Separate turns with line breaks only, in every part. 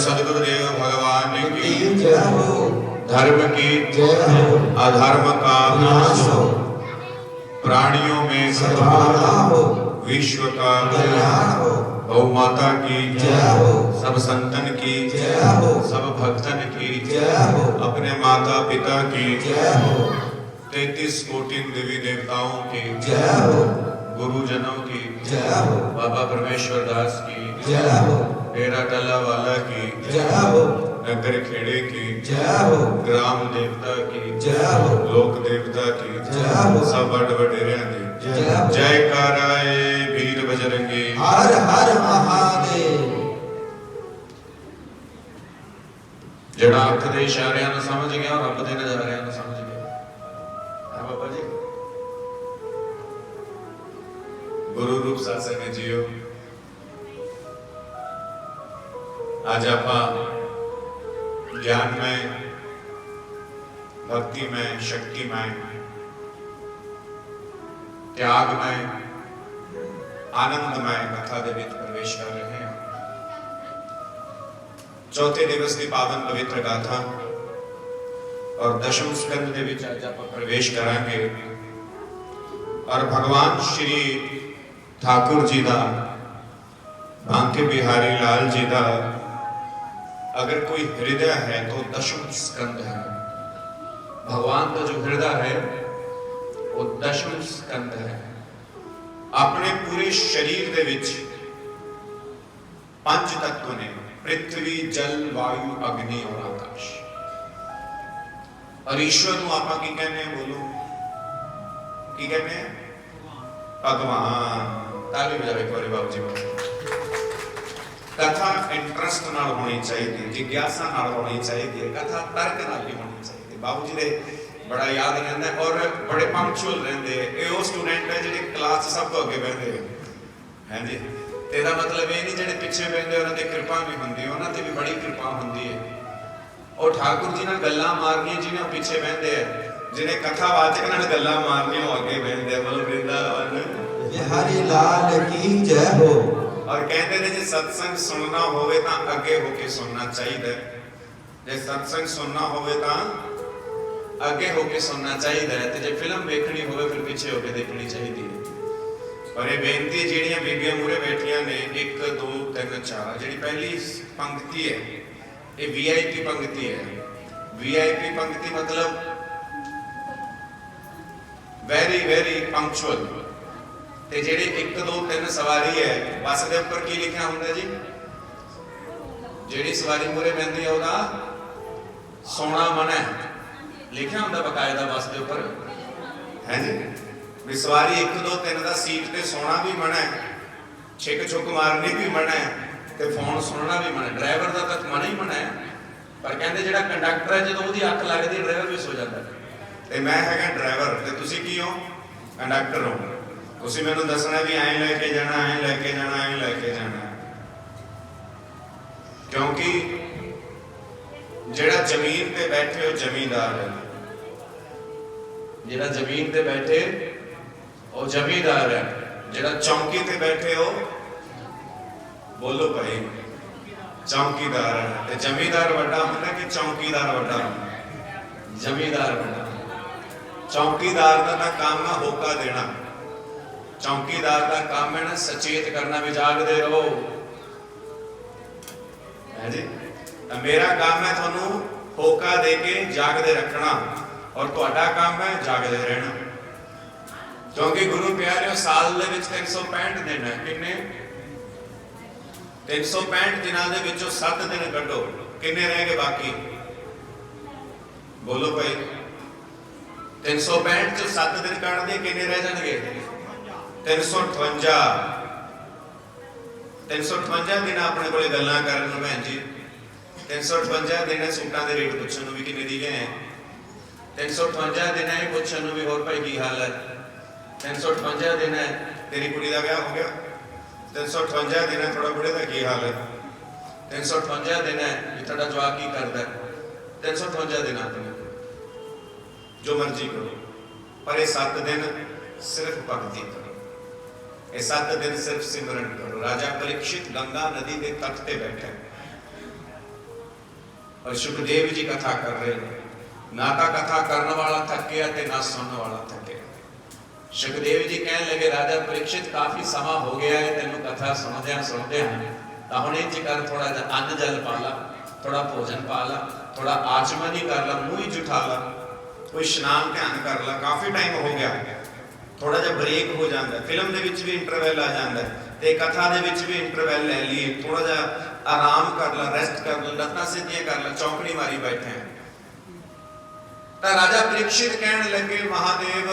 सदगुरुदेव भगवान की
जय हो।
धर्म की
जय हो।
अधर्म का
नाश हो।
प्राणियों में
सद्भावना हो।
विश्व का
कल्याण हो।
गौ माता की
जय हो।
सब संतन की
जय हो।
सब भक्तन की
जय हो।
अपने माता पिता की
जय हो।
33 कोटि देवी देवताओं की
जय हो।
गुरुजनों की
जय हो।
बाबा परमेश्वर दास की
जय हो।
डेरा टला वाला की
जय हो।
नगर खेड़े की
जय हो।
ग्राम देवता की
जय हो।
लोक देवता की
जय हो।
सब बड़ वडेरियां दी
जय हो।
जयकाराए वीर बजरंगी
हर हर महादेव।
जड़ा अख दे इशारियां नूं समझ गया और रब दे नज़ारियां नूं समझ गया है बाबा जी। गुरु रूप सत्संग जीओ आज आपां ज्ञान में भक्ति में शक्ति में त्याग में आनंद में कथा दे विच प्रवेश कर रहे हैं। चौथे दिवस की पावन पवित्र गाथा और दशम स्कंद दे विच आज आपां प्रवेश करांगे और भगवान श्री ठाकुर जी दा बांके बिहारी लाल जी दा अगर कोई हृदय है तो दशम स्कंद है। भगवान का जो हृदय है वो दशम स्कंद है। अपने पूरे शरीर दे विच पंच तत्व ने पृथ्वी जल वायु अग्नि और आकाश। और ईश्वर नूं आपां की कहने बोलो की कहने भगवान। ताली बजाओ एक बार बाबू जी। कथा इंटरेस्ट नाल होनी चाहिए जिज्ञासा नाल होनी चाहिए कथा तर्क नाल ही होनी चाहिए। बाबू जी दे बड़ा याद रहता है और बड़े पंक्चुअल रहते ये वो स्टूडेंट है जो क्लास सब तो अगे बहते हैं जी। तेरा मतलब ये नहीं जो पिछे बहते उन्होंने कृपा भी होंगी उन्होंने भी बड़ी कृपा होंगी है। और ठाकुर जी ने गल्लां मारनियां जिन्हें पिछे बहते हैं जिन्हें कथावाचक नाल गल्लां मारनियां वो अगे बहते हैं। बोलो वृंदावन
बिहारी लाल की जय हो।
और कहते हैं जो सत्संग सुनना होवे तां अगे होके सुनना चाहिए। जे सत्संग सुनना होवे तां अगे होके सुनना चाहिए ते जे फिल्म देखनी होवे फिर पीछे होके देखनी चाहिए। और ये बेनती जिहड़ियां बीबियां मूहरे बैठियां ने 1 2 3 4 जिहड़ी पहली पंक्ति है ये वीआईपी पंक्ति है। वीआईपी पंक्ति मतलब वेरी वेरी पंक्चुअल। ते जेड़ी 1 2 3 सवारी है बस दे ऊपर की लिखा हुंदा जी जेड़ी सवारी मूहरे बहंदी है ओदा सोना मन है लिखा हुंदा बकायदा बस दे ऊपर है जी। भी सवारी 1 2 3 दा सीट ते सोना भी मना है छिक छुक मारनी भी मना है ते फोन सुनना भी मना है। ड्राइवर दा तक मना ही मना है पर कहंदे जेड़ा कंडक्टर है जदों ओदी अख लगदी ड्राइवर भी सो जांदा ते मैं हैगा ड्राइवर ते तुसी की हो कंडक्टर हो। तुसी मैनूं दसना भी ऐं लेके जाना ऐं लेके जाना ऐं लेके जाना क्योंकि जेड़ा जमीन पे बैठे हो जमींदार है। जेड़ा जमीन पे बैठे वो जमींदार है। जेड़ा चौकी ते बैठे हो बोलो भाई चौकीदार है। ते जमींदार वड्डा होंदा कि चौकीदार वड्डा होंदा? जमींदार वड्डा। चौकीदार का काम है होका देना। चौकीदार का काम है ना सचेत करना भी जागदे रहो है जी। मेरा काम है थानू होका दे के जागदे रखना और तुहाडा काम है जागदे रहना। क्योंकि गुरु प्यारे साल दे विच 365 दिन है। किन्ने 365 दिनां दे विचों 7 दिन कड्डो किन्ने रह गए बाकी बोलो भाई 365 चों 7 दिन कढ दे किन्ने रह जाणगे 358 दिन अपने को गल्लां करन नूं भैन जी 358 दिन सूटां दे रेट पुछण नूं भी किन्ने दी गए 358 दिन है पुछण नूं भी होर भाई की हाल है 358 दिन है तेरी कुड़ी का ब्याह हो गया 358 दिन है थोड़ा बुढ़े का की हाल है 358 दिन है भी थोड़ा जवाब की करता है 358 दिन अपने जो मर्जी करो पर ये 7 दिन सिर्फ भक्ति करो। ये 7 दिन सिर्फ सिमरन करो। राजा परीक्षित गंगा नदी के तट पे बैठे और सुखदेव जी कथा कर रहे हैं। ना तो कथा करने वाला थके ते ना सुनने वाला थके। सुखदेव जी कहने लगे राजा परीक्षित काफी समा हो गया है तेन कथा सुनदे हैं तो हुण इंज कर थोड़ा जा अन्न जल पा ला, थोड़ा भोजन पा ला, थोड़ा आचमन ही कर ला, मुंह ही जुठा ला, कोई स्नान ध्यान कर ला। काफी टाइम हो गया, थोड़ा जा ब्रेक हो जाता है। फिल्म दे विच भी इंटरवल आ जाता है ते कथा दे विच भी इंटरवल ले लिए, थोड़ा जा आराम कर ला, रेस्ट कर ला, लत्तां सीधियां कर ला, चौकड़ी मारी बैठे हैं। तो राजा परीक्षित कहने लगे महादेव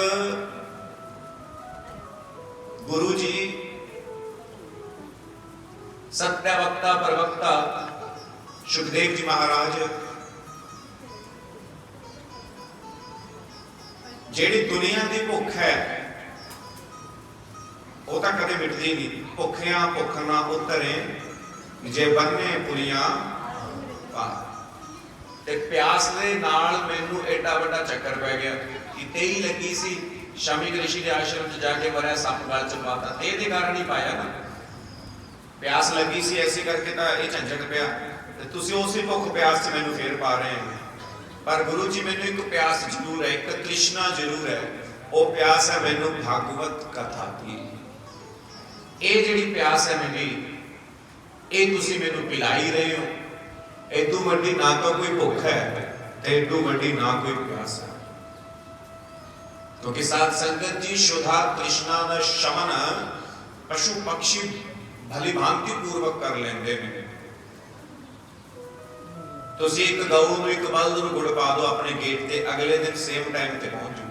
गुरु जी सत्यवक्ता प्रवक्ता सुखदेव जी महाराज जेड़ी दुनिया की भुख है वो तो कदे मिटदी नहीं। भुखिया भुख ना उतरे जे बन्ने पुलियां पार। ते प्यास दे नाल मैनू एडा बड़ा चक्कर पै गया कि तेई लगी सी शमी ऋषि के आश्रम च जाके मरिया सप गल च पाता ते दे कारण ही पाया ना। प्यास लगी सी ऐसे करके तो ये झंझट पिया ते तुसी उसी भुख प्यास च मैनू फेर पा रहे हैं। पर गुरु जी मैनू एक प्यास जरूर है, एक तृष्णा जरूर है, वो प्यास है मैनू भागवत कथा की। ये जिहड़ी प्यास है मेरी ये तुसी मैनू पिलाई रहे हो। एदू वड्डी ना तो कोई भुख है ते एदू वड्डी ना कोई प्यास है। क्योंकि साध संगत जी शुद्धा तृष्णा दा शमन पशु पक्षी भली भांति पूर्वक कर लेंदे ने। तुसी एक गऊ नूं एक बल्द नूं गुड़ पा दो अपने गेट ते, अगले दिन सेम टाइम ते पहुंच जाओ।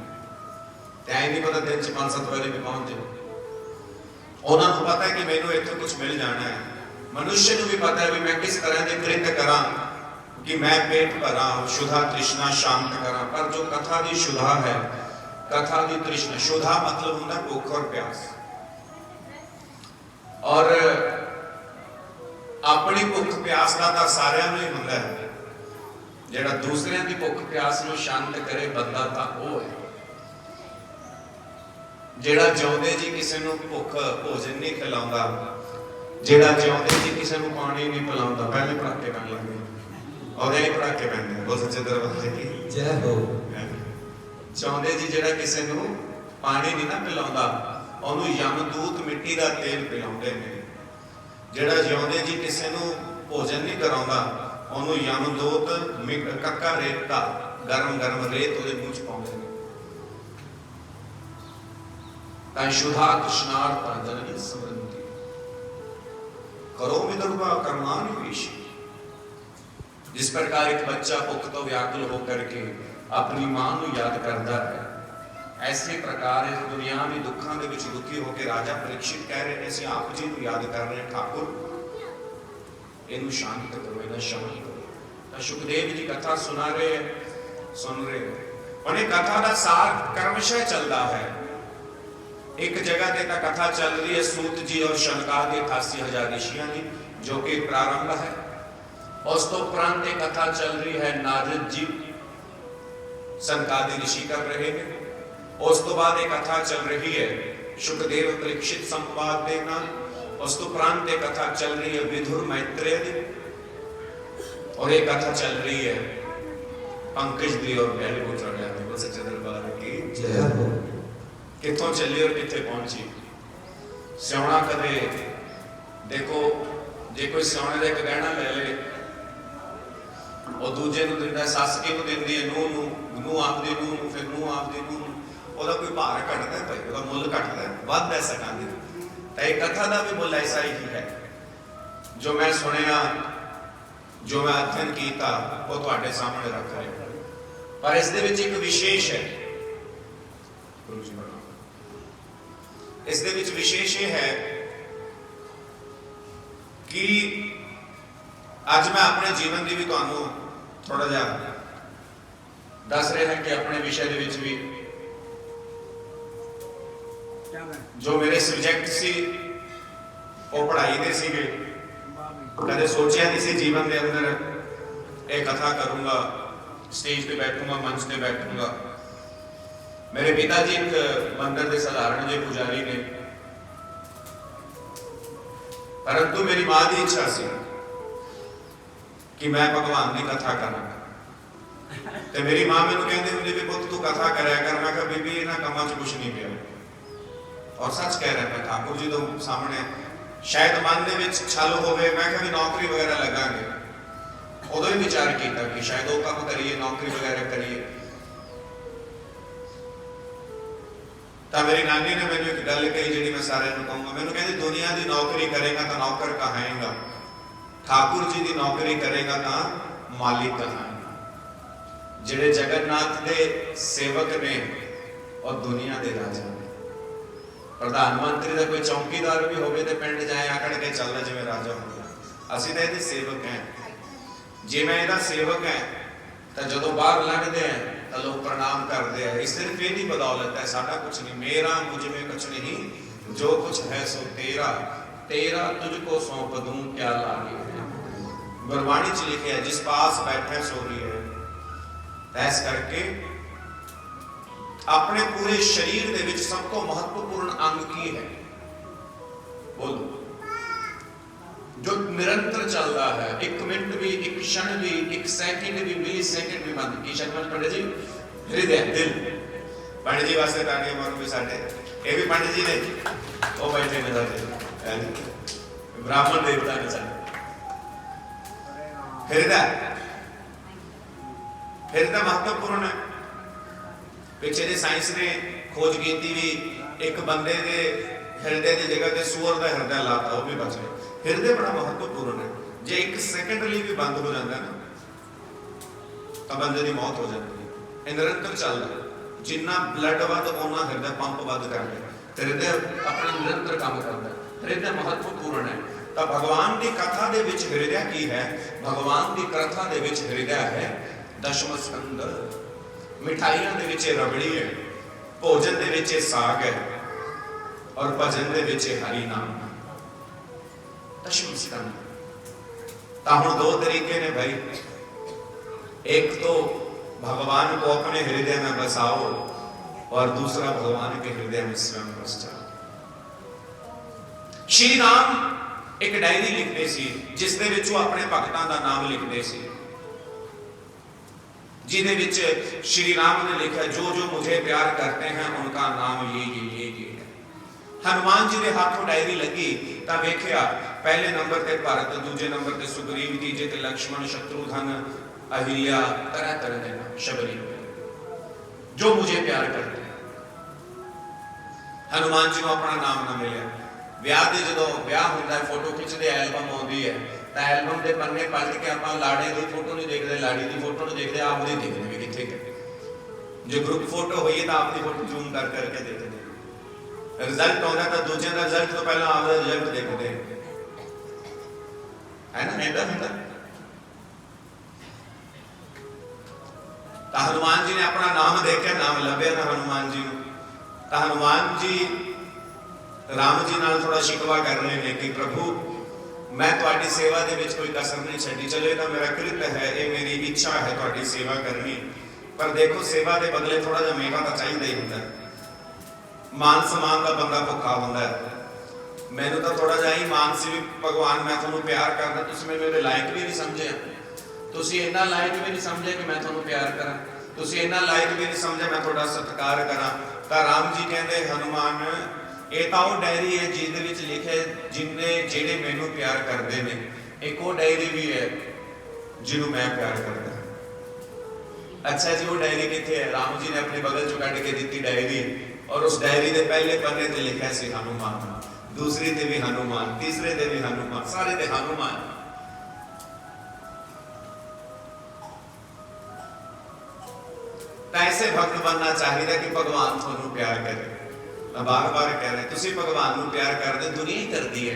ते ऐ नहीं पता दिन च 5-7 बजे भी पहुंच जाओ। उन्हां नूं पता है कि मैनू इत्थे कुछ मिल जाना है। मनुष्य नूं भी पता है भी मैं किस तरह के कृत्य करा कि मैं पेट भरा, शुद्धा तृष्णा शांत करा। पर जो कथा दी शुद्धा है, कथा दी तृष्णा, शुद्धा मतलब होता भुख और प्यास। और अपनी भुख प्यास का तो सारिਆਂ ਨੂੰ ही ਹੁੰਦਾ है, ਜਿਹੜਾ दूसरिਆਂ की भुख प्यास ਨੂੰ शांत करे बंदा ਤਾਂ ਉਹ है। ਜਿਹੜਾ ਜਿਉਂਦੇ ਜੀ ਕਿਸੇ ਨੂੰ ਭੁੱਖ ਭੋਜਨ ਨਹੀਂ ਖਿਲਾਉਂਦਾ, ਜਿਹੜਾ ਜਿਉਂਦੇ ਜੀ ਕਿਸੇ ਨੂੰ ਪਾਣੀ ਨਹੀਂ ਪਿਲਾਉਂਦਾ, ਪਹਿਲੇ ਪੜਾਕੇ ਪੈਣ ਲੱਗੇ। ਉਹਦੇ ਹੀ ਪੜਾਕੇ ਪੈਂਦੇ ਉਹ ਸੱਚੇ ਦਰਬਾਰ ਦੀ
जय हो।
ਚਾਹੁੰਦੇ ਜੀ ਜਿਹੜਾ ਕਿਸੇ ਨੂੰ ਪਾਣੀ ਨਹੀਂ ਨਾ ਪਿਲਾਉਂਦਾ ਉਹਨੂੰ ਯਮਦੂਤ ਮਿੱਟੀ ਦਾ ਤੇਲ ਪਿਲਾਉਂਦੇ ਨੇ। ਜਿਹੜਾ ਜਿਉਂਦੇ ਜੀ ਕਿਸੇ ਨੂੰ ਭੋਜਨ ਨਹੀਂ ਕਰਾਉਂਦਾ ਉਹਨੂੰ ਯਮਦੂਤ ਕੱਕਾ ਰੇਤਾ ਗਰਮ ਗਰਮ ਰੇਤ ਉਹਦੇ ਮੂੰਹ ਚ ਪਾਉਂਦੇ ਨੇ। ਤਾਂ ਸ਼ੁਧਾ ਕ੍ਰਿਸ਼ਨਾਰਥ ਜਨਨੀ ਸਮਰੰਤੀ करो विदर्भा कर्मानि वेशी। जिस प्रकार एक बच्चा भुख तो व्याकुल होकर के अपनी मां को याद करता है, ऐसे प्रकार इस दुनिया में दुखों के विच दुखी होकर राजा परीक्षित कह रहे हैं ਅਸੀਂ आप जी को याद कर रहे हैं, ठाकुर इनू शांत करो, इन्हें शमन करो। तो सुखदेव जी कथा सुना रहे हैं, सुन रहे हैं। और ये कथा का सार कर्मशः चलता है। एक जगह ते कथा चल रही है सूत जी और शनकादि 88,000 ऋषियों की, जो कि प्रारंभ है। उस तो उपरांत कथा चल रही है नारद जी शनकादि ऋषि कर रहे हैं। उस तो बाद एक कथा चल रही है सुखदेव परीक्षित संवाद देना। उस तो उपरांत एक कथा चल रही है विदुर मैत्रेय दी, और एक कथा चल रही है पंकज दी और बैलपुत्र दी। सच्चे दरबार की
जय हो।
कितों चली और कितने पहुंची। सियाणा कदे देखो जे कोई सियाणे का एक गहना ले ले और दूजे नूं दिंदा, सस किहनूं दिंदी है, नूं आपदी नूं, फिर नूं आपदी नूं, ओहदा कोई भार घटदा है भाई, ओहदा मुੱਲ घटदा है, वधदा है सकां दी। तां इह कथा दा भी मुੱਲ ऐसा ही है। जो मैं सुनिया, जो मैं अध्ययन कीता, वो तुहाडे सामने रख रहे हैं। पर इस दे विच एक विशेष है, गुरु जी इस दे विच विशेष ये है कि आज मैं अपने जीवन की भी तुहानू थोड़ा जा दस रहा है कि अपने विषय दे विच भी जो मेरे सब्जैक्ट सी वो पढ़ाई दे सीगे, कदे सोचिया नहीं सी जीवन के अंदर एक कथा करूंगा, स्टेज पे बैठूंगा, मंच पे बैठूंगा। मेरे पिताजी एक मंदिर के साधारण जे पुजारी ने, परंतु मेरी मां की इच्छा सी कि मैं भगवान की कथा करा। तो मेरी मां मैनू कहती होंगी भी पुत तू कथा कराया कर। मैं कहा बीबी इन्हां कामां च कुछ नहीं पिया। और सच कह रहा मैं ठाकुर जी तो सामने शायद मन दे विच छल होवे। मैं कहा भी नौकरी वगैरह लगांगे। उदों ही विचार किया कि शायद वो काम करिए, नौकरी वगैरह करिए। तो मेरी नानी ने मैंने एक गल कही जी मैं सारे कहूँगा। मैंने कहती दुनिया की नौकरी करेगा तो नौकर कहाएगा, ठाकुर जी की नौकरी करेगा तो मालिक कहाएगा। जिहड़े जगन्नाथ के सेवक ने और दुनिया के राजा ने। प्रधानमंत्री का कोई चौकीदार भी होवे तो पिंड जाए आकड़ के चलदा जिवें राजा हो गया। असीं तां इहदे सेवक हैं। जे मैं इहदा सेवक है तो जदों बाहर लंघदे हैं तो लोग प्रणाम करते हैं। इस सिर्फ यही बदौलत है, साडा कुछ नहीं। मेरा मुझ में कुछ नहीं, जो कुछ है सो तेरा, तेरा तुझको सौंप दूं क्या लागे। गुरबाणी च लिखे है जिस पास बैठे सो ही है। इस करके अपने पूरे शरीर दे विच सब तो महत्वपूर्ण अंग की है? बोलो। जो निरंतर चल रहा है, एक मिनट भी, एक क्षण भी, एक सेकंड भी, मिली सेकंड भी बंद की शक्ल पंडित जी। हृदय, दिल। पंडित जी वास्ते ताड़ियां मारो भी साडे। ये भी पंडित जी ने वो बैठे ने साडे ब्राह्मण देवता ने साडे। हृदय, हृदय महत्वपूर्ण है। पिछे जी साइंस ने खोज की भी एक बंदे के हृदय की जगह पे सूअर का हृदय लाता, वो भी बच गया। हृदय बड़ा महत्वपूर्ण है। जे एक सेकंड लिए भी बंद हो जाता है ना तो बंदे की मौत हो जाती है। निरंतर चल रहा है। जिन्ना ब्लड वध उन्ना हृदय पंप वध कर रहा है। हृदय अपना निरंतर काम करता है। हृदय महत्वपूर्ण है। तो भगवान की कथा दे विच हृदय की है? भगवान की कथा दे विच हृदय है दशम स्कंद। मिठाइयां दे विच रबड़ी है, भोजन दे विच साग है और भजन दे विच हरि नाम। दशम स्कंद। तो हुण दो तरीके ने भाई। एक तो भगवान को अपने हृदय में बसाओ और दूसरा भगवान के हृदय में स्वयं बस जाओ। श्री राम एक डायरी लिखते सी जिस दे विच वो अपने भक्तां दा नाम लिखते सी। जिहदे विच श्री राम ने लिखा जो जो मुझे प्यार करते हैं उनका नाम ये है। हनुमान जी के हाथों डायरी लगी तो वेख्या पहले नंबर ते भरत, दूजे नंबर ते सुग्रीव, तीजे ते लक्ष्मण, शत्रुघ्न, अहिल्या, तरह तरह के नाम शबरी। जो मुझे प्यार करते हैं। हनुमान जी को अपना नाम ना मिले। ब्याह दे जो ब्याह होता है फोटो खिंचते एल्बम आती है तो एल्बम के पन्ने पलट के आप लाड़े की फोटो नहीं देखते, लाड़ी की फोटो नहीं देखते, आप नहीं देखते भी कितने। जो ग्रुप फोटो हुई है तो आपकी फोटो जूम कर करके देखते। रिजल्ट होता तो दूसरे का रिजल्ट तो पहला आपका रिजल्ट देखते है ना। ऐसा तो हनुमान जी ने अपना नाम देखे, नाम लभ्या ना हनुमान जी को। तो हनुमान जी राम जी नाल थोड़ा शिकवा कर रहे हैं कि प्रभु मैं तुहाडी सेवा दे विच कोई कसर नहीं छड्डी। चलो ये तो मेरा कृत है, ये मेरी इच्छा है तुहाडी सेवा करनी, पर देखो सेवा के बदले थोड़ा जिहा मेवा तो चाहिए ही होंदा है। मान सम्मान का बंदा भुखा होंदा है। मैनू तो थोड़ा जिहा ही मान सी भी भगवान मैं तुहानू प्यार करदा, तुसीं मैनू इहदे लायक भी नहीं समझे, तुसीं इन्ना लायक भी नहीं समझे कि मैं तुहानू प्यार करा, तुसीं इन्ना लायक भी नहीं समझे मैं तुहाडा सत्कार करा। तो राम जी कहते हनुमान ये तो वो डायरी है जिसदे विच लिखे जिन्ने जेड़े मैनू प्यार करते हैं। एक वो डायरी भी है जिन्हों मैं प्यार करता। अच्छा जी वो डायरी कितने है? राम जी ने अपने बगल चो कट के दी डायरी और उस डायरी के पहले पन्ने ते लिखा सी हनुमान, दूसरी ते भी हनुमान, तीसरे ते भी हनुमान, सारे ते हनुमान। ऐसे भक्त बनना चाहिए कि भगवान थानू प्यार करे। मैं बार बार कह रहे तुसी भगवान नू प्यार करते, दुनिया ही करती है,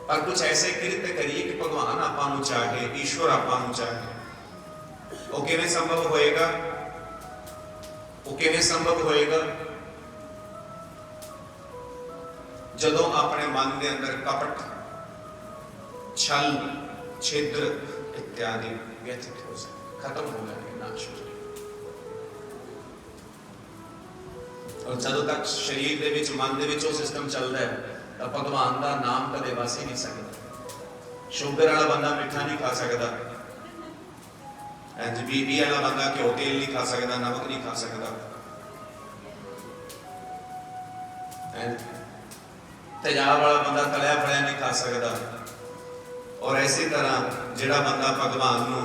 पर कुछ ऐसे कृत्य करिए कि भगवान आपां नू चाहे, ईश्वर आपां नू चाहे। वो किवें संभव होएगा? वो किवें संभव होएगा? जदों अपने मन के अंदर कपट, छल, छिद्र इत्यादि व्यथित हो जाए, खत्म हो जाए, नाश हो जाए। और जदों तक शरीर के मन के सिस्टम चलता है तो भगवान का नाम कदे वस ही नहीं सकता। ਸ਼ੂਗਰ ਵਾਲਾ ਬੰਦਾ ਮਿੱਠਾ ਨਹੀਂ ਖਾ ਸਕਦਾ, ਇੰਜ ਬੀਬੀ ਵਾਲਾ ਬੰਦਾ ਘਿਓ ਤੇਲ ਨਹੀਂ ਖਾ ਸਕਦਾ, ਨਮਕ ਨਹੀਂ ਖਾ ਸਕਦਾ। ਤੇਜ਼ਾਬ ਵਾਲਾ ਬੰਦਾ ਤਲਿਆ ਫਲਿਆ ਨਹੀਂ ਖਾ ਸਕਦਾ। ਔਰ ਇਸੇ ਤਰ੍ਹਾਂ ਜਿਹੜਾ ਬੰਦਾ ਭਗਵਾਨ ਨੂੰ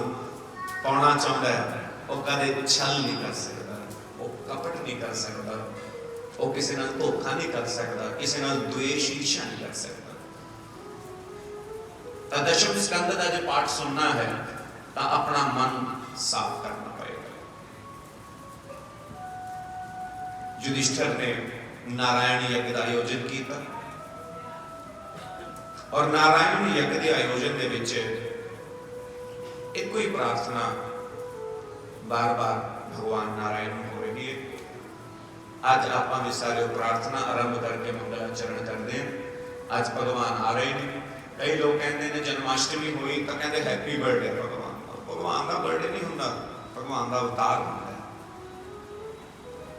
ਪਾਉਣਾ ਚਾਹੁੰਦਾ ਹੈ ਉਹ ਕਦੇ ਛਲ ਨਹੀਂ ਕਰ ਸਕਦਾ, ਉਹ ਕਪਟ ਨਹੀਂ ਕਰ ਸਕਦਾ, ਉਹ ਕਿਸੇ ਨਾਲ ਧੋਖਾ ਨਹੀਂ ਕਰ ਸਕਦਾ, ਕਿਸੇ ਨਾਲ द्वेष ईर्ष्या नहीं कर सकता। ਤਾਂ ਦਸ਼ਮ ਸਕੰਦ ਦਾ ਜੇ ਪਾਠ ਸੁਣਨਾ ਹੈ ਤਾਂ ਆਪਣਾ ਮਨ ਸਾਫ਼ ਕਰਨਾ ਪਏਗਾ। युधिष्ठिर ने नारायण यज्ञ का आयोजन किया और नारायण यज्ञ के आयोजन के विच एक ही प्रार्थना बार बार भगवान नारायण हो रही है। आज आप भी सारे प्रार्थना आरंभ करके मंगलाचरण करते हैं। आज भगवान आ रहे हैं। कई लोग कहते हैं जन्माष्टमी हुई तो कहते हैप्पी बर्थडे भगवान। भगवान का बर्थडे नहीं होता, भगवान का अवतार होता है।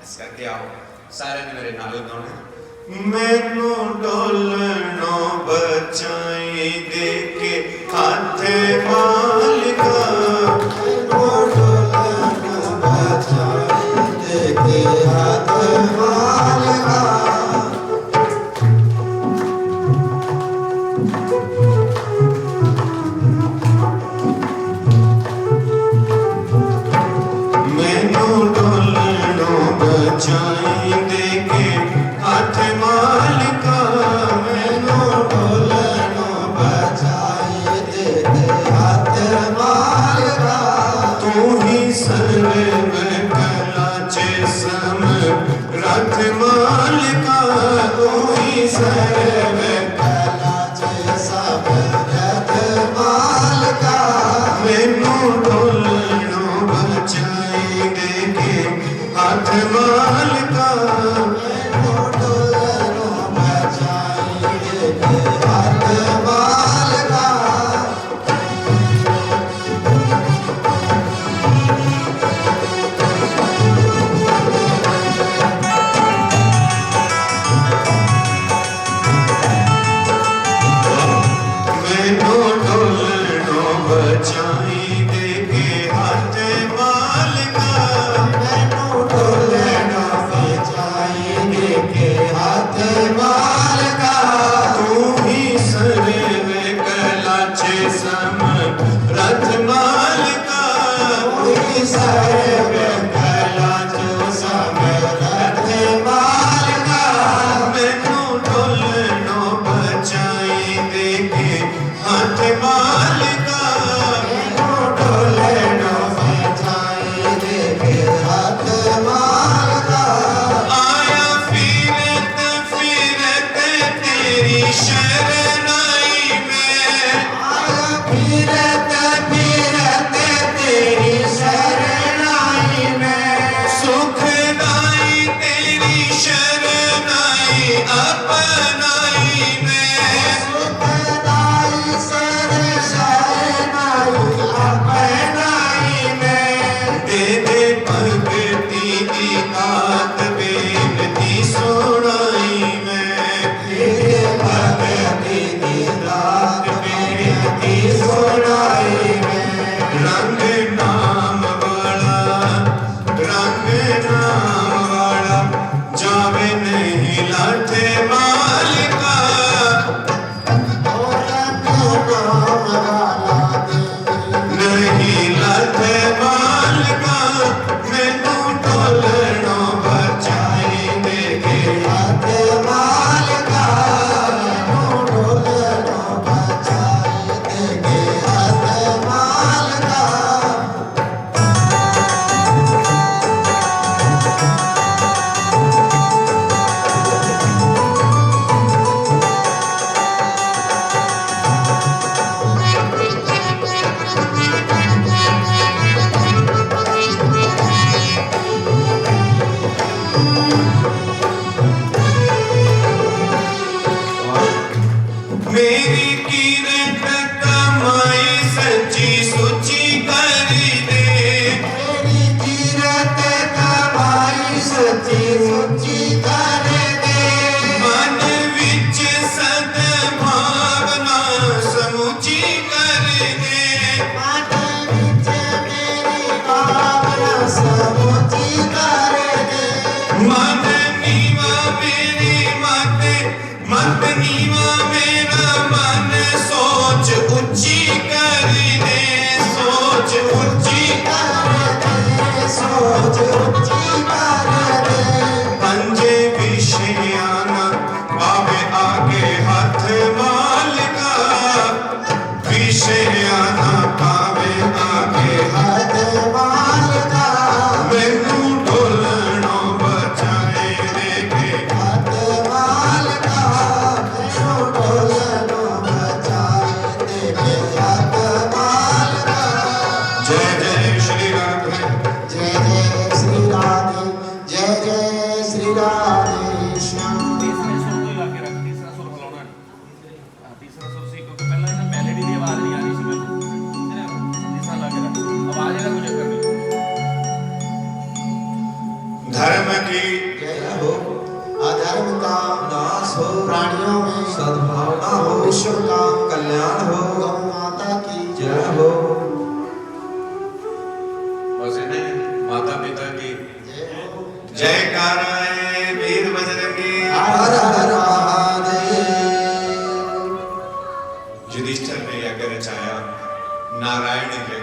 इस करके आओ सारे ने मेरे नाल गाना, मैनू डोलनो बचाई दे के हाथ मालिका, डोलनो बचाई दे के हाथ मालिका। मैनू डोलनो बचाई दे के हाथ मालिका, मैनू डोलनो बचाई दे के हाथ मालिका। तू ही सर्व कला चे सम रथ मालिका, तू ही सर्व कला चे सम रथ मालिका। मैनू डोलनो बचाई दे के हाथ मालिका, मैनू डोलनो बचाई दे के हाथ मालिका। मैनू डोलनो बचाई दे के हाथ मालिका, मैनू डोलनो बचाई दे के हाथ मालिका। तू ही सर्व कला चे सम रथ मालिका, तू ही सर्व कला चे सम रथ मालिका। मैनू डोलनो बचाई दे के हाथ मालिका, मैनू डोलनो बचाई दे के हाथ मालिका। आया फिरत फिरत तेरी शरणाई में, आया फिरत फिरत तेरी शरणाई में। सुखदाई तेरी शरणाई अपनाई में, सुखदाई शरणाई अपनाई में। दे दे भगती की दात बेनती सुनाई में, दे दे भगती की दात बेनती सुनाई में। रंग नाम वाला, रंग नाम वाला जावे नहीं लाठे मालिका, नहीं लाठे मालिका। मैनू डोलनो बचाई दे के हाथ मालिका, मैनू डोलनो बचाई दे के हाथ मालिका। मेरी कीरत कमाई सच्ची सुची कर दे, मेरी कीरत कमाई सच्ची सुची कर दे। मन विच सद भावना समूची
सिरारेशम
तीसरे सुर को ही लाके रख, तीसरा सुर हिलाना नहीं। तीसरा सुर सी, क्योंकि पहला इसमें मेलोडी की आवाज नहीं आ रही, इसमें तीसरा लाके रख, आवाज का कुछ चक्कर नहीं।
धर्म की
जय हो अधर्म का नाश हो प्राणियों में सद्भावना हो विश्व का कल्याण हो गौ माता की जय हो
बस इन्हें माता पिता की
जय हो
जयकारा है वीर बजरंगी।
हर हर महादेव।
युधिष्ठिर ने यज्ञ रचाया, नारायण यज्ञ,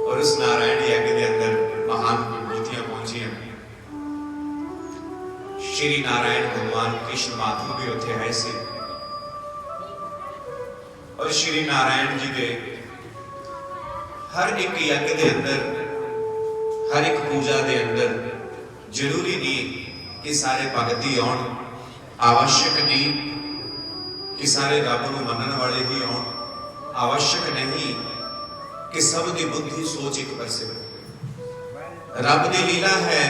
और उस नारायण यज्ञ के अंदर महान विभूतियां पहुंची हैं। श्री नारायण भगवान कृष्ण माधव भी उत्थे आए सी, और श्री नारायण जी के हर एक यज्ञ के अंदर, हर एक पूजा के अंदर जरूरी नहीं कि सारे भगत ही आउण, आवश्यक नहीं कि सारे रब नूं मनण वाले ही आउण, आवश्यक नहीं कि सब दी बुद्धि सोच एक पासे हो। रब दी लीला है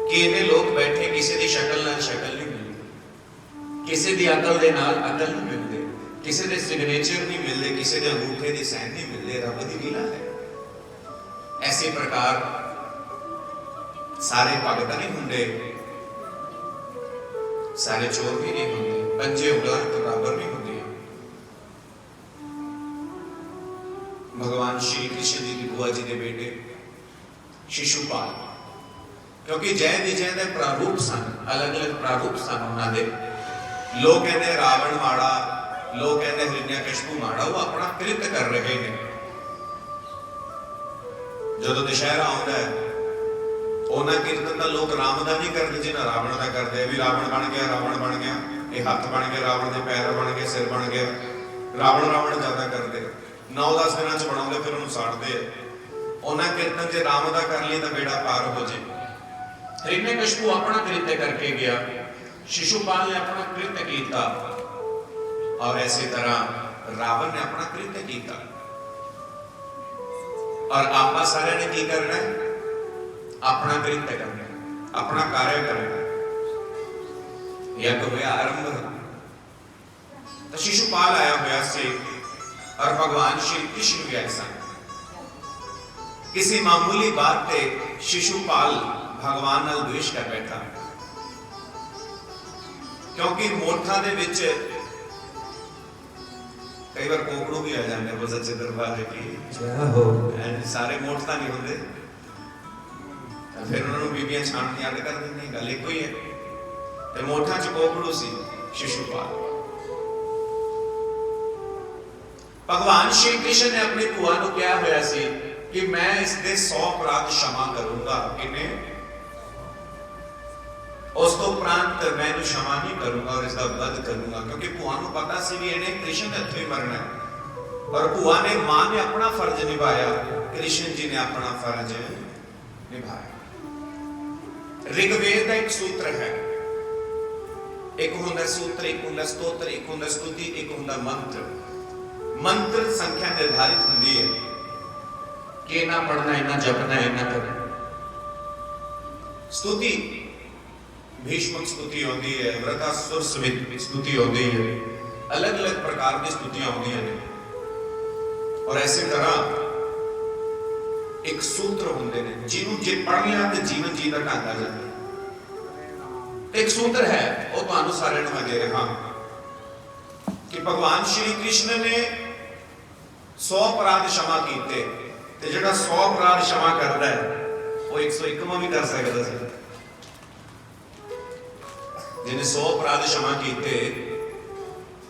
कि इन्हें लोग बैठे किसी दी शक्ल नाल शक्ल नहीं मिलती, किसी दी अकल दे नाल अकल नहीं मिलते, किसी दे सिग्नेचर नहीं मिलते, किसी दे अंगूठे दी साइन नहीं मिलते। रब दी लीला है। ऐसे प्रकार सारे भगत नहीं होंगे, सारे चोर भी नहीं होंगे, पंजे उंगलां बराबर नहीं होंगे। भगवान श्री कृष्ण जी की बुआ जी के बेटे शिशुपाल, क्योंकि जय विजय के प्रारूप सन, अलग अलग प्रारूप सन उन्होंने। लोग कहते रावण माड़ा, लोग कहते हिरण्यकशिपु माड़ा, वो अपना कृत्य कर रहे हैं। जो दशहरा आता है उन्हें कीर्तन का लोग राम का नहीं करते जिन्हें रावण का करते, भी रावण बन गया, रावण बन गया, ये हाथ बन गया, रावण के पैर बन गए, सिर बन गया, रावण रावण ज्यादा करते। 9-10 दिनों च बनाते फिर उन्हें साड़ते। उन्हें कीर्तन जे राम का कर ली तो बेड़ा पार हो जाए। हिरण्यकशिपु अपना कृत्य करके गया, शिशुपाल ने अपना कृत्य किया, और ऐसी तरह रावण ने अपना कृत्य किया। और आप सारे ने की करना है? अपना कृत्य करना है, अपना कार्य करना है। यज्ञ हुआ आरंभ। तो शिशुपाल आया हुआ से, और भगवान श्री कृष्ण भी आए सन। किसी मामूली बात पे शिशुपाल भगवान नाल द्वेष कर बैठा, क्योंकि मोठा दे विच कई बार कोकड़ू भी आ जाते हैं। सच्चे दरबार की
जय हो
सारे मोठता नहीं होंगे, फिर उन्होंने बीबियां छाणनी अड कर देंगी, गल एक ही है। ते मोठा च कोकड़ू सी शिशुपाल। भगवान श्री कृष्ण ने अपनी भूआ को क्या होया सी कि मैं इसके 100 अपराध क्षमा करूंगा, इन्हें उस तो उपरांत मैं इन्हें क्षमा नहीं करूंगा और इसका वध करूंगा, क्योंकि भूआ को पता सी भी इन्हें कृष्ण के हत्थों ही मरना है। और भूआ ने, मां ने अपना फर्ज निभाया, कृष्ण जी ने अपना फर्ज निभाया। ऋग्वेद का एक सूत्र है, एक होंदा सूत्र, एक होंदा स्तोत्र, एक होंदा स्तुति, एक होंदा मंत्र। मंत्र संख्या निर्धारित होती है कि इना पढ़ना, इना जपना, इना करना। स्तुति भीष्मक स्तुति होती है, वृतासुर समेत स्तुति होती है, अलग अलग प्रकार की स्तुतियां होती हैं। और ऐसे तरह एक सूत्र होंगे ने जिन्हों जे पढ़ लिया तो जीवन जी का ढंग आ जाता है। एक सूत्र है वो तुहानू सारे नूं मैं दे रहा कि भगवान श्री कृष्ण ने 100 अपराध क्षमा किए, ते जिहड़ा 100 अपराध क्षमा करता है वो 101वां भी कर सकता है। जिन्हें 100 अपराध क्षमा किए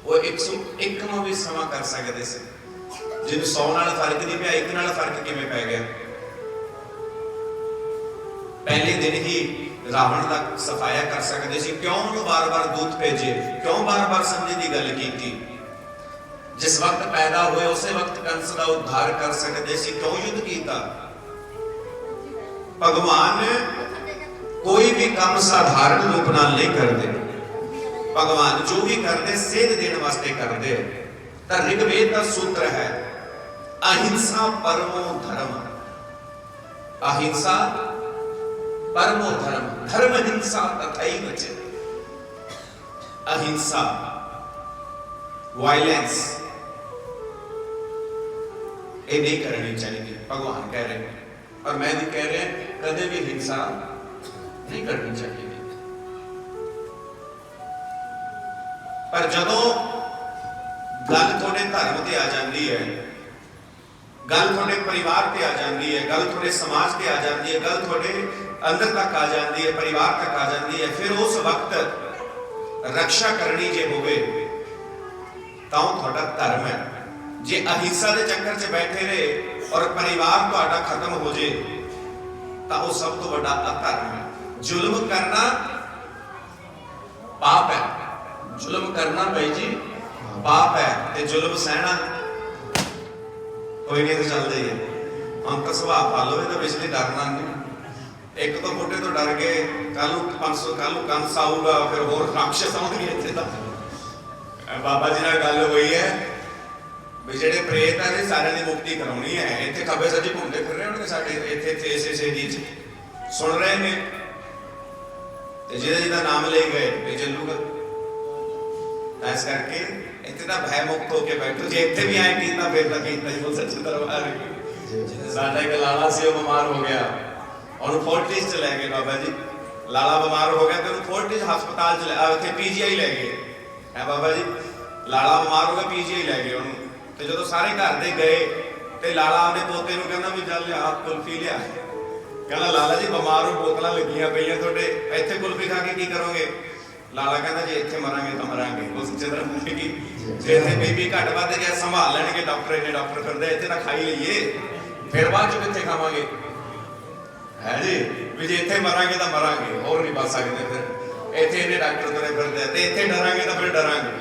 वो 101वां भी क्षमा कर सकते थे। जिन्हें 100 नाल फर्क नहीं पिया, 1 नाल फर्क किवें पै गया? पहले दिन ही रावण का सफाया कर सकते थे, क्यों उन्होंने बार-बार दूत भेजे, क्यों बार-बार संधि की गल की? जिस वक्त पैदा हुए उस वक्त कंस का उद्धार कर सकते थे, क्यों युद्ध किया? भगवान कोई भी काम साधारण रूप नाल नहीं करते। भगवान जो भी करते सेध देने वास्ते करते। तो ऋग्वेद का सूत्र है अहिंसा परमो धर्म। अहिंसा परमो धर्म धर्म हिंसा तथैव च। अहिंसा वायलेंस ये नहीं करनी चाहिए, भगवान कह रहे हैं और मैं भी कह रहे हैं कदे भी हिंसा नहीं करनी चाहिए। पर जदों गल थोड़े धर्म ते आ जाती है, गल थोड़े परिवार ते आ जाती है, गल थोड़े समाज ते आ जाती है, गल थोड़े अंदर तक आ जाती है, परिवार तक आ जाती है, फिर उस वक्त रक्षा करनी जे होवे तां थोड़ा धर्म है। जे अहिंसा के चक्कर च बैठे रहे और परिवार तुहाडा खत्म हो जाए तो वो सब तो बड़ा अधर्म है। जुल्म करना पाप है, जुल्म करना भाई जी पाप है, ते जुल्म सहना कोई नहीं तो चलता ही है। हम तो सुभाव पा लो तो बिजली डरना नहीं, एक तो बूटे तो डर गए, कल 500 कल कंस आऊगा, फिर होर राक्षस आउणगे इत्थे तक। बाबा जी नाल गल होई है भी जेडे प्रेत है ने सारे की मुक्ति करानी है, इत्थे खब्बे सज्जे घूमते फिर रहे होणगे साडे इत्थे इस एरिये च सुन रहे ने, ते जिहदा जिहदा नाम ले गए ते चलूगा। इस करके इत्थे तां भय मुक्त होके बैठो, जे इत्थे भी आए कीता फिर तां कीता ही बोल सच्चे दरबार। साडा एक लाला सी वो बीमार हो गया, ਉਹਨੂੰ फोर्टिस च लै गए बाबा जी। लाला बीमार हो गया तो फोर्टिस हस्पताल च इत्थे PGI लै गए है बाबा जी। लाला बीमार हो गया PGI लै गए ਉਹਨੂੰ, ਤੇ ਜਦੋਂ ਸਾਰੇ ਘਰ ਦੇ ਗਏ ਤੇ ਲਾਲਾ ਆਪਣੇ ਪੋਤੇ ਨੂੰ ਕਹਿੰਦਾ ਵੀ ਚੱਲ ਲਿਆ ਕੁਲਫੀ ਲਿਆ। ਕਹਿੰਦਾ ਲਾਲਾ ਜੀ ਬਿਮਾਰ ਹੋ, ਬੋਤਲਾਂ ਲੱਗੀਆਂ ਪਈਆਂ ਤੁਹਾਡੇ, ਇੱਥੇ ਕੁਲਫੀ ਖਾ ਕੇ ਕੀ ਕਰੋਗੇ? ਲਾਲਾ ਕਹਿੰਦਾ ਜੇ ਇੱਥੇ ਮਰਾਂਗੇ ਤਾਂ ਮਰਾਂਗੇ। ਉਸ ਚੰਦਰ ਮੁਖੀ ਕੀ ਜੇ ਇੱਥੇ ਬੀਬੀ ਘੱਟ ਵੱਧ ਗਿਆ ਸੰਭਾਲ ਲੈਣਗੇ ਡਾਕਟਰ, ਇੰਨੇ ਡਾਕਟਰ ਫਿਰਦੇ, ਇੱਥੇ ਤਾਂ ਖਾਈ ਲਈਏ ਫਿਰ ਬਾਅਦ ਚ ਕਿੱਥੇ ਖਾਵਾਂਗੇ है जी। भी जे इत्थे मरांगे तो मरांगे, और नहीं बच सकते, फिर इत्थे इन्ने डॉक्टर तुरे फिरदे ते इत्थे डरांगे तो फिर डरांगे।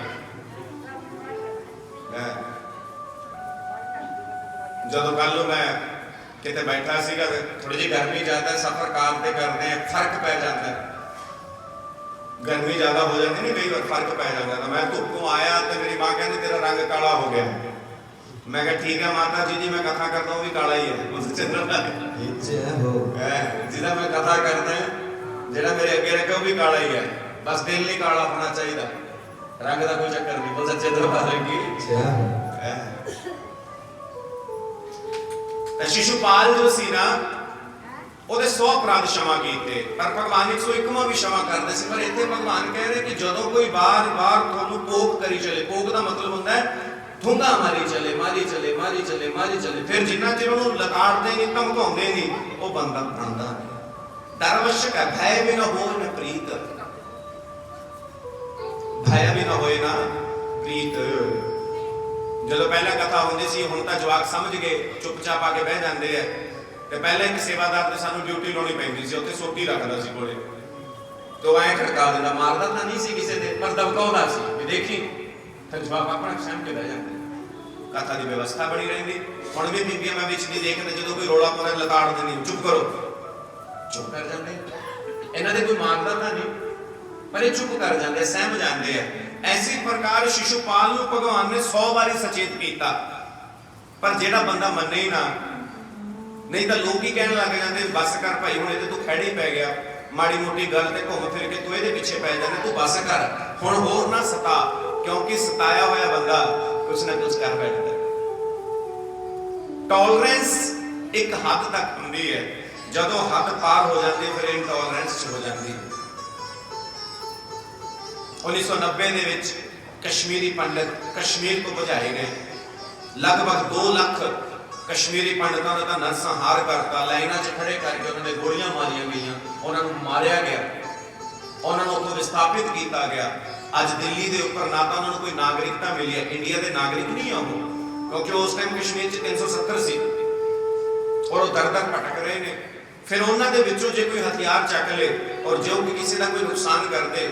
जदों कल मैं किते बैठा सीगा, थोड़ी जी गर्मी ज्यादा, सफर कार ते करते हैं फर्क पै जाता है, गर्मी ज्यादा हो जाती नहीं, कई बार फर्क पै जाता है। मैं धुप को आया तो मेरी माँ कहती तेरा रंग काला हो गया। मैं कहा ठीक है माता जी, मैं कथा करता हूँ भी काला ही है, जिहदा मैं कथा करदा जिहड़ा मेरे अगे रखे वो भी काला ही है, बस दिल नहीं काला होना चाहिए, रंग का कोई चक्कर नहीं। बोल सच्चे दरबार की। शिशुपाल जो सी ना ਉਹਦੇ 100 अपराध क्षमा कीते, पर भगवान 101वां भी क्षमा करते सी। पर इत्थे भगवान कह रहे कि जदों कोई बार-बार ਤੁਹਾਨੂੰ कोक करी चले, कोक ਦਾ मतलब ਹੁੰਦਾ है ठूंगा मारी चले, मारी चले, मारी चले, मारी चले, फिर जिन्ना चिर ਉਹਨੂੰ ਲਤਾੜਦੇ ਨਹੀਂ, ਧਮਕਾਉਂਦੇ ਨਹੀਂ, ਉਹ ਬੰਦਾ ਬਣਦਾ ਨਹੀਂ। डर आवश्यक है, भय भी ना हो न प्रीत, भय भी ना होए ना प्रीत। ਜਦੋਂ ਪਹਿਲਾਂ ਕਥਾ ਹੁੰਦੀ ਸੀ, ਹੁਣ ਤਾਂ ਜਵਾਕ ਸਮਝ ਗਏ, ਚੁੱਪਚਾਪ ਆ ਕੇ ਬਹਿ ਜਾਂਦੇ ਆ। ਤੇ ਪਹਿਲਾਂ ਇੱਕ ਸੇਵਾਦਾਰ ਤੇ ਸਾਨੂੰ ਡਿਊਟੀ ਲਾਉਣੀ ਪੈਂਦੀ ਸੀ, ਉੱਥੇ ਸੋਟੀ ਰੱਖਦਾ ਸੀ ਕੋਲੇ, ਤੇ ਐਂ ਖੜਕਾ ਦਿੰਦਾ, ਮਾਰਦਾ ਤਾਂ ਨਹੀਂ ਸੀ ਕਿਸੇ ਦੇ, ਪਰ ਦਬਕਾਉਂਦਾ ਸੀ ਵੀ ਦੇਖੀ, ਫਿਰ ਜਵਾਕ ਆਪਣਾ ਸਹਿਮ ਕੇ ਬਹਿ ਜਾਂਦੇ। ਕਥਾ ਦੀ ਵਿਵਸਥਾ ਬਣੀ ਰਹਿੰਦੀ। ਹੁਣ ਵੀ ਬੀਬੀਆਂ ਮੈਂ ਵਿੱਚ ਦੀ ਦੇਖਦਾ, ਜਦੋਂ ਕੋਈ ਰੋਲਾ ਪਾਉਂਦਾ ਲਤਾੜ ਦਿੰਦੀ, ਚੁੱਪ ਕਰੋ, ਚੁੱਪ ਕਰ ਜਾਂਦੇ। ਇਹਨਾਂ ਦੇ ਕੋਈ ਮਾਰਦਾ ਤਾਂ ਨਹੀਂ, ਪਰ ਇਹ ਚੁੱਪ ਕਰ ਜਾਂਦੇ, ਸਹਿਮ ਜਾਂਦੇ ਆ। ਐਸੀ ਪ੍ਰਕਾਰ शिशुपाल ਨੂੰ ਭਗਵਾਨ ਨੇ 100 ਵਾਰੀ सचेत ਕੀਤਾ, ਪਰ ਜਿਹੜਾ ਬੰਦਾ ਮੰਨੇ ਹੀ ਨਾ, नहीं तो लोग ही कहने लग जाते बस कर भाई, हुण इहदे तू खैड़े पै गया, माड़ी मोटी गल ते घूम फिर के तू इहदे पिछे पै जाने, तू बस कर, हुण होर ना सता, क्योंकि सताया होया बंदा कुछ ना कुछ कर बैठदा। टॉलरेंस एक हद तक हुंदी है, जदों हद पार हो जाती है फिर इनटॉलरेंस हो जाती है। 1990 दे विच कश्मीरी पंडित कश्मीर को भजाए गए, लगभग 2 लाख कश्मीरी पंडितों का नरसंहार करता, लाइना च खड़े करके उन्होंने गोलियां मारिया गई, उन्होंने मारिया गया, उन्होंने उत्थों विस्थापित किया गया। अज दिल्ली के उपर ना तो उन्होंने कोई नागरिकता मिली है, इंडिया के नागरिक नहीं है वो, क्योंकि उस टाइम कश्मीर 370 सी और वो दर दर भटक रहे हैं। फिर उन्होंने विचों जे कोई हथियार चक ले और जो कि किसी का कोई नुकसान कर दे,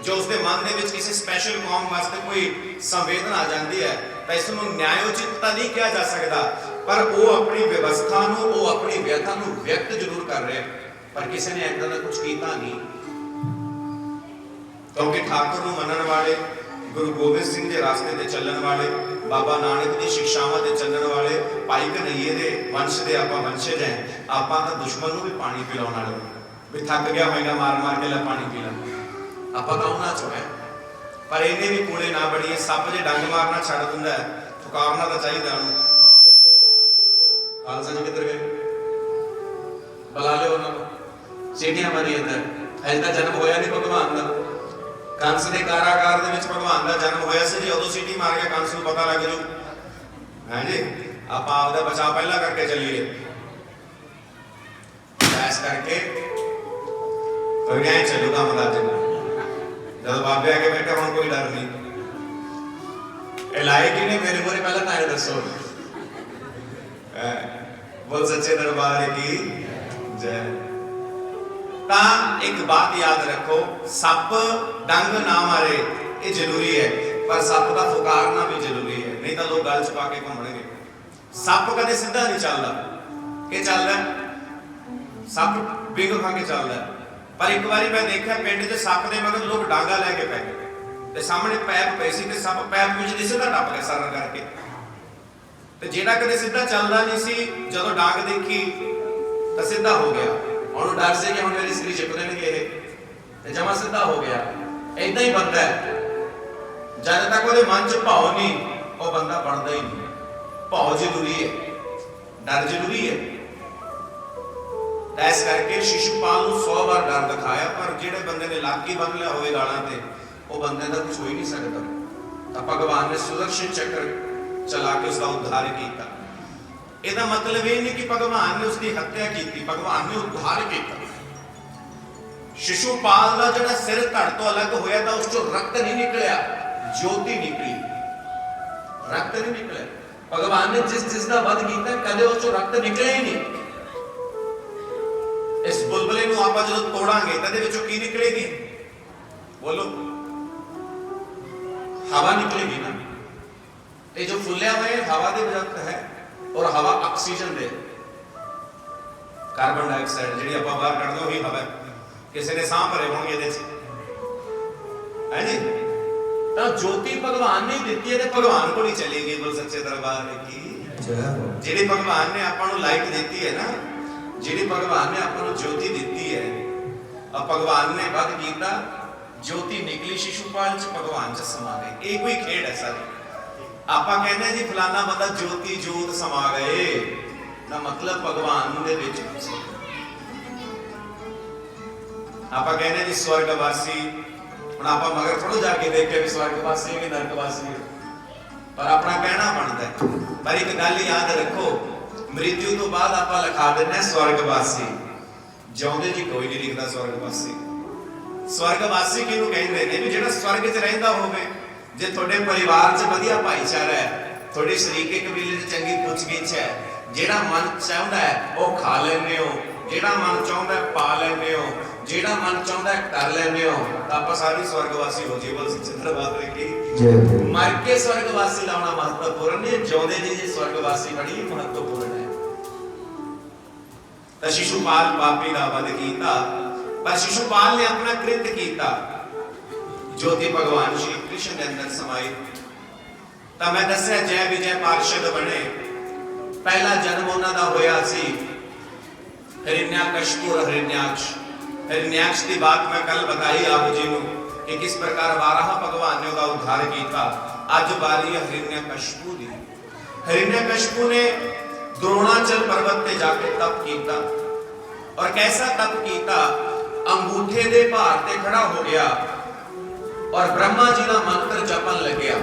जो उसके मन के किसी स्पैशल कौम वास्ते कोई संवेदना आ जाती है, तो इसनूं न्यायोचित नहीं कहा जा सकता, पर वो अपनी व्यवस्था नूं, वो अपनी व्यथा नूं व्यक्त जरूर कर रहे, पर किसी ने ऐसा का कुछ किया नहीं। क्योंकि ठाकुर नूं मनण वाले, गुरु गोबिंद सिंह के रास्ते ते चलण वाले, बाबा नानक दी शिक्षावां ते चलण वाले, भाई कन्हैये दे वंश दे आपां वंशज हैं, आपां तां दुश्मन नूं भी पानी पिलाउण वाले। ਵੀ ਥੱਕ ਗਿਆ ਹੋਏਗਾ ਮਾਰ ਮਾਰ ਕੇ, ਲੈ ਪਾਣੀ ਪੀ ਲੈ। ਆਪਾਂ ਤਾਂ ਉਹਨਾਂ ਚੋਂ ਹੈ, ਪਰ ਇਹਨੇ ਵੀ ਕੂੜੇ ਨਾ ਬੜੀਏ। ਸੱਪ ਜੇ ਡੰਗ ਮਾਰਨਾ ਛੱਡ ਦਿੰਦਾ, ਫੁਕਾਰਨਾ ਤਾਂ ਚਾਹੀਦਾ ਉਹਨੂੰ। ਖਾਲਸਾ ਜੀ ਕਿੱਧਰ ਗਏ? ਬੁਲਾ ਲਿਓ ਉਹਨਾਂ ਨੂੰ। ਸੀਟੀਆਂ ਮਾਰੀ ਅੰਦਰ, ਅਜੇ ਤਾਂ ਜਨਮ ਹੋਇਆ ਨਹੀਂ ਭਗਵਾਨ ਦਾ। ਕੰਸ ਦੇ ਕਾਰਾਗਾਰ ਦੇ ਵਿੱਚ ਭਗਵਾਨ ਦਾ ਜਨਮ ਹੋਇਆ ਸੀ ਜੀ, ਉਦੋਂ ਸੀਟੀ ਮਾਰ ਕੇ ਕੰਸ ਨੂੰ ਪਤਾ ਲੱਗ ਜੂ। ਹੈ ਜੀ, ਆਪਾਂ ਆਪਦਾ ਬਚਾਅ ਪਹਿਲਾਂ ਕਰਕੇ ਚੱਲੀਏ। ਐਸ ਕਰਕੇ ਅਗਿਆਨ ਚੱਲੂਗਾ ਮਦਾਜ ਨੂੰ। ਜਦ ਬਾਬੇ ਆ ਕੇ ਬੈਠਾ, ਹੁਣ ਕੋਈ ਡਰ ਨਹੀਂ। ਇਹ ਲਾਏ ਕਿਨੇ ਮੇਰੇ ਮੂਹਰੇ? ਪਹਿਲਾਂ ਤਾਂ ਇਹ ਦੱਸੋ। बोल सच्चे दरबार की जय। ਤਾਂ ਇੱਕ ਬਾਤ ਯਾਦ ਰੱਖੋ, ਸੱਪ ਡੰਗ ਨਾ ਮਾਰੇ ਇਹ ਜ਼ਰੂਰੀ ਹੈ, ਪਰ ਸੱਪ ਦਾ ਫੁਕਾਰਨਾ ਵੀ ਜ਼ਰੂਰੀ ਹੈ, ਨਹੀਂ ਤਾਂ ਲੋਕ ਗਲ ਚ ਪਾ ਕੇ ਘੁੰਮਣਗੇ। ਸੱਪ ਕਦੇ ਸਿੱਧਾ ਨਹੀਂ ਚੱਲਦਾ। ਇਹ ਚੱਲਦਾ ਸੱਪ ਬਿੰਗ ਖਾ ਕੇ ਚੱਲਦਾ। ਪਰ ਇੱਕ ਵਾਰੀ ਮੈਂ ਦੇਖਿਆ ਪਿੰਡ 'ਚ ਸੱਪ ਦੇ ਮਗਰ ਲੋਕ ਡਾਂਗਾ ਲੈ ਕੇ ਪੈ ਗਏ, ਤੇ ਸਾਹਮਣੇ ਪੈਪ ਪਈ ਸੀ ਤੇ ਸੱਪ ਪੈਪ ਵਿੱਚ ਦੀ ਸਿੱਧਾ ਟੱਪ ਗਿਆ ਸਰ ਕਰਕੇ। ਤੇ ਜਿਹੜਾ ਕਦੇ ਸਿੱਧਾ ਚੱਲਦਾ ਨਹੀਂ ਸੀ, ਜਦੋਂ ਡਾਂਗ ਦੇਖੀ ਤਾਂ ਸਿੱਧਾ ਹੋ ਗਿਆ। ਉਹਨੂੰ ਡਰ ਸੀ ਕਿ ਹੁਣ ਮੇਰੀ ਸਿਰੀ ਚਿਪ ਦੇਣਗੇ ਇਹ, ਤੇ ਜਮਾ ਸਿੱਧਾ ਹੋ ਗਿਆ। ਏਦਾਂ ਹੀ ਬੰਦਾ ਹੈ, ਜਦ ਤੱਕ ਉਹਦੇ ਮਨ 'ਚ ਭਾਵ ਨਹੀਂ, ਉਹ ਬੰਦਾ ਬਣਦਾ ਹੀ ਨਹੀਂ। ਭਾਵ ਜ਼ਰੂਰੀ ਹੈ, ਡਰ ਜ਼ਰੂਰੀ ਹੈ। ਇਸ ਕਰਕੇ ਸ਼ਿਸ਼ੂਪਾਲ ਨੂੰ 100 ਵਾਰ ਡਰ ਦਿਖਾਇਆ, ਪਰ ਜਿਹੜੇ ਬੰਦੇ ਨੇ ਲਾਕੀ ਬੰਨ ਲਿਆ ਹੋਵੇ ਗਾਲਾਂ ਤੇ, ਉਹ ਬੰਦੇ ਦਾ ਕੁਝ ਹੋ ਹੀ ਨਹੀਂ ਸਕਦਾ। ਤਾਂ ਭਗਵਾਨ ਨੇ ਸੁਦਰਸ਼ਨ ਚੱਕਰ ਚਲਾ ਕੇ ਉਸਦਾ ਉद्धार ਕੀਤਾ। ਇਹਦਾ ਮਤਲਬ ਇਹ ਨਹੀਂ ਕਿ ਭਗਵਾਨ ਨੇ ਉਸਦੀ ਹੱਤਿਆ ਕੀਤੀ, ਭਗਵਾਨ ਨੇ ਉद्धार ਕੀਤਾ। ਸ਼ਿਸ਼ੂਪਾਲ ਦਾ ਜਿਹੜਾ ਸਿਰ ਧੜ ਤੋਂ ਅਲੱਗ ਹੋਇਆ ਤਾਂ ਉਸ ਚੋਂ ਰਕਤ ਨਹੀਂ ਨਿਕਲਿਆ, ਜੋਤੀ ਨਿਕਲੀ। ਰਕਤ ਨਹੀਂ ਨਿਕਲਿਆ। ਭਗਵਾਨ ਨੇ ਜਿਸ ਦਾ ਵਧ ਕੀਤਾ, ਕਦੇ ਉਸ ਚੋਂ ਰਕਤ ਨਿਕਲਿਆ ਹੀ ਨਹੀਂ। ਇਸ ਬੁਲਬੁਲੇ ਨੂੰ ਆਪਾਂ ਜਦੋਂ ਤੋੜਾਂਗੇ ਤਾਂ ਇਹਦੇ ਵਿੱਚੋਂ ਕੀ ਨਿਕਲੇਗੀ? ਬੋਲੋ। ਹਵਾ ਨਿਕਲੇਗੀ ਨਾ। ਇਹ ਜੋ ਫੁੱਲਿਆ ਹੋਇਆ ਹਵਾ ਦੇ ਵਿਰੁੱਧ ਹੈ, ਔਰ ਹਵਾ ਆਕਸੀਜਨ ਦੇ, ਕਾਰਬਨ ਡਾਈਆਕਸਾਈਡ ਜਿਹੜੀ ਆਪਾਂ ਬਾਹਰ ਕੱਢਦੇ ਉਹੀ ਹਵਾ। ਕਿਸੇ ਨੇ ਸਾਹ ਭਰੇ ਹੋਣਗੇ ਇਹਦੇ 'ਚ, ਹੈ ਜੀ। ਤਾਂ ਜੋਤੀ ਭਗਵਾਨ ਨੇ ਦਿੱਤੀ ਹੈ ਤੇ ਭਗਵਾਨ ਕੋਲ ਹੀ ਚਲੇਗੀ। ਬੋਲ ਸੱਚੇ ਦਰਬਾਰ ਕੀ ਜੈ। ਜਿਹੜੀ ਭਗਵਾਨ ਨੇ ਆਪਾਂ ਨੂੰ ਲਾਈਟ ਦਿੱਤੀ ਹੈ ਨਾ, ਜਿਹੜੀ ਭਗਵਾਨ ਨੇ ਆਪਾਂ ਨੂੰ ਜੋਤੀ ਦਿੱਤੀ ਹੈ, ਆ ਭਗਵਾਨ ਨੇ ਵੱਧ ਕੀਤਾ, ਜੋਤੀ ਨਿਕਲੀ ਸ਼ਿਸ਼ੂਪਾਲ 'ਚ, ਭਗਵਾਨ 'ਚ ਸਮਾ ਗਈ। ਇਹ ਕੋਈ ਖੇਡ ਹੈ ਸਾਰੀ। ਆਪਾਂ ਕਹਿੰਦੇ ਜੀ ਫਲਾਣਾ ਬੰਦਾ ਜੋਤੀ ਜੋਤ ਸਮਾ ਗਏ, ਦਾ ਮਤਲਬ ਭਗਵਾਨ ਦੇ ਵਿੱਚ। ਆਪਾਂ ਕਹਿੰਦੇ ਜੀ ਸਵਰਗਵਾਸੀ, ਹੁਣ ਆਪਾਂ ਮਗਰ ਥੋੜਾ ਜਾ ਕੇ ਦੇਖਿਆ ਵੀ ਸਵਰਗਵਾਸੀ ਵੀ ਨਰਕਵਾਸੀ, ਪਰ ਆਪਣਾ ਕਹਿਣਾ ਬਣਦਾ ਹੈ। ਪਰ ਇੱਕ ਗੱਲ ਯਾਦ ਰੱਖੋ, ਮ੍ਰਿਤਿੂ ਤੋਂ ਬਾਅਦ ਆਪਾਂ ਲਿਖਾ ਦਿੰਦੇ ਸਵਰਗਵਾਸੀ, ਜਿਉਂਦੇ ਜੀ ਕੋਈ ਨਹੀਂ ਲਿਖਦਾ ਸਵਰਗਵਾਸੀ। ਸਵਰਗਵਾਸੀ ਕਿਹਨੂੰ ਕਹਿੰਦੇ ਨੇ? ਵੀ ਜਿਹੜਾ ਸਵਰਗ 'ਚ ਰਹਿੰਦਾ ਹੋਵੇ। ਜੇ ਤੁਹਾਡੇ ਪਰਿਵਾਰ 'ਚ ਵਧੀਆ ਭਾਈਚਾਰਾ ਹੈ, ਤੁਹਾਡੇ ਸ਼ਰੀਕੇ ਕਬੀਲੇ 'ਚ ਚੰਗੀ ਪੁੱਛਗਿੱਛ ਹੈ, ਜਿਹੜਾ ਮਨ ਚਾਹੁੰਦਾ ਹੈ ਉਹ ਖਾ ਲੈਂਦੇ ਹੋ, ਜਿਹੜਾ ਮਨ ਚਾਹੁੰਦਾ ਹੈ ਪਾ ਲੈਂਦੇ ਹੋ, ਜਿਹੜਾ ਮਨ ਚਾਹੁੰਦਾ ਹੈ ਕਰ ਲੈਂਦੇ ਹੋ, ਤਾਂ ਆਪਾਂ ਸਾਰੇ ਸਵਰਗਵਾਸੀ ਹੋ ਜਾਈਏ। ਬੋਲ ਸੱਚੇ ਦਰਬਾਰ ਕੀ ਜੈ। ਮਰ ਕੇ ਸਵਰਗਵਾਸੀ ਲਾਉਣਾ ਮਹੱਤਵਪੂਰਨ ਨਹੀਂ, ਜਿਉਂਦੇ ਜੀ ਸਵਰਗਵਾਸੀ ਬੜੀ ਮਹੱਤਵਪੂਰਨ ਹੈ। ਤਾਂ ਸ਼ਿਸ਼ੂਪਾਲ ਪਾਪੀ ਦਾ ਵਧ ਕੀਤਾ, ਪਰ ਸ਼ਿਸ਼ੂਪਾਲ ਨੇ ਆਪਣਾ ਕ੍ਰਿਤ ਕੀਤਾ। ਜੋਤੀ ਭਗਵਾਨ ਸ਼੍ਰੀ ਕ੍ਰਿਸ਼ਨ ਦੇ ਅੰਦਰ ਸਮਾਈ। ਤਾਂ ਮੈਂ ਦੱਸਿਆ ਜੈ ਵਿਜੈ ਪਾਰਸ਼ਦ ਬਣੇ। ਪਹਿਲਾ ਜਨਮ ਉਹਨਾਂ ਦਾ ਹੋਇਆ ਸੀ ਹਿਰਨਿਆਕਸ਼ਪੁ ਔਰ ਹਿਰਨਿਆਕਸ਼। ਹਿਰਨਿਆਕਸ਼ ਦੀ ਬਾਤ ਮੈਂ ਕੱਲ ਬਤਾਈ ਆਪ ਜੀ ਨੂੰ ਕਿ ਕਿਸ ਪ੍ਰਕਾਰ 12 ਭਗਵਾਨ ਨੇ ਉਹਦਾ ਉद्धार ਕੀਤਾ। ਅੱਜ ਵਾਰੀ ਹੈ ਹਿਰਨਿਆਕਸ਼ਪੁ ਦੀ। ਹਿਰਨਿਆਕਸ਼ਪੁ ਨੇ द्रोणाचल पर्वत पे जाके तप किया, और कैसा तप किया? अंगूठे दे भार ते खड़ा हो गया और ब्रह्मा जी का मंत्र जपन लग्या।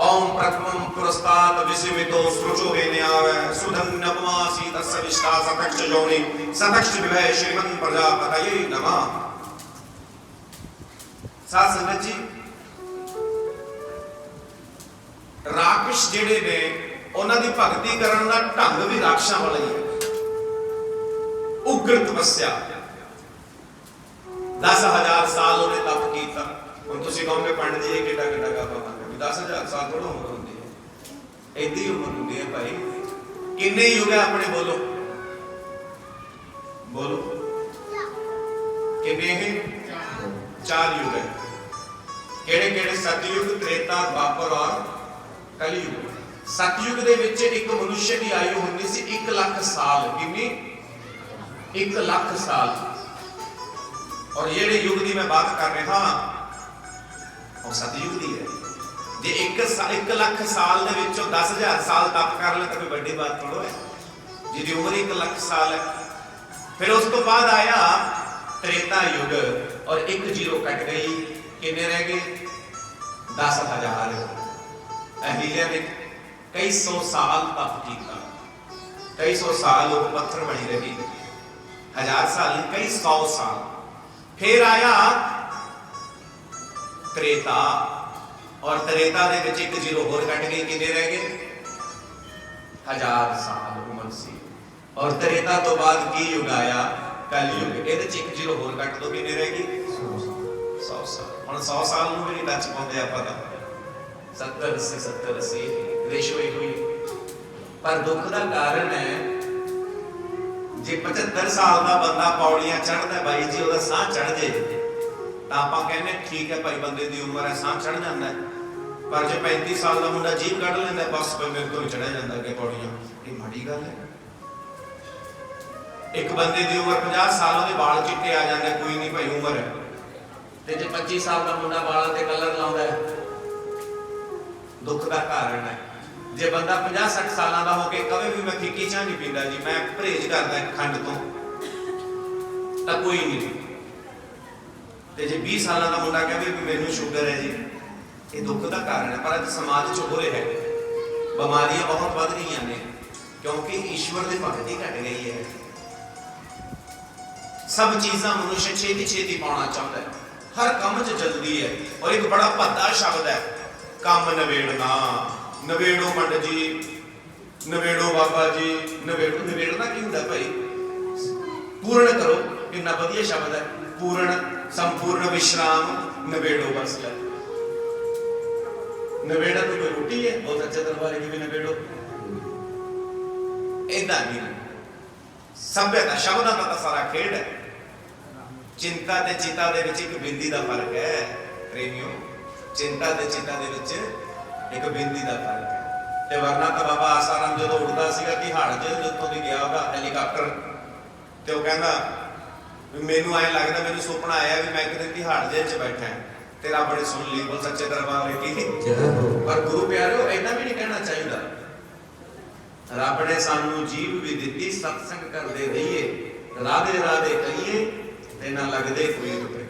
ओम प्रथमं पुरस्तात् विस्मितो सृजो वेन्याव सुधं नवमासी तस्य विष्टा सतक्ष योनि सतक्ष विभय श्रीमन् प्रजापतये नमः। साध संगत जी, राक्षस जेड़े ने ਉਹਨਾਂ ਦੀ ਭਗਤੀ ਕਰਨ ਦਾ ਢੰਗ ਵੀ ਰਾਖਸ਼ਾਂ ਵਾਲਾ ਹੀ ਹੈ। ਉਗਰ ਤਪੱਸਿਆ, 10,000 ਸਾਲ ਉਹਨੇ ਤਪ ਕੀਤਾ। ਹੁਣ ਤੁਸੀਂ ਕਹੋਗੇ ਪੰਡਤ ਜੀ ਇਹ ਕਿੱਡਾ ਕਿੱਡਾ ਕਰਦਾ ਮੰਨਦੇ, 10,000 ਸਾਲ ਥੋੜਾ ਉਮਰ ਹੁੰਦੀ ਹੈ, ਏਦੀ ਹੀ ਉਮਰ ਹੁੰਦੀ ਹੈ ਭਾਈ। ਕਿੰਨੇ ਯੁੱਗ ਹੈ ਆਪਣੇ? ਬੋਲੋ ਬੋਲੋ ਕਿੰਨੇ ਹੈ? 4 ਯੁੱਗ ਹੈ। ਕਿਹੜੇ ਕਿਹੜੇ? ਸਤਯੁਗ, ਤ੍ਰੇਤਾ, ਦੁਆਪਰ ਔਰ ਕਲਯੁਗ। सतयुग दे विच एक मनुष्य की आयु होंदी सी 1 लाख साल। कितनी? 1 लाख साल। और ਜਿਹੜੇ युग की मैं बात कर रहा वो सतयुग की है। जे 1 ਲੱਖ साल ਦੇ ਵਿੱਚੋਂ 10,000 साल तप कर ले तो कोई बड़ी बात थोड़ा है, जिसकी उम्र 1 ਲੱਖ साल है। फिर उस तो बाद आया त्रेता युग और 1 जीरो कट गई, किन्ने रह गए 10,000। अहिल्या ने कई सौ साल तप किया, कई सौ साल वो पत्थर बनी रही, 1000 साल नहीं कई 100 साल। फिर आया त्रेता और त्रेता दे विच 1 जीरो होर कट गई, किन्ने रह गए 1000 साल उम्र सी। और त्रेता तो बाद की युग आया कलयुग, ਇਹਦੇ 1 जीरो होर कट दो, किन्ने रह गई 100 साल। ਹੁਣ 100 साल ਨੂੰ ਵੀ ਨਹੀਂ ਟੱਚ ਪਾਉਂਦੇ ਆਪਾਂ ਤਾਂ 70 80 ਰੇਸ਼ੋ ਹੀ ਹੋਈ। पर दुख का कारण है जे 75 साल का बंदा पौड़ियां चढ़ता बाई जी ਉਹਦਾ ਸਾਹ चढ़ जाए ਤਾਂ ਆਪਾਂ ਕਹਿੰਦੇ ठीक है भाई बंदे की उम्र है ਸਾਹ चढ़ जाता है। पर जे 35 साल का मुंडा जीभ कढ़ लेंदा बस मेरे को चढ़िया जाता अगे पौड़ियां, ये माड़ी गल है। एक बंदे की उम्र 50 साल ਉਹਦੇ ਵਾਲ चिट्टे आ जाते, कोई नहीं भाई उम्र है। ते जे 25 साल का मुंडा वालों ते कलर लाउंदा है, दुख का कारण है। जे बंदा 50-60 साल का होके कवे भी मैं फीकी चाह नहीं पींदा जी, मैं परहेज करदा खंड तो, तां कोई नहीं। ते जे 20 साल का मुंडा कहे भी मैनू शुगर है जी, ये दुख का कारण है। पर अज समाज च हो रहा है, बीमारियां बहुत बढ़ गई ने क्योंकि ईश्वर की भगती घट गई है। सब चीज़ां मनुष्य छेती छेती पाना चाहता है, हर काम च जल्दी है। और एक बड़ा भद्दा शब्द है काम नवेड़ना, नवेड़ो पंडित जी, नवेड़ो बाबा जी, नवेड़ो। नवेड़ना की होंदा भाई, पूर्ण करो, कितना वधिया शब्द है, पूर्ण संपूर्ण विश्राम नवेड़ो बस ले। नवेड़ा तो कोई रोटी है, बहुत अच्छे दरबार की भी नवेड़ो, ऐदा नहीं। सभ्यता शब्दां दा तां सारा खेड है। चिंता ते चिता दे विच एक बिंदी दा फर्क है प्रेमियों, चिंता ते चिता दे विच एक बिंदी का फर्क है। ते वरना तो बाबा आसाराम जो उड़ता सीगा तिहाड़ जेल जितों दी गया होगा हैलीकॉप्टर, ते वो कहंदा मैनू ऐ लगदा मैनू सुपना आया भी मैं एक दिन तिहाड़ जेल च बैठा है, ते रब ने सुन ली बोल सच्चे दरबार की। पर गुरु प्यारे ऐसा भी नहीं कहना चाहिए। रब ने सानू जीव भी दिती, सत्संग करते रहिए, राधे राधे कहिए ते ना लगदे कोई रुपए।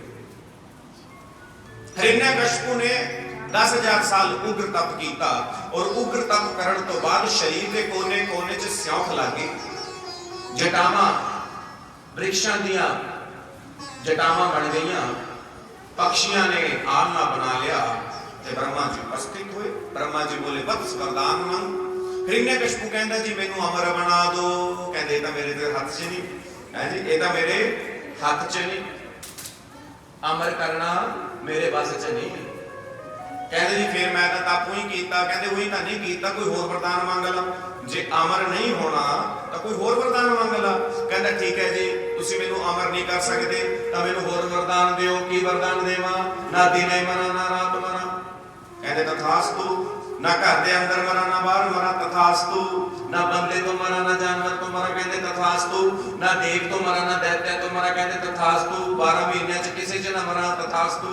हिरण्यकशिपु ने 10,000 साल उग्र तप किया और उग्र तप करने तो बाद शरीर के कोने कोने च स्योख लग गई, जटावां वृक्षां दियां जटावां बन गईयां, पक्षियां ने आलना बना लिया ते ब्रह्मा जी उपस्थित हुए। ब्रह्मा जी बोले वत्स वरदान मंग। हिरण्यकशिपु कहंदा जी मैनू अमर बना दो, कहंदे ये तां मेरे ते हत्थ च नहीं है जी, ये तां मेरे हत्थ च नहीं, अमर करना मेरे बस च नहीं। कहते जी फिर मैं तो तप ही किया, कहते वही तो नहीं किया, कोई होर वरदान मंग ला, जे अमर नहीं होना तो कोई होर वरदान मंग ला। कहता ठीक है जी तुसीं मैनू अमर नहीं कर सकते तो मैनू होर वरदान दिओ, की वरदान देवां? ना दिने मरा ना रात मरा। कहते तथास्तु, ना घर के अंदर मरा ना बाहर मरा, तथास्तु। ना बंदे तो मरा ना जानवर तो मरा, कहते तथास्तु। ना देव तो मरा ना दैत्य तो मरा, कहते तथास्तु। 12 महीनों च किसी च ना मरा, तथास्तु।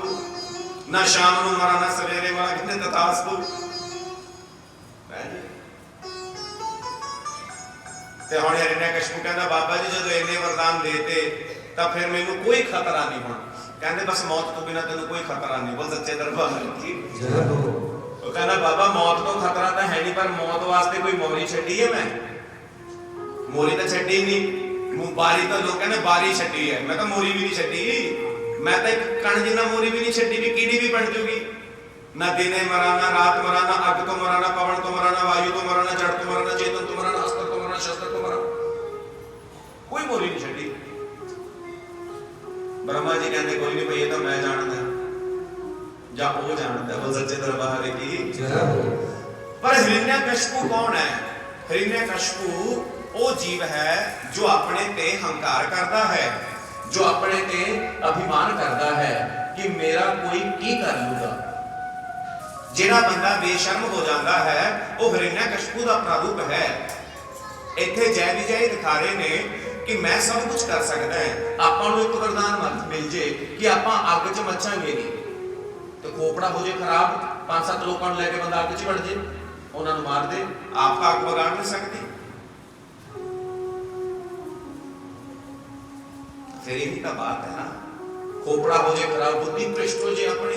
ना शाम को मरा ना सवेरे मरा, कहते तथास्तु। ते हुण हिरण्यकशिपु कहंदा बाबा जी जदों इन्ने वरदान देते तां फिर मैनू कोई खतरा नहीं होना। कहंदे बस मौत तो बिना तैनूं कोई खतरा नहीं। बोल सच्चे दरबार की जय हो। वो कहंदा बाबा मौत तो खतरा तो है नहीं, पर मौत वास्ते कोई मोरी छड्डी है? मैं मोरी तो छड्डी नहीं, बारी तो लोग कहंदे बारी छड्डी है, मैं तो मोरी भी नहीं छड्डी। मैं तो एक कण जिन्ना मोरी भी नहीं छड्डी भी कीड़ी भी बन जूगी। ना दिने मरा ना रात मरा, ना अग तो मरा, ना पवन तो मरा, ना वायु तो मरा, ना जड़ तो मरा, ना चेतन तो मरा, ना अस्त्र तो मरा, शस्त्र तो मरा, कोई मोरी नहीं छड्डी। ब्रह्मा जी कहते कोई नहीं भाई ये तो मैं जानता या वो जानता। बोल सच्चे दरबार की जय हो। पर हिरण्यकशिपु कौन है? हिरण्यकशिपु वो जीव है जो अपने ते हंकार करता है, जो अपने ते अभिमान करता है कि मेरा कोई की कर लूगा। जिहड़ा बंदा बेशर्म हो जाता है वो हिरण्यकशिपु का प्रारूप है। इत्थे जय विजय दिखा रहे ने कि मैं सब कुछ कर सकता है, ਆਪਾਂ ਨੂੰ ਇੱਕ ਵਰਦਾਨ ਮਿਲ ਜੇ ਕਿ ਆਪਾਂ ਅੱਗ 'ਚ ਮੱਚਾਂਗੇ ਨਹੀਂ ਤੇ ਖੋਪੜਾ ਹੋ ਜੇ ਖਰਾਬ, 5-7 ਲੋਕਾਂ ਨੂੰ ਲੈ ਕੇ ਬੰਦਾ ਅੱਗ 'ਚ ਵੜ ਜੇ, ਉਹਨਾਂ ਨੂੰ ਮਾਰ ਦੇ, ਆਪ ਤਾਂ ਅੱਗ ਵਗਾੜ ਨਹੀਂ ਸਕਦੀ। फिर यही तो बात है ना, खोपड़ा हो जाए खराब, बुद्धि भ्रष्ट हो जाए अपनी।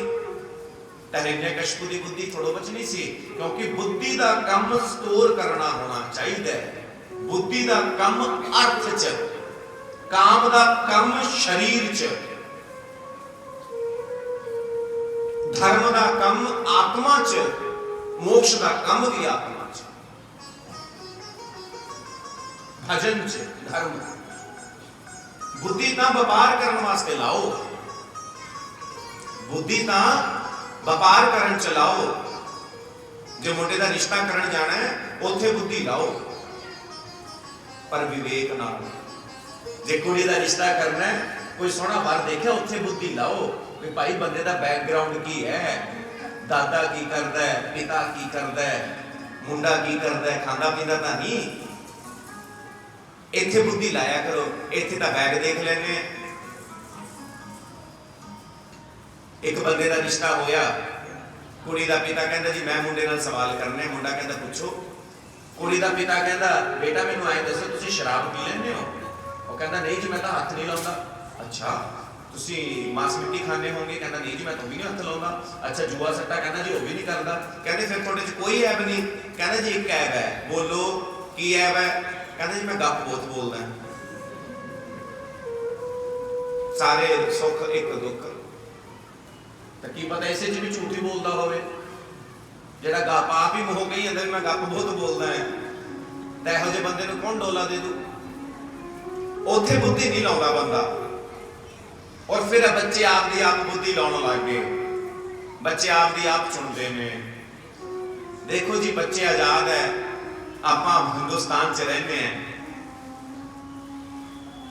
हिरण्यकशिपु की बुद्धि थोड़ो बचनी सी, क्योंकि बुद्धि का काम स्टोर करना होना चाहिए। बुद्धि का काम अर्थ च, काम का काम शरीर च, धर्म का काम आत्मा च, मोक्ष का काम भी आत्मा च, भजन च, धर्म। बुद्धि ਤਾਂ ਵਪਾਰ ਕਰਨ ਵਾਸਤੇ ਲਾਓ, बुद्धि ਤਾਂ ਵਪਾਰ ਕਰਨ ਚ ਲਾਓ। ਜੇ ਮੁੰਡੇ ਦਾ ਰਿਸ਼ਤਾ ਕਰਨ ਜਾਣਾ ਹੈ ਉੱਥੇ ਬੁੱਧੀ ਲਾਓ, ਪਰ ਵਿਵੇਕ ਨਾਲ। ਜੇ ਕੁੜੀ ਦਾ ਰਿਸ਼ਤਾ ਕਰਨਾ ਹੈ, ਕੋਈ ਸੋਹਣਾ ਵਰ ਦੇਖਿਆ, ਉੱਥੇ ਬੁੱਧੀ ਲਾਓ ਵੀ ਭਾਈ ਬੰਦੇ ਦਾ ਬੈਕਗ੍ਰਾਉਂਡ ਕੀ ਹੈ, ਦਾਦਾ ਕੀ ਕਰਦਾ ਹੈ, ਪਿਤਾ ਕੀ ਕਰਦਾ ਹੈ, ਮੁੰਡਾ ਕੀ ਕਰਦਾ ਹੈ, ਖਾਂਦਾ ਪੀਂਦਾ ਤਾਂ ਨਹੀਂ। ਇੱਥੇ ਬੁੱਧੀ ਲਾਇਆ ਕਰੋ, ਇੱਥੇ ਤਾਂ ਬੈਗ ਦੇਖ ਲੈਣੇ। ਇੱਕ ਬੰਦੇ ਦਾ ਰਿਸ਼ਤਾ ਹੋਇਆ, ਕੁੜੀ ਦਾ ਪਿਤਾ ਕਹਿੰਦਾ ਜੀ ਮੈਂ ਮੁੰਡੇ ਨਾਲ ਸਵਾਲ ਕਰਨੇ। ਮੁੰਡਾ ਕਹਿੰਦਾ ਪੁੱਛੋ। ਕੁੜੀ ਦਾ ਪਿਤਾ ਕਹਿੰਦਾ ਬੇਟਾ ਮੈਨੂੰ ਐਂ ਦੱਸੋ ਤੁਸੀਂ ਸ਼ਰਾਬ ਪੀ ਲੈਂਦੇ ਹੋ? ਉਹ ਕਹਿੰਦਾ ਨਹੀਂ ਜੀ ਮੈਂ ਤਾਂ ਹੱਥ ਨਹੀਂ ਲਾਉਂਦਾ। ਅੱਛਾ ਤੁਸੀਂ ਮਾਸ ਮਿੱਟੀ ਖਾਂਦੇ ਹੋਗੇ? ਕਹਿੰਦਾ ਨਹੀਂ ਜੀ ਮੈਂ ਤਾਂ ਵੀ ਨਹੀਂ ਹੱਥ ਲਾਉਂਦਾ। ਅੱਛਾ ਜੂਆ ਸੱਟਾ? ਕਹਿੰਦਾ ਜੀ ਉਹ ਵੀ ਨਹੀਂ ਕਰਦਾ। ਕਹਿੰਦੇ ਫਿਰ ਤੁਹਾਡੇ 'ਚ ਕੋਈ ਐਬ ਨਹੀਂ? ਕਹਿੰਦਾ ਜੀ ਇੱਕ ਐਬ ਹੈ। ਬੋਲੋ ਕੀ ਐਬ ਹੈ? ਕਹਿੰਦਾ ਜੀ ਮੈਂ ਗੱਪ ਬਹੁਤ ਬੋਲਦਾ, ਸਾਰੇ ਸੁੱਖ ਇੱਕ ਦੁੱਖ। ਤਾਂ ਕੀ ਪਤਾ ਇਸੇ 'ਚ ਵੀ ਝੂਠੀ ਬੋਲਦਾ ਹੋਵੇ, ਜਿਹੜਾ ਗੱਪ ਆਪ ਹੀ ਮੋਹ ਗਈ ਅੰਦਰ ਮੈਂ ਗੱਪ ਬਹੁਤ ਬੋਲਦਾ ਹੈ, ਤਾਂ ਇਹੋ ਜਿਹੇ ਬੰਦੇ ਨੂੰ ਕੌਣ ਡੋਲਾ ਦੇ ਦੂ? ਉੱਥੇ ਬੁੱਧੀ ਨਹੀਂ ਲਾਉਂਦਾ ਬੰਦਾ। ਔਰ ਫਿਰ ਬੱਚੇ ਆਪ ਦੀ ਆਪ ਬੁੱਧੀ ਲਾਉਣ ਲੱਗ ਗਏ, ਬੱਚੇ ਆਪ ਦੀ ਆਪ ਚੁਣਦੇ ਨੇ। ਦੇਖੋ ਜੀ ਬੱਚੇ ਆਜ਼ਾਦ ਹੈ, ਆਪਾਂ ਹਿੰਦੁਸਤਾਨ 'ਚ ਰਹਿੰਦੇ ਹਾਂ,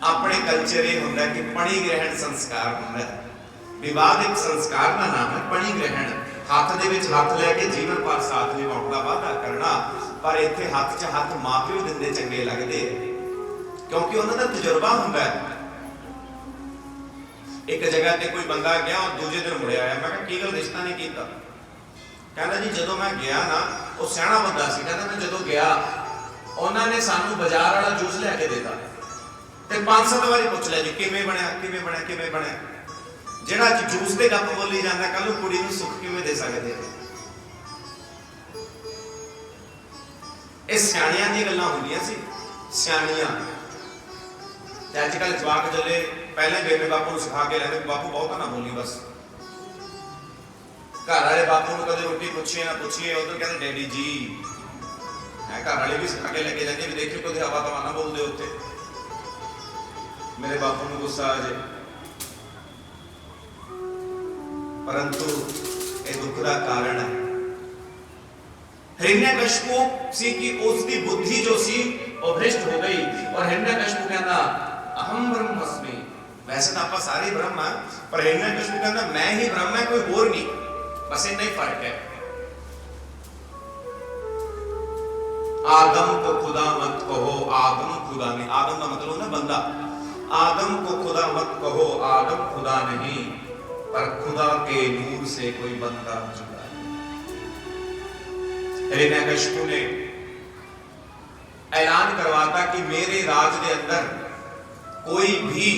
ਆਪਣੇ ਕਲਚਰ ਇਹ ਹੁੰਦਾ ਕਿ ਪਣੀ ਗ੍ਰਹਿਣ ਸੰਸਕਾਰ ਹੁੰਦਾ ਹੈ। ਵਿਵਾਹ ਇੱਕ ਸੰਸਕਾਰ ਦਾ ਨਾਮ ਹੈ ਪਣੀ ਗ੍ਰਹਿਣ। ਹੱਥ ਦੇ ਵਿੱਚ ਹੱਥ ਲੈ ਕੇ ਜੀਵਨ ਭਰ ਸਾਥ ਨਿਭਾਉਣ ਦਾ ਵਾਅਦਾ ਕਰਨਾ। ਪਰ ਇੱਥੇ ਹੱਥ 'ਚ ਹੱਥ ਮਾਪਿਓ ਦਿੰਦੇ ਚੰਗੇ ਲੱਗਦੇ, ਕਿਉਂਕਿ ਉਹਨਾਂ ਦਾ ਤਜਰਬਾ ਹੁੰਦਾ ਹੈ। ਇੱਕ ਜਗ੍ਹਾ ਤੇ ਕੋਈ ਬੰਦਾ ਗਿਆ, ਉਹ ਦੂਜੇ ਦਿਨ ਮੁੜਿਆ ਆਇਆ। ਮੈਂ ਕਿਹਾ ਕੀ ਗੱਲ ਰਿਸ਼ਤਾ ਨਹੀਂ ਕੀਤਾ? ਕਹਿੰਦਾ ਜੀ ਜਦੋਂ ਮੈਂ ਗਿਆ ਨਾ, ਉਹ ਸਿਆਣਾ ਬੰਦਾ ਸੀ, ਕਹਿੰਦਾ ਮੈਂ ਜਦੋਂ ਗਿਆ ਉਹਨਾਂ ਨੇ ਸਾਨੂੰ ਬਾਜ਼ਾਰ ਵਾਲਾ ਜੂਸ ਲਿਆ ਕੇ ਦਿੱਤਾ ਤੇ 5-7 ਵਾਰੀ ਪੁੱਛ ਲਿਆ ਜੀ ਕਿਵੇਂ ਬਣਿਆ, ਕਿਵੇਂ ਬਣਿਆ, ਕਿਵੇਂ ਬਣਿਆ। ਜਿਹੜਾ ਜੂਸ ਦੇ ਗੱਪ ਬੋਲੀ ਜਾਂਦਾ, ਕੱਲ ਨੂੰ ਕੁੜੀ ਨੂੰ ਸੁੱਖ ਕਿਵੇਂ ਦੇ ਸਕਦੇ? ਇਹ ਸਿਆਣਿਆਂ ਦੀਆਂ ਗੱਲਾਂ ਹੁੰਦੀਆਂ ਸੀ, ਸਿਆਣੀਆਂ। ਤੇ ਅੱਜ ਕੱਲ੍ਹ ਜਵਾਕ ਜਲੇ ਪਹਿਲਾਂ ਬੇਬੇ ਬਾਪੂ ਨੂੰ ਸਿਖਾ ਕੇ ਲੈਂਦੇ, ਬਾਪੂ ਬਹੁਤ ਨਾ ਬੋਲੀ ਬਸ। ਘਰ ਵਾਲੇ ਬਾਪੂ ਨੂੰ ਕਦੇ ਰੋਟੀ ਪੁੱਛੀਏ ਨਾ ਪੁੱਛੀਏ, ਉਧਰ ਕਹਿੰਦੇ ਡੈਡੀ ਜੀ। ਘਰ ਵਾਲੇ ਵੀ ਸਿਖਾ ਕੇ ਲੈ ਕੇ ਜਾਂਦੇ ਵੀ ਦੇਖਿਓ ਕਦੇ ਹਵਾ ਤਵਾ ਨਾ ਬੋਲਦੇ ਉੱਥੇ, ਮੇਰੇ ਬਾਪੂ ਨੂੰ ਗੁੱਸਾ ਆ ਜਾਏ। परंतु ਇਹ ਦੁੱਖ ਦਾ ਕਾਰਨ ਹੈ। हिरण्यकशिपु ਸੀ ਕਿ ਉਸ ਦੀ ਬੁੱਧੀ ਜੋ ਸੀ ਉਹ ਭ੍ਰਿਸ਼ਟ ਹੋ ਗਈ। ਔਰ हिरण्यकशिपु ਕਹਿੰਦਾ ਅਹੰ ਬ੍ਰਹਮਸਮि। ਵੈਸੇ ਤਾਂ ਆਪਾਂ ਸਾਰੇ ਬ੍ਰਹਮ ਆ, ਪਰ हिरण्यकशिपु ਕਹਿੰਦਾ ਮੈਂ ਹੀ ਬ੍ਰਹਮ ਹੈ, ਕੋਈ ਹੋਰ ਨਹੀਂ। बस इतना ही फर्क है। आदम को खुदा मत कहो, आदम खुदा नहीं। आदम का मतलब ना बंदा। आदम को खुदा मत कहो, आदम खुदा नहीं, पर खुदा के नूर से कोई बंदा जुदा है। हिरण्यकशिपु ने ऐलान करवाता कि मेरे राज के अंदर कोई भी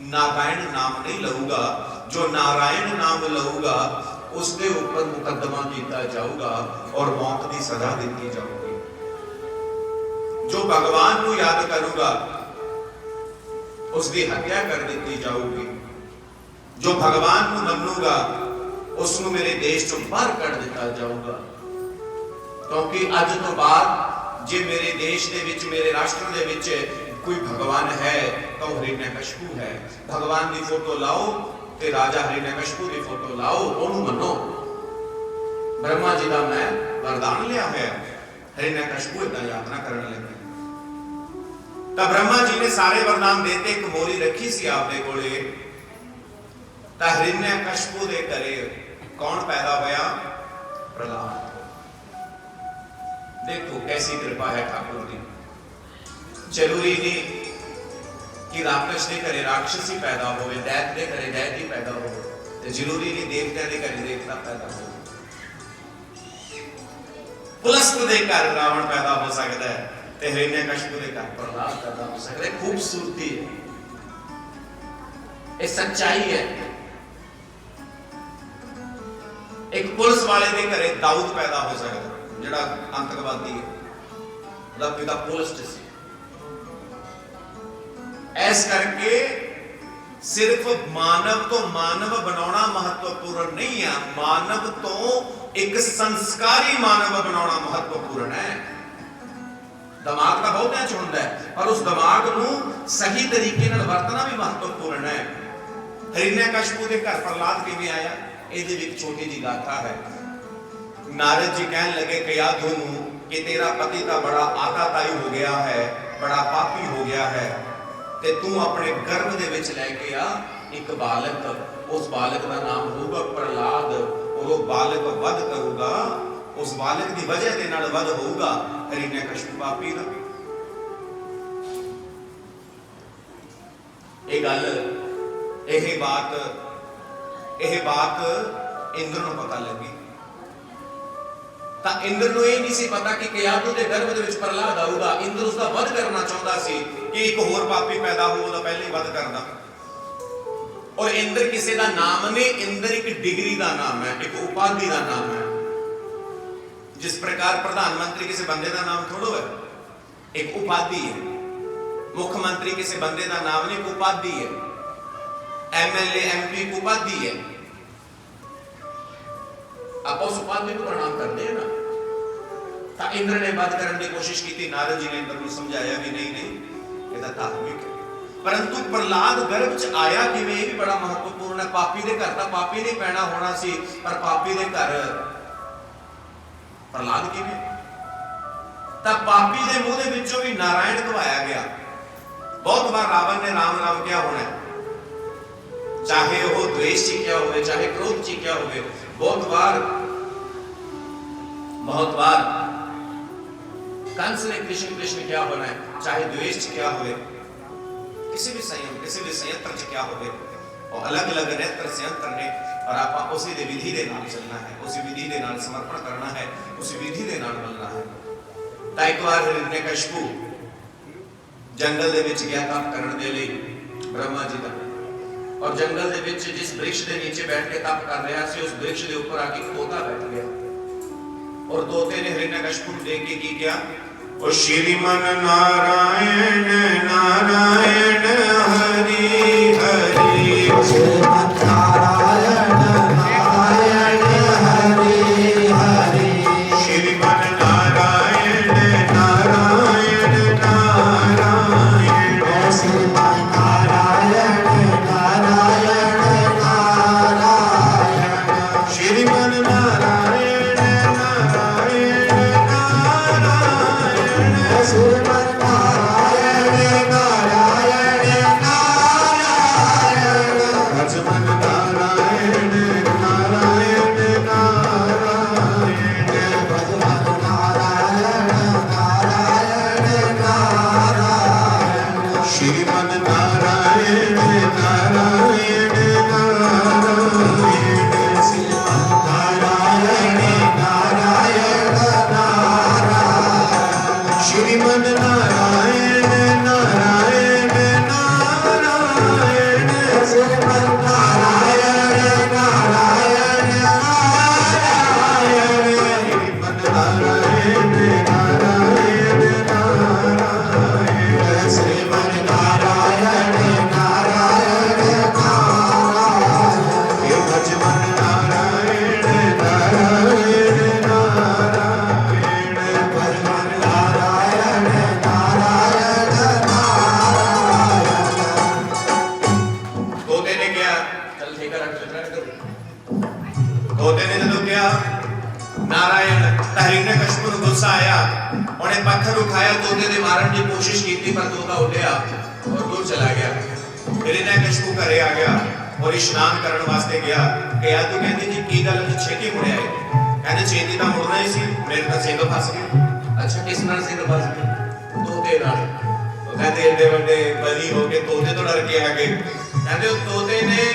नारायण नाम नहीं लऊगा। जो नारायण नाम लऊगा उसके ऊपर मुकदमा किया जाऊगा और मौत की सजा दी जाऊगी। जो भगवान को याद करूगा उसकी हत्या कर दी जाऊगी। जो भगवान को मनूगा उसको मेरे देश चों बाहर कर दिता जाऊगा। क्योंकि अज तो बाद जे मेरे देश दे विच, मेरे राष्ट्र दे विच कोई भगवान है तो हिरण्यकशिपु है। भगवान की फोटो लाओ ते राजा हिरण्यकशिपु की फोटो लाओ, ओनू मनो। ब्रह्मा जी का मैं वरदान लिया है। हिरण्यकशिपु इतना यातना करने लगे। तो ब्रह्मा जी ने सारे वरदान देते, एक मोरी रखी सी आपदे कोले। तो हिरण्यकशिपु दे घरे कौन पैदा होया? प्रहलाद। देखो कैसी कृपा है ठाकुर की। जरूरी नहीं कि राक्षस के घरे राक्षस ही पैदा होवे, दैत के घरे दैत ही पैदा होवे, ते जरूरी नहीं देवता के घरे देवता पैदा हो। पुलस्त के घर रावण पैदा हो सकता है, ते हिरण्यकशिपु के घर प्रहलाद पैदा हो सकता है। खूबसूरती है, ये सच्चाई है। एक पुलिस वाले के घरे दाऊद पैदा हो सकता है, जिहड़ा आतंकवादी है, ਉਹਦਾ पिता पुलिस सी। इस करके सिर्फ मानव तो मानव बनाना महत्वपूर्ण नहीं है, मानव तो एक संस्कारी मानव बनाना महत्वपूर्ण है। दिमाग का बहुत इंच होता है, पर उस दिमाग नूं सही तरीके नाल वरतना भी महत्वपूर्ण है। हिरण्यकशिपु के घर प्रहलाद किवें आया, ਇਹਦੇ ਵਿੱਚ छोटी जी गाथा है। नारद जी कहने लगे कयाधु नूं कि तेरा पति तो बड़ा आताताई हो गया है, बड़ा पापी हो गया है, ते तू अपने गर्भ दे विच लेके आ एक बालक, उस बालक का नाम होगा प्रहलाद, और वो बालक वध करूगा, उस बालक की वजह के नाल वध होगा हिरण्यकशिपु पापी दा। यह बात इंद्र नूं पता लगी, ਤਾਂ ਇੰਦਰ ਨੂੰ ਇਹ ਨਹੀਂ ਸੀ ਪਤਾ ਕਿ ਕਯਾਧੂ ਦੇ ਗਰਭ ਦੇ ਵਿੱਚ ਪ੍ਰਹਲਾਦ ਆਊਗਾ। ਇੰਦਰ ਉਸ ਦਾ ਵਧ ਕਰਨਾ ਚਾਹੁੰਦਾ ਸੀ ਕਿ ਇੱਕ ਹੋਰ ਪਾਪੀ ਪੈਦਾ ਹੋ, ਉਹਦਾ ਪਹਿਲੇ ਹੀ ਵਧ ਕਰਦਾ। ਔਰ ਇੰਦਰ ਕਿਸੇ ਦਾ ਨਾਮ ਨਹੀਂ, ਇੰਦਰ ਇੱਕ ਡਿਗਰੀ ਦਾ ਨਾਮ ਹੈ, ਇੱਕ ਉਪਾਧੀ ਦਾ ਨਾਮ ਹੈ। जिस प्रकार प्रधानमंत्री किसी बंदे का नाम थोड़ो है, एक उपाधि है। मुख्यमंत्री किसी बंदे का नाम नहीं, एक उपाधि है। MLA MP एक उपाधि है। आप उस उपाधि को प्रणाम करते हैं ना। तो इंद्र ने बात करने की कोशिश की थी, नारद जी ने इंद्र को समझाया भी नहीं ये तो धार्मिक है। परंतु प्रहलाद गर्भ च आया किवें, ये भी बड़ा महत्वपूर्ण है। पापी के घर तो पापी नहीं पैना होना सी, पर पापी के घर प्रहलाद किवें? तां पापी दे मुंह दे विचों भी नारायण कहवाया गया। बहुत बार रावण ने राम राम क्या होना, चाहे वो द्वेष च क्या होवे, चाहे क्रोध च क्या होवे। बहुत बार कंस ने कृष्ण कृष्ण क्या होना है, चाहे द्वेष च क्या होवे, किसी भी संयंत्र च क्या होवे। और अलग अलग नेत्र संयंत्र ने, और आप उसी दे विधि दे नाल चलना है, उसी विधि दे नाल समर्पण करना है, उसी विधि दे नाल मिलना है। तां एक बार हिरण्यकशिपु जंगल दे विच गया तप करने दे लई ब्रह्मा जी दा, और जंगल दे विच जिस वृक्ष दे नीचे बैठ के तप कर रहा सी, उस वृक्ष दे ऊपर आके तोता बैठ गया। और तोते ने हिरण्यकशिपु को देख के की किया, ओ श्रीमन नारायण नारायण हरि हरि,
श्रीमन नारायण नारायण हरि हरि,
श्रीमन नारायण नारायण नारायण,
श्रीमन नारायण नारायण नारायण,
श्रीमन नारायण नारायण नारायण,
श्रीमन नारायण नारायण नारायण,
लक्ष्मण नारायण नारायण नारायण,
भजमन नारायण नारायण नारायण,
श्रीमन नारायण नारायण नारायण,
श्रीमन नारायण नारायण नारायण,
श्रीमन नारायण नारायण नारायण,
श्रीमन नारायण नारायण नारायण,
श्रीमन नारायण नारायण नारायण,
श्रीमन नारायण नारायण नारायण,
हे भजमन नारायण नारायण नारायण,
भजमन नारायण नारायण नारायण।
तोते ने क्या, चल ठीक है रख दो। तोते ने जो क्या, नारायण, हिरण्यकशिपु को गुस्सा आया, उन्हें पत्थर उठाया, तोते ने मारने की कोशिश की थी, पर तोता उठया और दूर चला गया। हिरण्यकशिपु घरे आ गया और स्नान करने वास्ते गया। कयाधु कहती जी की गल छेती मुड़े आए, कहते छेती तो मुड़ना ही सी, मेरे तो सिंह फस गया। अच्छा किस नाल सिंह फस गया? तोते नाल। तो कहते एडे वड्डे बली हो के तोते तो डर के आ गए। कहते तोते ने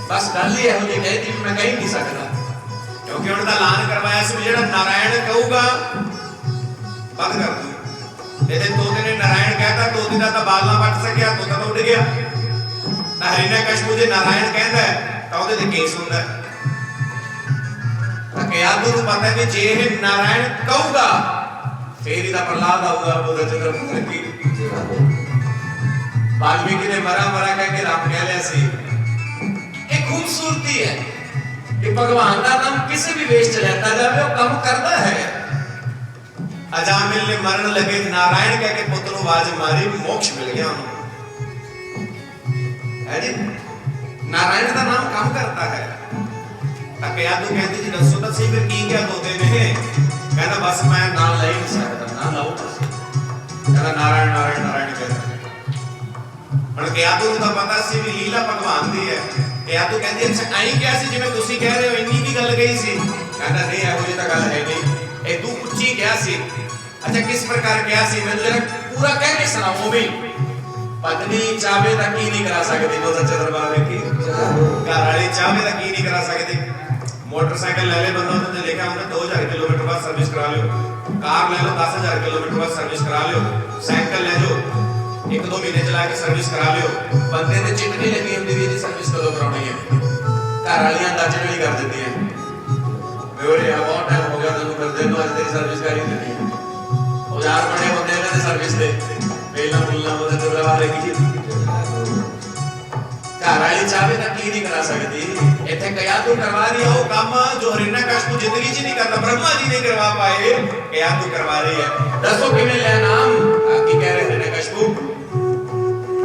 बस गल ही यहो जी कही थी मैं कह नहीं सकता, क्योंकि उन्होंने ऐलान करवाया सी जो नारायण कहूगा बंद कर दूं। जैसे तोते ने नारायण कहता, तोते का तो बाल ना पट सकिया, तोता तो उड़ गया। हिरण्यकशिपु जे नारायण कहता है तो ਉਹਦੇ ਤੇ ਕੇਸ ਹੁੰਦਾ है। कियादू ਨੂੰ पता है कि जे ਇਹ नारायण कहूगा फिर ही प्रहलाद आऊगा बोल चंद्र की। वाल्मीकि ने मरा मरा कह के राम कह लिया सी। एक खूबसूरती है कि भगवान का नाम किसी भी वेश च लेता जाए वो काम करता है। अजामिल ने मरण लगे नारायण कह के पुत्र को आवाज मारी, मोक्ष मिल गया उन्हें। है जी नारायण का नाम काम करता है। कियादू कहती जी दसो तो सही फिर की क्या तोते ने? कहता बस मैं नाम ले नहीं सकता, ना लाओ बस। कहता नारायण नारायण नारायण कहता। ਹੁਣ ਕਿਆਦੂ ਨੂੰ ਤਾਂ ਪਤਾ ਸੀ ਵੀ ਲੀਲਾ ਭਗਵਾਨ ਦੀ ਹੈ। ਕਿਆਦੂ ਕਹਿੰਦੀ ਅੱਛਾ ਐਂ ਕਿਹਾ ਸੀ ਜਿਵੇਂ ਤੁਸੀਂ ਕਹਿ ਰਹੇ ਹੋ ਇੰਨੀ ਕੀ ਗੱਲ ਗਈ ਸੀ? ਕਹਿੰਦਾ ਨਹੀਂ ਇਹੋ ਜਿਹੀ ਤਾਂ ਗੱਲ ਹੈ ਨਹੀਂ, ਇਹ ਤੂੰ ਉੱਚੀ ਕਿਹਾ ਸੀ। ਅੱਛਾ ਕਿਸ ਪ੍ਰਕਾਰ ਕਿਹਾ ਸੀ ਮੈਨੂੰ ਜਰਾ ਪੂਰਾ ਕਹਿ ਕੇ ਸੁਣਾਓ ਵੀ। ਪਤਨੀ ਚਾਹੇ ਤਾਂ ਕੀ ਨਹੀਂ ਕਰਾ ਸਕਦੀ, ਜੋ ਸੱਚੇ ਦਰਬਾਰ ਵੇਖੀ ਘਰ ਵਾਲੀ ਚਾਹੇ ਤਾਂ ਕੀ ਨਹੀਂ ਕਰਾ ਸਕਦੀ। मोटरसाइकिल ले ले बंदा तो लेके हमने 2000 किलोमीटर बाद सर्विस करा लियो, कार ले लो 10000 किलोमीटर बाद सर्विस करा लियो, साइकिल ले लो 1-2 महीने चला के सर्विस करा लियो। बंदे ने चिट नहीं लगी होती भी सर्विस कदों करानी है, घर वालियां अंदाजे नहीं कर देती हैं मेरे यार बहुत टाइम हो गया तेन कर दे तो आज तेरी सर्विस कर ही देनी है। औजार बड़े होते हैं ना सर्विस दे पहला मुल्ला बोलते तो वाले की घर वाली चाहे तक की नहीं करा सकती। इतने कियादू करवा रही है वो काम जो हिरण्यकशिपु जिंदगी च नहीं करता, ब्रह्मा जी नहीं करवा पाए, कियादू करवा रही है। दसो किवें ले नाम की कह रहे हिरण्यकशिपु?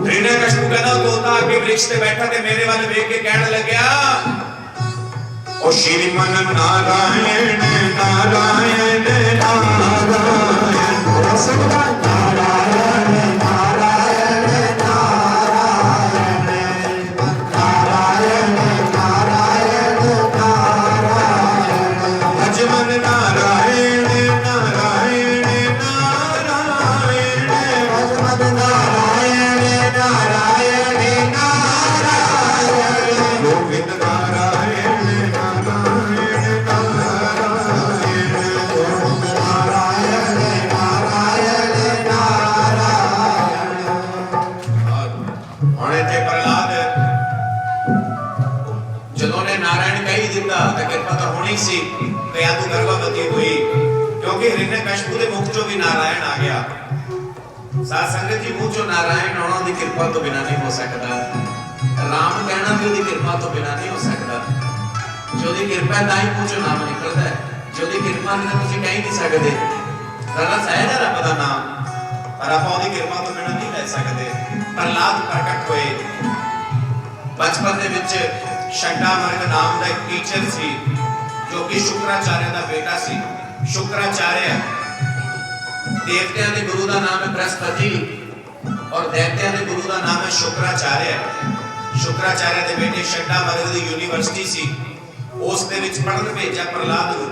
हिरण्यकशिपु कहना तोता आके वृक्ष पे बैठा ते मेरे वाले देख के कहने लग्या ओ श्रीमन नारायण नारायण नारायण रसना नारायण नारायण सी कियादू गर्भवती हुई क्योंकि हिरण्यकशिपु के मुख चो भी नारायण आ गया। साध संगत जी मुख चो नारायण आना दी कृपा तो बिना नहीं हो सकता, राम कहना भी उसकी कृपा तो बिना नहीं हो सकता। जो दी कृपा है ताई मुख चो नाम निकलता है, जो दी कृपा नहीं तो तुम कह नहीं सकते। रस है ना रब का नाम पर आप उसकी कृपा तो बिना नहीं ले सकते। प्रहलाद प्रकट हुए बचपन दे विच शंडामर्ग नाम का एक टीचर सी जो कि शुक्राचार्य का बेटा सी। शुक्राचार्य देवतियां के गुरु का नाम है बृहस्पति और दैत्यां के गुरु का नाम है शुक्राचार्य। शुक्राचार्य के बेटे शंडामर्ग की यूनिवर्सिटी सी, उस दे विच पढ़न भेजा प्रहलाद नूं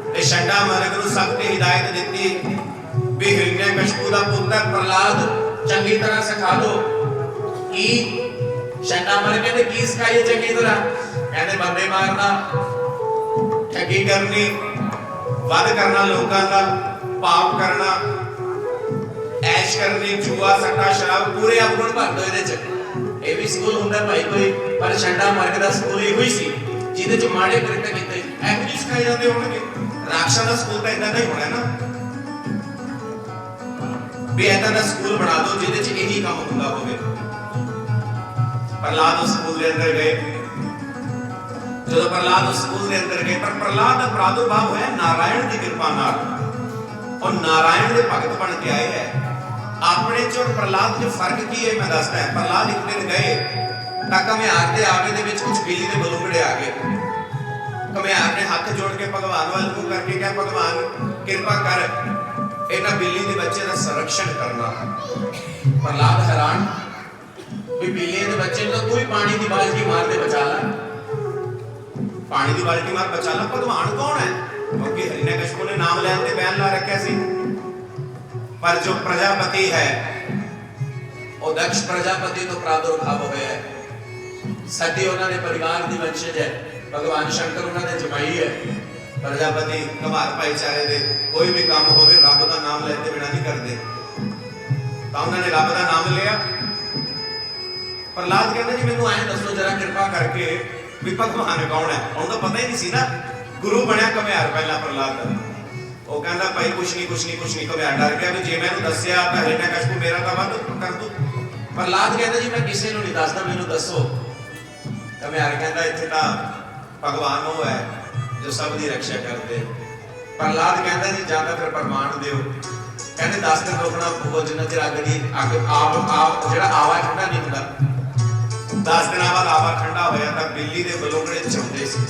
ते शंडामर्ग नूं सख्त हिदायत दी भी हिरण्यकशिपु का पुत्र प्रहलाद चंगी तरह सिखा दो। की शंडामर्ग कहते की सिखाइए चंगी तरह? कहते बंदे मारना, ठगी करनी, वध करना लोगों का, पाप करना, ऐश करनी, जुआ सट्टा शराब पूरे अवगुण भर दो ਇਹਦੇ ਚ। ਇਹ ਵੀ ਸਕੂਲ ਹੁੰਦਾ ਭਾਈ ਕੋਈ, ਪਰ ਸ਼ੰਡਾਮਰਗ ਦਾ ਸਕੂਲ ਇਹੋ ਹੀ ਸੀ ਜਿਹਦੇ ਚ ਮਾੜੇ ਕ੍ਰਿਤ ਕੀਤੇ ਇਹੋ ਜਿਹੇ ਸਿਖਾਏ ਜਾਂਦੇ ਹੋਣਗੇ। ਰਾਖਸ਼ਾਂ ਦਾ ਸਕੂਲ ਤਾਂ ਇਦਾਂ ਦਾ ਹੀ ਹੋਣਾ ਨਾ ਵੀ ਇਦਾਂ ਦਾ ਸਕੂਲ ਬਣਾ ਦਿਓ ਜਿਹਦੇ ਚ ਇਹੀ ਕੰਮ ਹੁੰਦਾ ਹੋਵੇ। प्रहलाद उस स्कूल के अंदर गए। जो प्रहलाद उस स्कूल के अंदर गए पर प्रहलाद का प्रादुर्भाव होया नारायण की कृपा नाल और नारायण के भगत बन के आए है। अपने च और प्रहलाद जो फर्क की है मैं दसदा है। प्रहलाद एक दिन गए तां घमियार दे आगे दे विच कुछ बिल्ली दे बलूंगड़े आ गए। घमियार ने हाथ जोड़ के भगवान वाल मुंह करके कहा भगवान कृपा कर इन्हां बिल्ली दे बच्चे दा संरक्षण करना। प्रहलाद हैरान बिल्ली के बच्चे तो तू ही पानी की बाल्टी मार दे बचा ला, पानी की बाल्टी मार बचा ला। भगवान कौन है? क्योंकि हिरण्यकशिपु ने नाम लेने ते बैन ला रखा सी। पर जो प्रजापति है वो दक्ष प्रजापति तो प्रादुर्भाव होया है। साडी उन्होंने परिवार की वंशज है, भगवान शंकर उन्होंने जमाई है। प्रजापति कुमार भाईचारे दे कोई भी काम होवे रब का नाम लेते बिना नहीं करते, तो उन्होंने रब का नाम लिया। प्रहलाद कहते जी मैनू ऐ दसो जरा कृपा करके भी भगवान कौन है। उन्होंने पता ही नहीं सी ना, गुरु बनया घुमियार पहला प्रहलाद। वो कहता भाई कुछ नहीं घुमियार डर गया भी जे मैं दसिया तो हिरण्यकशिपु मेरा तो वध कर दू। प्रहलाद कहता जी मैं किसी को नहीं दसदा, मैनू दसो। घुमियार कहता इत्थे तां भगवान वो है जो सब की रक्षा करते। प्रहलाद कहता जी ज्यादा फिर प्रमाण दिओ। कहते 10 दिन रोकना पਊ जिन्ना चिर अग की अग आप जिहड़ा आवा ठंडा नहीं हुंदा। 10 दिन बाद आवा ठंडा होया तां बिल्ली दे बलोंगड़े चौंदे सी,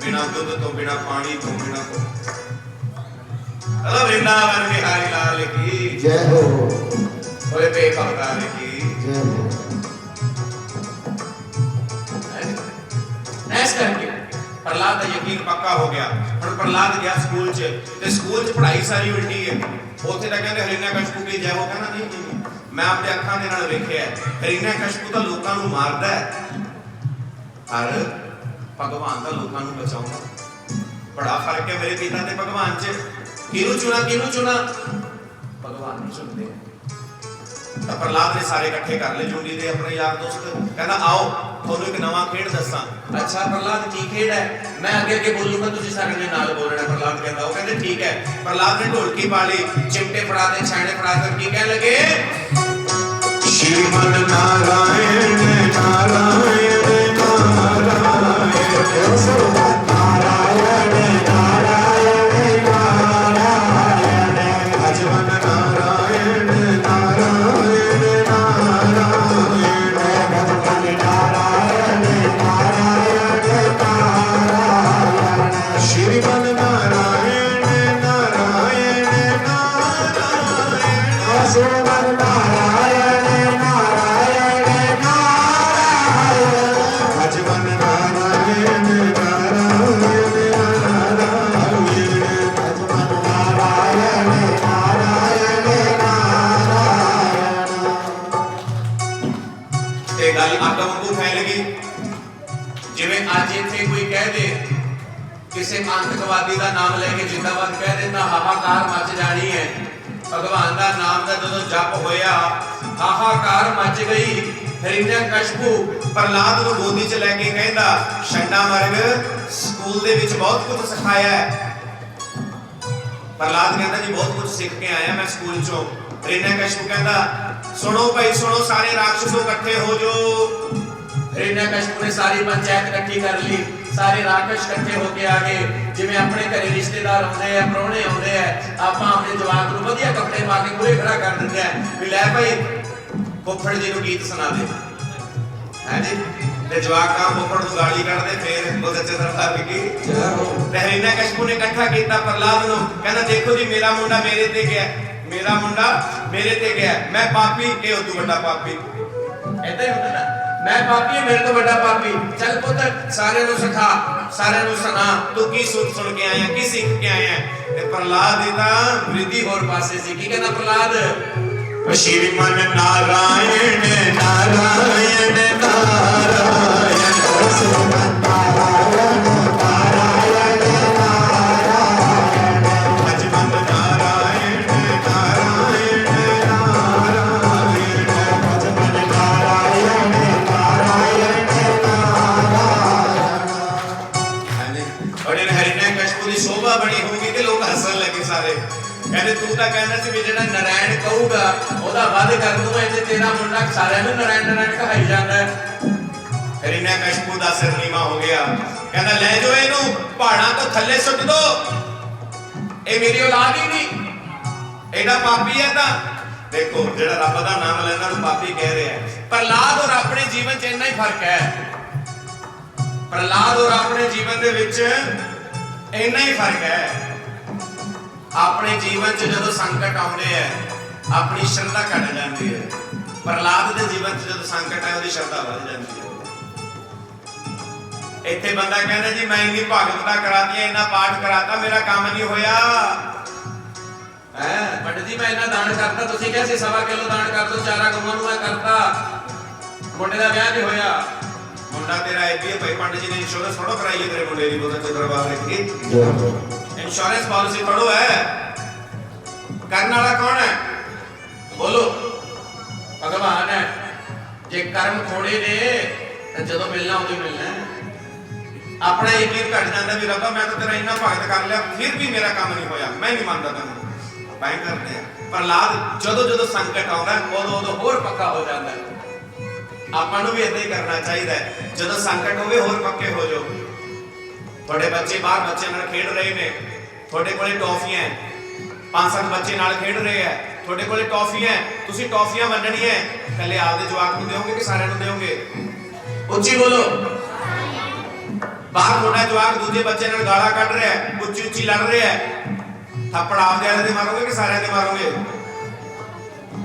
बिना दुध तो बिना पानी तो बिना को। वृंदावन बिहारी लाल की
जय हो,
बोले पे अवतार की
जय हो।
ऐसा करके प्रहलाद का यकीन पक्का हो गया। हुण प्रहलाद गया स्कूल च ते स्कूल च पढ़ाई सारी उल्टी है। उत्थे तां कहंदे हिरण्यकशिपु की जय हो, कहना नहीं मैं अपने अखां दे नाल वेखिया है हिरण्यकशिपु तां लोकां नूं मारदा है पर भगवान तां लोकां नूं बचाउंदा। बड़ा फर्क है मेरे पिता ते भगवान च। किहनूं चुना भगवान नूं चुनदे। तो प्रहलाद ने सारे इकट्ठे कर ले झुंडी दे अपने यार दोस्त। कहना आओ थोनू एक नवा खेड दसा। अच्छा प्रहलाद की खेड है? मैं अगे बोलूंगा तुसीं सारे ने नाल बोलना। प्रहलाद कहता वो कहते ठीक है। प्रहलाद ने ढोलकी पा ली, चिमटे फड़ा दे, छैने फड़ा कर की कह लगे श्रीमन नारायण नारायण नारायण
नारायण नारायण नारायण
भजवन नारायण नारायण नारायण
भगवान नारायण नारायण नारायण
श्रीमन नारायण नारायण नारायण
असुर नारायण नारायण नारायण
भजवन नारायण नारायण नारायण
भगवान नारायण नारायण नारायण।
ते गल अग वांगू फैल गई। जिवें अज इत्थे कोई कह दे किसी आतंकवादी का नाम लेके जिंदाबाद कह देता हाहाकार मच जानी है। भगवान का नाम का जो जप होया हाहाकार मच गई। हिरण्यकशिपु प्रहलाद को गोदी च लैके कहता शंडा मर्ग स्कूल दे विच बहुत कुछ सिखाया है। प्रहलाद कहता जी बहुत कुछ सीख के आया मैं स्कूल चो। हिरण्यकशिपु कहता सुनो भाई सुनो सारे राक्षसों इकट्ठे हो जो। हिरण्यकशिपु ने सारी पंचायत इकट्ठी कर ली। सारे राक्षस इकट्ठे होके आ गए। जिवें अपने घरे रिश्तेदार आउंदे आ, प्राहुणे आउंदे आ, आपां अपने जवाक नूं वधिया कपड़े पा के पूरे खड़ा कर दिंदे आ भी लै भाई फुੱਫੜ जी नूं गीत सुना दे। हैं जी ते जवाक का फुੱਫੜ नूं गाली कढदे फिर बोलदे चंद्रपाल की
जय हो।
ते हिरण्यकशिपु ने इकट्ठा कीता प्रहलाद नूं। कहंदा देखो जी मेरा मुंडा मेरे ते गया, मेरा मुंडा मेरे ते गया। मैं पापी ए उदू बड़ा पापी। ऐदा ही हुंदा ना मैं पापी है मेरे तो बड़ा पापी। चल पुत्र सारे नूं सिखा, सारे नूं सुना तू की सुन के आया, की सीख के आया। ते प्रहलाद दी तां वृद्धि होर पासे सी। की कहंदा प्रहलाद श्रीमन नारायण नारायण नारायण
श्रीमन नारायण नारायण नारायण
भजवन नारायण नारायण नारायण
भगवान नारायण नारायण नारायण।
और हिरण्यकशिपु की शोभा बनी होगी कि लोग हसन लगे सारे। कहते तू तो कहना सी भी जेड़ा नारायण कहूगा ओदा वध कर दूंगा ते तेरा मुंडा सारे नूं नारायण नारायण कहाई जांदा है। हिरण्यकशिपु दा सिर नीवा हो गया। कहंदा ले जाओ इहनूं पहाड़ां तो थल्ले सुट दो, ए मेरी औलाद ही नहीं, एडा पापी है। तां देखो जेड़ा रब दा नाम लैंदा नूं पापी कह रहा है। प्रहलाद और अपने जीवन च इन्ना ही फर्क है। प्रहलाद और अपने जीवन दे विच इन्ना ही फर्क है। अपने जीवन च जदों संकट आउंदे है अपनी श्रद्धा घट जाती है। प्रहलाद के जीवन च जदों संकट आए उसकी श्रद्धा बढ़ जाती है। इत्थे बंदा कहना जी मैं इन्नी भागवता कराती इन्ना पाठ कराता मेरा काम नहीं होया। है पंडित जी मैं इन्ना दान करता तुसीं कहा सी 1.25 किलो दान कर दो 4 गਊਆਂ ਨੂੰ मैं करता मुंडे का ब्याह नहीं होया मुंडा तेरा ऐसी है भाई पंडित जी ने इंश्योरेंस थोड़ा कराई है तेरे मुंडे की बहुत अच्छे दरबार रखी इंश्योरेंस पॉलिसी पढ़ो है करने वाला कौन है बोलो भगवान है जे कर्म थोड़े ने तो जो मिलना उदो मिलना है अपना यकीन घट जाता भी रब्बा मैं तो तेरा इन्ना भगत कर लिया फिर भी मेरा काम नहीं होया मैं नहीं मानता तेन बैंक करते हैं प्रहलाद जो जो संकट आता है उदो उदो होर पक्का हो जाता है ਆਪਾਂ ਨੂੰ भी इदा ही करना चाहिए जो संकट होवे होर पक्के हो जाओ थोड़े बच्चे बाहर बच्चे नाल खेड रहे ने थोड़े कोले टॉफियां 5-7 बच्चे नाल खेड रहे हैं थोड़े कोले टॉफियां तुसी टॉफियां वंडनी है पहले आपदे जवाक ਨੂੰ ਦਿਓਗੇ कि सारे ਨੂੰ ਦਿਓਗੇ ਉੱਚੀ ਬੋਲੋ बाहर थोड़ा जवाक दूसरे बच्चे नाल गाला कढ रहा है उच्ची उच्ची लड़ रहा है थप्पड़ आपदे वाले दे मारोगे कि सारे दे मारोगे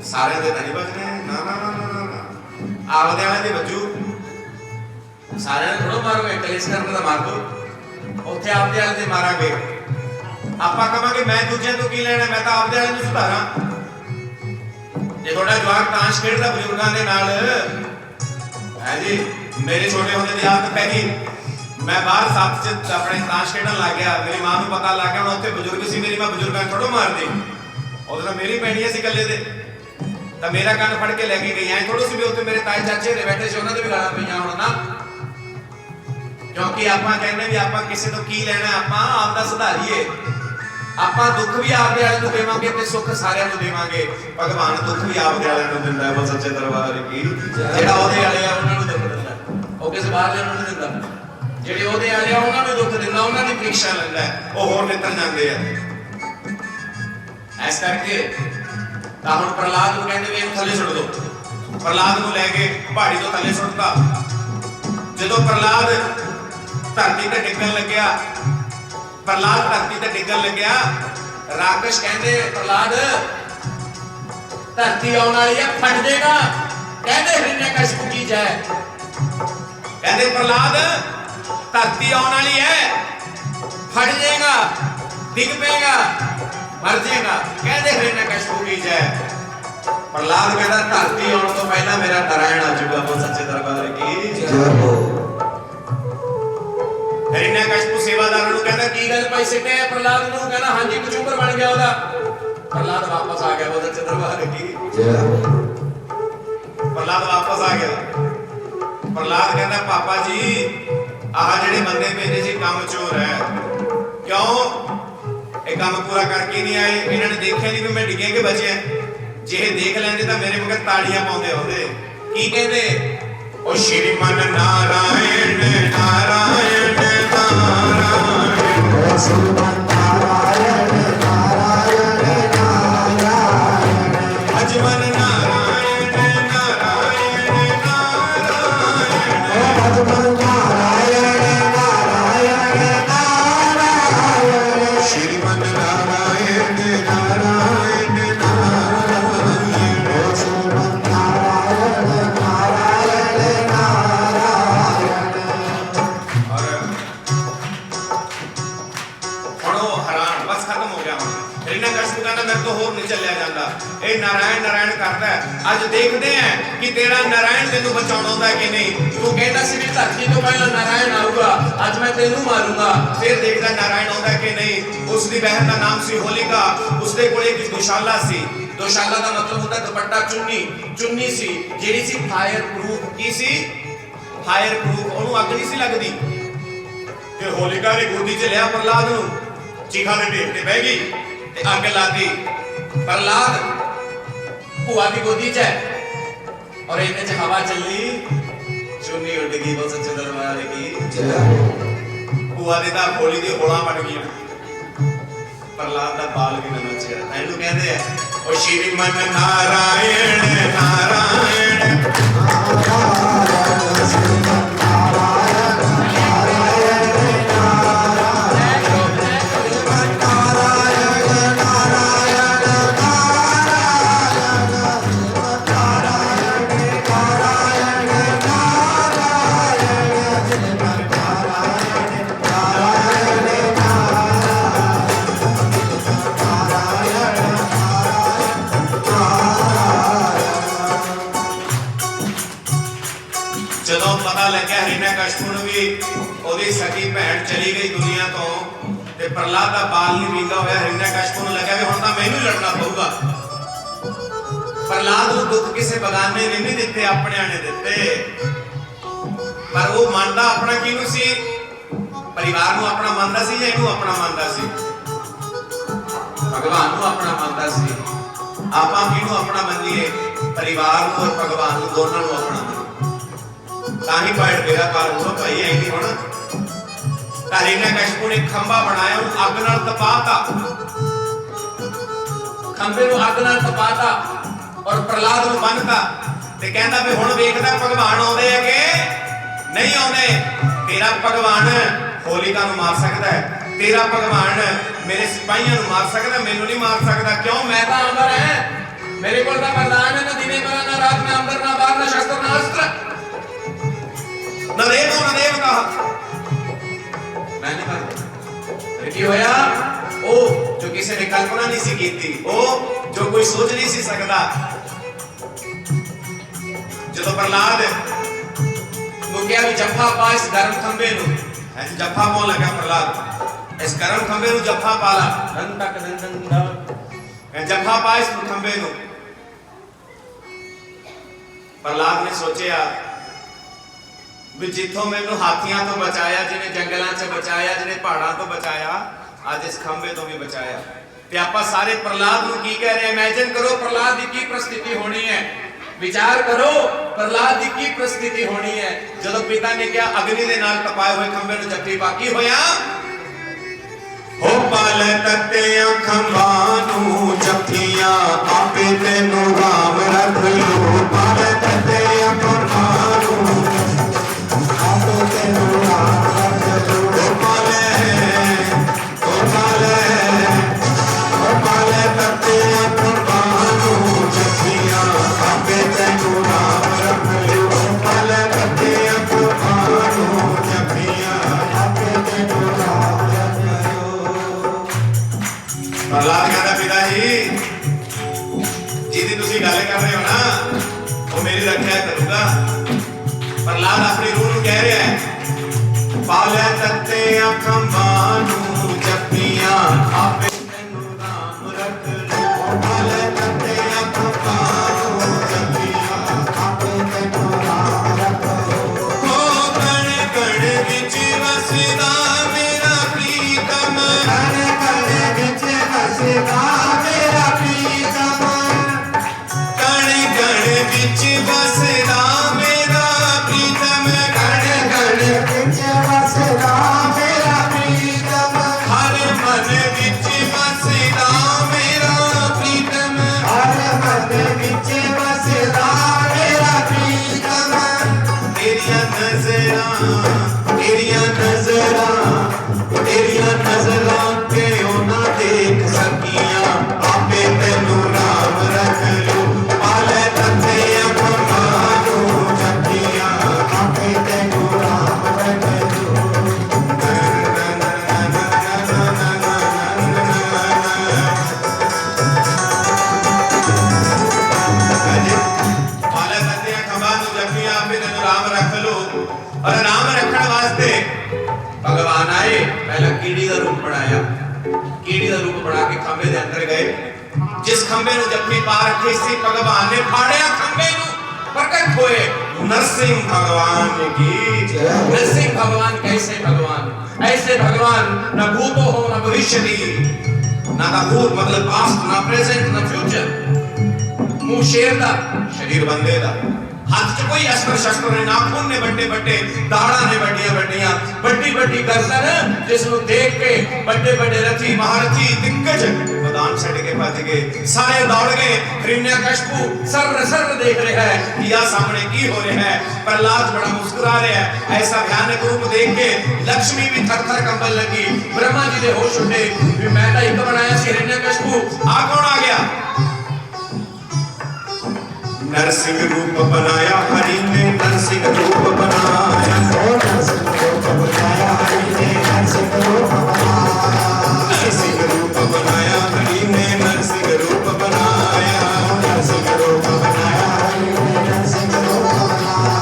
सारे दे नहीं बजने ना ना ना ना ना आपदे वाले दे बजू सारे ने थोड़ा मारोगे कलेश करने दा मार दो ਉੱਥੇ ਆਪਦੇ ਵਾਲੇ ਦੇ ਮਾਰਾਂਗੇ ਆਪਾਂ ਕਹਾਂਗੇ ਮੈਂ ਦੂਜਿਆਂ ਤੋਂ ਕੀ ਲੈਣਾ ਮੈਂ ਤਾਂ ਆਪਦੇ ਵਾਲੇ ਨੂੰ ਸੁਧਾਰਾਂ ਜੇ ਤੁਹਾਡਾ ਜਵਾਕ ਤਾਸ਼ ਖੇਡਦਾ ਬਜ਼ੁਰਗਾਂ ਦੇ ਨਾਲ ਹੈ ਜੀ ਮੇਰੇ ਛੋਟੇ ਹੁੰਦੇ ਦੀ ਆਦਤ ਪੈ ਗਈ मैं बाहर साथ से अपने ताश खेलन लग गया मेरी मां ਨੂੰ ਪਤਾ ਲੱਗ ਗਿਆ ਹੁਣ ਉੱਥੇ ਬਜ਼ੁਰਗ ਸੀ ਮੇਰੀ ਮਾਂ ਬਜ਼ੁਰਗਾਂ ਥੋੜੋ ਮਾਰਦੀ ਉਹਦੇ ਨਾਲ ਮੇਰੀ ਪੈਣੀ ਸੀ ਇਕੱਲੇ ਦੇ ਤਾਂ ਮੇਰਾ ਕੰਨ ਫੜ ਕੇ ਲੈ ਕੇ ਗਈ ਐ ਥੋੜੋ ਸੀ ਵੀ ਉੱਥੇ ਮੇਰੇ ਤਾਏ ਚਾਚੇ ਦੇ ਬੈਠੇ ਸੀ ਉਹਨਾਂ ਦੇ ਵੀ ਗਾਲਾਂ ਪਈਆਂ ਹੁਣ ਨਾ ਕਿਉਂਕਿ ਆਪਾਂ ਕਹਿੰਦੇ ਵੀ ਆਪਾਂ ਕਿਸੇ ਤੋਂ ਕੀ ਲੈਣਾ ਆਪਾਂ ਆਪ ਦਾ ਸੁਧਾਰੀਏ ਆਪਾਂ ਦੁੱਖ ਵੀ ਆਪਦੇ ਵਾਲਿਆਂ ਨੂੰ ਦੇਵਾਂਗੇ ਤੇ ਸੁੱਖ ਸਾਰਿਆਂ ਨੂੰ ਦੇਵਾਂਗੇ ਭਗਵਾਨ ਦੁੱਖ ਵੀ ਆਪਦੇ ਵਾਲਿਆਂ ਨੂੰ ਦਿੰਦਾ ਹੈ ਉਹ ਸੱਚੇ ਦਰਬਾਰ ਕੀ ਜਿਹੜਾ ਉਹਦੇ ਵਾਲੇ ਆ ਉਹਨਾਂ ਨੂੰ ਦੁੱਖ ਦਿੰਦਾ ਉਹ ਕਿਸੇ ਬਾਹਰਲੇ ਨੂੰ ਨਹੀਂ ਦਿੰਦਾ ਜਿਹੜੇ ਉਹਦੇ ਵਾਲੇ ਆ ਉਹਨਾਂ ਨੂੰ ਦੁੱਖ ਦਿੰਦਾ ਉਹਨਾਂ ਦੀ ਪ੍ਰੀਖਿਆ ਲੈਂਦਾ ਉਹ ਹੋਰ ਨਿਕਲ ਜਾਂਦੇ ਆ ਐਸ ਕਰਕੇ ਤਾਂ ਹੁਣ ਪ੍ਰਹਲਾਦ ਨੂੰ ਕਹਿੰਦੇ ਵੀ ਇਹਨੂੰ ਥੱਲੇ ਸੁੱਟ ਦਿਓ ਪ੍ਰਹਲਾਦ ਨੂੰ ਲੈ ਕੇ ਪਹਾੜੀ ਤੋਂ ਥੱਲੇ ਸੁੱਟਤਾ ਜਦੋਂ ਪ੍ਰਹਲਾਦ ਧਰਤੀ ਤੇ ਡਿੱਗਣ ਲੱਗਿਆ ਪ੍ਰਹਲਾਦ ਧਰਤੀ ਤੇ ਡਿੱਗਣ ਲੱਗਿਆ ਰਾਕਸ਼ ਕਹਿੰਦੇ ਪ੍ਰਹਲਾਦ ਧਰਤੀ ਆਉਣ ਵਾਲੀ ਹੈ ਫਟ ਜਾਏਗਾ ਕਹਿੰਦੇ ਹਿਰਣਿਆਕਸ਼ਿਪੂ ਕੀ ਜੈ ਕਹਿੰਦੇ ਪ੍ਰਹਲਾਦ धरती आने वाली है फट जाएगा डिग पेगा मर जाएगा कहते हिरण्यकशिपु की जय प्रहलाद कहता धरती आने तो पहला मेरा नारायण आ चुका वो सच्चे दरबार की जय हो हिरण्यकशिपु सेवादार ਨੂੰ ਕਹਿੰਦਾ ਕੀ ਗੱਲ ਭਾਈ ਸਿੱਟੇ ਪ੍ਰਹਲਾਦ ਨੂੰ ਕਹਿੰਦਾ ਹਾਂਜੀ ਕਚੂੰਬਰ ਬਣ ਗਿਆ ਉਹਦਾ ਪ੍ਰਹਲਾਦ ਵਾਪਸ ਆ ਗਿਆ ਉਹ ਸੱਚੇ ਦਰਬਾਰ की जय हो ਪ੍ਰਹਲਾਦ ਵਾਪਸ ਆ ਗਿਆ ਪ੍ਰਹਲਾਦ ਕਹਿੰਦਾ ਪਾਪਾ ਜੀ ਆਹ ਜਿਹੜੇ ਬੰਦੇ ਭੇਜੇ ਸੀ ਕੰਮ ਚੋਰ ਹੈ ਕਿਉਂ ਇਹ ਕੰਮ ਪੂਰਾ ਕਰਕੇ ਨਹੀਂ ਆਏ ਇਹਨਾਂ ਨੇ ਦੇਖਿਆ ਨਹੀਂ ਵੀ ਮੈਂ ਡਿੱਗਿਆ ਕਿ ਬਚਿਆ ਜੇ ਇਹ ਦੇਖ ਲੈਂਦੇ ਤਾਂ ਮੇਰੇ ਮਗਰ ਤਾੜੀਆਂ ਪਾਉਂਦੇ ਹੁੰਦੇ ਕੀ ਕਹਿੰਦੇ ਉਹ ਸ਼੍ਰੀਮਨ ਨਾਰਾਇਣ ਨਾਰਾਇਣ ਨਾਰਾਇਣ ਉਹ ਸ਼੍ਰੀਮਨ ਨਾਰਾਇਣ ਨਾਰਾਇਣ ਨਾਰਾਇਣ ਅਜਮਨ ਨਾਰਾਇਣ ਨਾਰਾਇਣ ਨਾਰਾਇਣ ਉਹ ਅਜਮਨ नारायण नारायण करता है आज देखते हैं कि तेरा नारायण तेनू बचाउंदा है कि नहीं तू कहता सी भी धरती तो पहला नारायण आऊगा आज मैं तेनू मारूंगा फिर देखदा नारायण आउंदा है कि नहीं उसदी बहन का नाम सी होलिका उसदे कोले एक दुशाला सी दुशाला का मतलब होता है दुपट्टा चुन्नी चुन्नी सी जेडी सी फायर प्रूफ की सी फायर प्रूफ ओनू अग नहीं सी लगदी ते होलिका ने गोदी च लिया प्रहलाद नू चीखा दे ढेर ते बह गई ते अग लाती प्रहलाद भूआ की गोदी च है और इन्ने च हवा चली चुन्नी उड़ गई वो सच्चे दरबार की भूआ दी तां होली दी होला बन गई प्रहलाद दा बाल भी ना नचिया एनू कहंदे हैं ओ श्रीमन नारायण नारायण नारायण श्रीमन नारायण नारायण नारायण ਜਦੋਂ ਪਤਾ ਲੱਗਿਆ ਹਿਰਣਿਆਕਸ਼ਿਪੂ ਨੂੰ ਵੀ ਉਹਦੀ ਸਕੀ ਭੈਣ ਚਲੀ ਗਈ ਦੁਨੀਆ ਤੋਂ ਤੇ ਪ੍ਰਹਲਾਦ ਦਾ ਬਾਲ ਨਹੀਂ ਵਿੰਗਾ ਹੋਇਆ, ਹਿਰਣਿਆਕਸ਼ਿਪੂ ਨੂੰ ਲੱਗਿਆ ਵੀ ਹੁਣ ਤਾਂ ਮੈਨੂੰ ਲੜਨਾ ਪਊਗਾ। ਪ੍ਰਹਲਾਦ ਨੂੰ ਦੁੱਖ ਕਿਸੇ ਬਗਾਨੇ ਨੇ ਨਹੀਂ ਦਿੱਤੇ, ਆਪਣਿਆਂ ਨੇ ਦਿੱਤੇ। ਪਰ ਉਹ ਮੰਨਦਾ ਆਪਣਾ ਕਿਹਨੂੰ ਸੀ? ਪਰਿਵਾਰ ਨੂੰ ਆਪਣਾ ਮੰਨਦਾ ਸੀ ਜਾਂ ਇਹਨੂੰ ਆਪਣਾ ਮੰਨਦਾ ਸੀ? ਭਗਵਾਨ ਨੂੰ ਆਪਣਾ ਮੰਨਦਾ ਸੀ। ਆਪਾਂ ਕਿਹਨੂੰ ਆਪਣਾ ਮੰਨੀਏ? ਪਰਿਵਾਰ ਨੂੰ ਔਰ ਭਗਵਾਨ ਨੂੰ, ਦੋਨਾਂ ਨੂੰ ਆਪਣਾ ਮੰਨੀਏ। ਤਾਂ ਹੀ ਪਾਇੜ ਮੇਰਾ ਪਾਰ ਹੋਣਾ ਭਾਈ ਐ ਨਹੀਂ ਹੋਣਾ। ਹਿਰਣਿਆਕਸ਼ਿਪੂ ਨੇ ਖੰਭਾ ਬਣਾਇਆ, ਉਹਨੂੰ ਅੱਗ ਨਾਲ ਤਪਾਤਾ, ਖੰਭੇ ਨੂੰ ਅੱਗ ਨਾਲ ਤਪਾਤਾ ਔਰ ਪ੍ਰਹਲਾਦ ਨੂੰ ਬੰਨਤਾ ਤੇ ਕਹਿੰਦਾ ਵੀ ਹੁਣ ਵੇਖਦਾ ਭਗਵਾਨ ਆਉਂਦੇ ਆ ਕਿ ਨਹੀਂ ਆਉਂਦੇ। ਤੇਰਾ ਭਗਵਾਨ ਹੋਲਿਕਾ ਨੂੰ ਮਾਰ ਸਕਦਾ ਹੈ, ਤੇਰਾ ਭਗਵਾਨ ਮੇਰੇ ਸਿਪਾਹੀਆਂ ਨੂੰ ਮਾਰ ਸਕਦਾ, ਮੈਨੂੰ ਨਹੀਂ ਮਾਰ ਸਕਦਾ। ਕਿਉਂ? ਮੈਂ ਤਾਂ ਅੰਦਰ ਹੈ, ਮੇਰੇ ਕੋਲ ਤਾਂ ਵਰਦਾਨ ਹੈ, ਨਾ ਦਿਨੇ ਮੇਰਾ ਨਾ ਰਾਤ ਨਾ ਅੰਦਰ ਨਾ ਬਾਹਰ ਨਾ ਸ਼ਸਤਰ ਨਾ ਅਸਤਰ ਨਾ ਦੇਵ ਨਾ ਦੇਵਤਾ। ਮੈਂ ਨਹੀਂ ਕਰਦਾ। ਕੀ ਹੋਇਆ? ਉਹ ਜੋ ਕਿਸੇ ਨੇ ਕਲਪਨਾ ਨਹੀਂ ਸੀ ਕੀਤੀ, ਉਹ ਜੋ ਕੋਈ ਸੋਚ ਨਹੀਂ ਸੀ ਸਕਦਾ। ਜਦੋਂ ਪ੍ਰਹਲਾਦ ਨੂੰ ਕਿਹਾ ਵੀ ਜੱਫਾ ਪਾ ਇਸ ਗਰਮ ਖੰਭੇ ਨੂੰ, ਐ ਜੱਫਾ ਪਾਉਣ ਲੱਗਾ ਪ੍ਰਹਲਾਦ, ਇਸ ਗਰਮ ਖੰਭੇ ਨੂੰ ਜੱਫਾ ਪਾ ਲਾ, ਜੱਫਾ ਪਾ ਇਸ ਖੰਭੇ ਨੂੰ। ਪ੍ਰਹਲਾਦ ਨੇ ਸੋਚਿਆ ਵੀ ਜਿੱਥੋਂ ਮੈਨੂੰ ਹਾਥੀਆਂ ਤੋਂ ਬਚਾਇਆ, ਜਿਹਨੇ ਜੰਗਲਾਂ 'ਚ ਬਚਾਇਆ, ਜਿਹਨੇ ਪਹਾੜਾਂ ਤੋਂ ਬਚਾਇਆ, ਅੱਜ ਇਸ ਖੰਭੇ ਤੋਂ ਵੀ ਬਚਾਇਆ। ਤੇ ਆਪਾਂ ਸਾਰੇ ਪ੍ਰਹਲਾਦ ਨੂੰ ਕੀ ਕਹਿ ਰਹੇ? ਇਮੇਜਿਨ ਕਰੋ ਪ੍ਰਹਲਾਦ ਦੀ ਕੀ ਪ੍ਰਸਥਿਤੀ ਹੋਣੀ ਹੈ। ਵਿਚਾਰ ਕਰੋ ਪ੍ਰਹਲਾਦ ਦੀ ਕੀ ਪ੍ਰਸਥਿਤੀ ਹੋਣੀ ਹੈ ਜਦੋਂ ਪਿਤਾ ਨੇ ਕਿਹਾ ਅਗਨੀ ਦੇ ਨਾਲ ਤਪਾਏ ਹੋਏ ਖੰਭੇ ਨੂੰ ਜੱਫੀ ਪਾ। ਕੀ ਹੋਇਆ?
ਹੋ ਪਾਲ ਤੱਤਿਆਂ ਖੰਭਾਂ ਨੂੰ ਜੱਫੀਆਂ, ਆਪੇ ਤੈਨੂੰ ਰਾਮ ਰੱਖ ਲੋ। ਪਾਲ ਤੱਤਿਆਂ ਖੰਭਾਂ ਨੂੰ ਆਪੇ ਤੈਨੂੰ ਰਾਮ ਰੱਖ ਲੋ। ਪਾਲੇ ਤੱਤਿਆਂ ਖੰਭਾਂ ਨੂੰ ਜੱਫੀਆਂ, ਆਪੇ ਤੈਨੂੰ ਰਾਮ ਰੱਖ ਲੋ। ਪਾਲੇ ਤੱਤਿਆਂ ਖੰਭਾਂ ਨੂੰ ਜੱਫੀਆਂ, ਆਪੇ ਤੈਨੂੰ ਰਾਮ ਰੱਖ ਲੋ।
ਪ੍ਰਹਲਾਦ ਕਹਿੰਦਾ ਪਿਤਾ ਜੀ, ਜਿਹਦੀ ਤੁਸੀਂ ਗੱਲ ਕਰ ਰਹੇ ਹੋ ਨਾ, ਉਹ ਮੇਰੀ ਰੱਖਿਆ ਕਰੂਗਾ। ਪ੍ਰਹਲਾਦ ਆਪਣੀ ਰੂਹ ਨੂੰ ਕਹਿ ਰਿਹਾ ਹੈ, ਪਾਲੇ ਤੱਤਿਆਂ ਖੰਭਾਂ ਨੂੰ ਜੱਫੀਆਂ, ਆਪੇ ਤੈਨੂੰ ਰਾਮ ਰੱਖ ਲੋ।
ਪਾਲੇ ਤੱਤਿਆਂ ਖੰਭਾਂ ਨੂੰ ਜੱਫੀਆਂ, ਆਪੇ ਤੈਨੂੰ ਰਾਮ ਰੱਖ ਲੋ।
ਹੋ ਕਣ ਕਣ ਵਿੱਚ ਵਸਦਾ ਮੇਰਾ ਪ੍ਰੀਤਮ,
ਕਣ ਕਣ ਵਿੱਚ ਵਸਦਾ ਮੇਰਾ ਪ੍ਰੀਤਮ।
ਕਣ ਕਣ ਵਿੱਚ ਵਸਦਾ ਮੇਰਾ ਪ੍ਰੀਤਮ,
ਕਣ ਕਣ ਵਿੱਚ ਵਸਦਾ ਮੇਰਾ ਪ੍ਰੀਤਮ।
ਹਰ ਮਨ ਵਿੱਚ ਵਸਦਾ ਮੇਰਾ ਪ੍ਰੀਤਮ,
ਹਰ ਮਨ ਵਿੱਚ ਵਸਦਾ ਮੇਰਾ ਪ੍ਰੀਤਮ।
ਤੇਰੀਆਂ ਨਜ਼ਰਾਂ,
ਤੇਰੀਆਂ ਨਜ਼ਰਾਂ, ਤੇਰੀਆਂ ਨਜ਼ਰਾਂ ਕਿਉਂ ਨਾ ਦੇਖ ਸਕੀਆਂ, ਆਪੇ ਤੈਨੂੰ ਰਾਮ ਰੱਖ ਲੋ। ਪਾਲੇ ਤੱਤਿਆਂ ਖੰਭਾਂ ਨੂੰ ਜੱਫੀਆਂ, ਆਪੇ ਤੈਨੂੰ ਰਾਮ ਰੱਖ ਲੋ।
ਪਾਲੇ ਤੱਤਿਆਂ ਖੰਭਾਂ ਨੂੰ ਜੱਫੀਆਂ, ਆਪੇ ਤੈਨੂੰ ਰਾਮ ਰੱਖ ਲੋ। ਔਰ ਨਾਮ ਰੱਖਣ ਵਾਸਤੇ ਭਗਵਾਨ ਆਏ। ਪਹਿਲਾਂ ਕੀੜੀ ਦਾ ਰੂਪ ਬਣਾਇਆ, ਕੀੜੀ ਦਾ ਰੂਪ ਬਣਾ ਕੇ ਖੰਭੇ ਦੇ ਅੰਦਰ ਗਏ। ਜਿਸ ਖੰਭੇ ਨੂੰ ਜੱਫੀ ਪਾ ਰੱਖੀ ਸੀ, ਭਗਵਾਨ ਨੇ ਫਾੜਿਆ ਖੰਭੇ ਨੂੰ, प्रकट हुए नरसिंह भगवान की जय। नरसिंह भगवान कैसे भगवान? ऐसे भगवान न भूतो हो न भविष्यति, ना का भूत मतलब पास्ट, ना प्रेजेंट, ना फ्यूचर। मुंह शेर दा, शरीर बंदे दा, हाथ च कोई अस्त्र शस्त्र ने, नाखून ने बड़े बड़े, दाड़ा ने बड़िया बड़िया, बड़ी बड़ी गर्दन, जिसनु देख के बड़े बड़े रथी महारथी दिग्गज मैदान छड़ के भज गए, सारे दौड़ गए। हिरण्यकशिपु सर्र सर्र देख रहा है कि या सामने की हो रहा है। प्रहलाद बड़ा मुस्कुरा रहा है। ऐसा भयानक रूप देख के लक्ष्मी भी थर थर कंबल लगी। ब्रह्मा जी ने होश उठे भी मैं तो एक बनाया सी हिरण्यकशिपु, आ कौन आ गया? नरसिंह रूप बनाया हरि ने, नरसिंह रूप बनाया,
नरसिंह रूप बनाया हरि ने, नरसिंह रूप बनाया,
नरसिंह रूप बनाया हरि ने, नरसिंह रूप बनाया,
नरसिंह रूप बनाया हरि ने, नरसिंह रूप बनाया।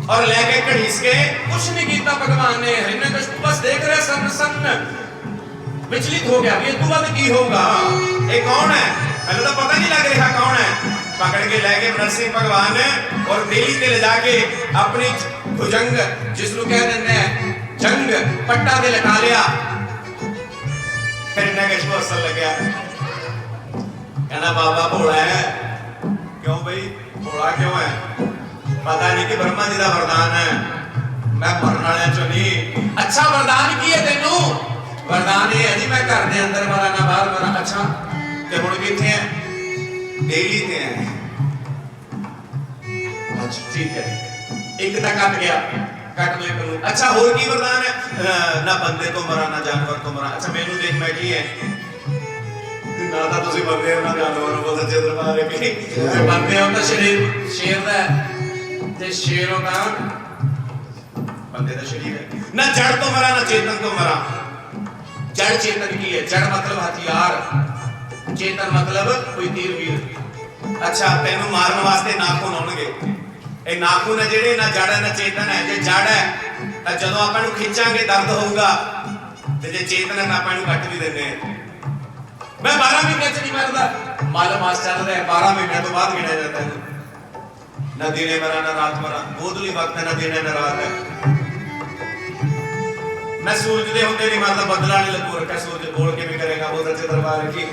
और लेके घड़ीस के कुछ नहीं किया भगवान ने। हिरण्यकशिपु बस देख रहे सन्न विचलित हो गया ये तू बाद की होगा। ये कौन है? पहले तो पता नहीं लग रहा कौन है। पकड़ के ले गए नरसिंह भगवान ने और बेली ते ले जाके अपनी भुजंग जिसनु कह देते हैं जंग पट्टा ते लटा लिया। हिरण्यकशिपु हसन लग गया, कहना बाबा भोला है। क्यों भाई भोला क्यों है? पता नहीं कि ब्रह्मा जी का वरदान है, मैं मरने वाले चो नहीं। अच्छा वरदान की है तेनू? वरदान ये है जी मैं घर के अंदर मरा ना बाहर मरा। अच्छा ते हुण किथे है? डेली ते है। अच्छा ठीक है, एक तो कट गया, कट दो एक। अच्छा होर की वरदान है? ना बंदे तो मरा ना जानवर तो मरा। अच्छा मैनू देख मैं की है ना तो तुसी बंदे हो ना जानवर हो। बहुत अच्छे दरबार है कि बंदे हो तो शरीर शेर दा ते शेर हो ना बंदे दा शरीर है। ना जड़ तो मरा ना चेतन तो मरा। जड़ चेतन की है? जड़ मतलब हथियार, चेतन मतलब कोई तीर वीर। अच्छा तेनू मारन वास्ते नाखून होणगे। ਇਹ ਨਾਖੂਨ ਹੈ ਜਿਹੜੇ ਨਾ ਜੜ ਹੈ ਨਾ ਚੇਤਨ ਹੈ। ਜੇ ਜੜ ਹੈ ਤਾਂ ਜਦੋਂ ਆਪਾਂ ਨੂੰ ਖਿੱਚਾਂਗੇ ਦਰਦ ਹੋਊਗਾ ਤੇ ਜੇ ਚੇਤਨ ਹੈ ਤਾਂ ਆਪਾਂ ਨੂੰ ਕੱਟ ਵੀ ਦਿੰਦੇ ਆ। मैं 12 महीने से नहीं मरता। मालूम मास चल रहा है 12 महीने तो बाद गिना जाता है। ना दिने मरा ना रात मरा, गोदली वक्त है ना दिन है ना रात है। मैं सूरज दे होंदे नहीं मरता, बदला नहीं लगू रखा सूरज बोल के भी करेगा। बहुत अच्छे दरबार की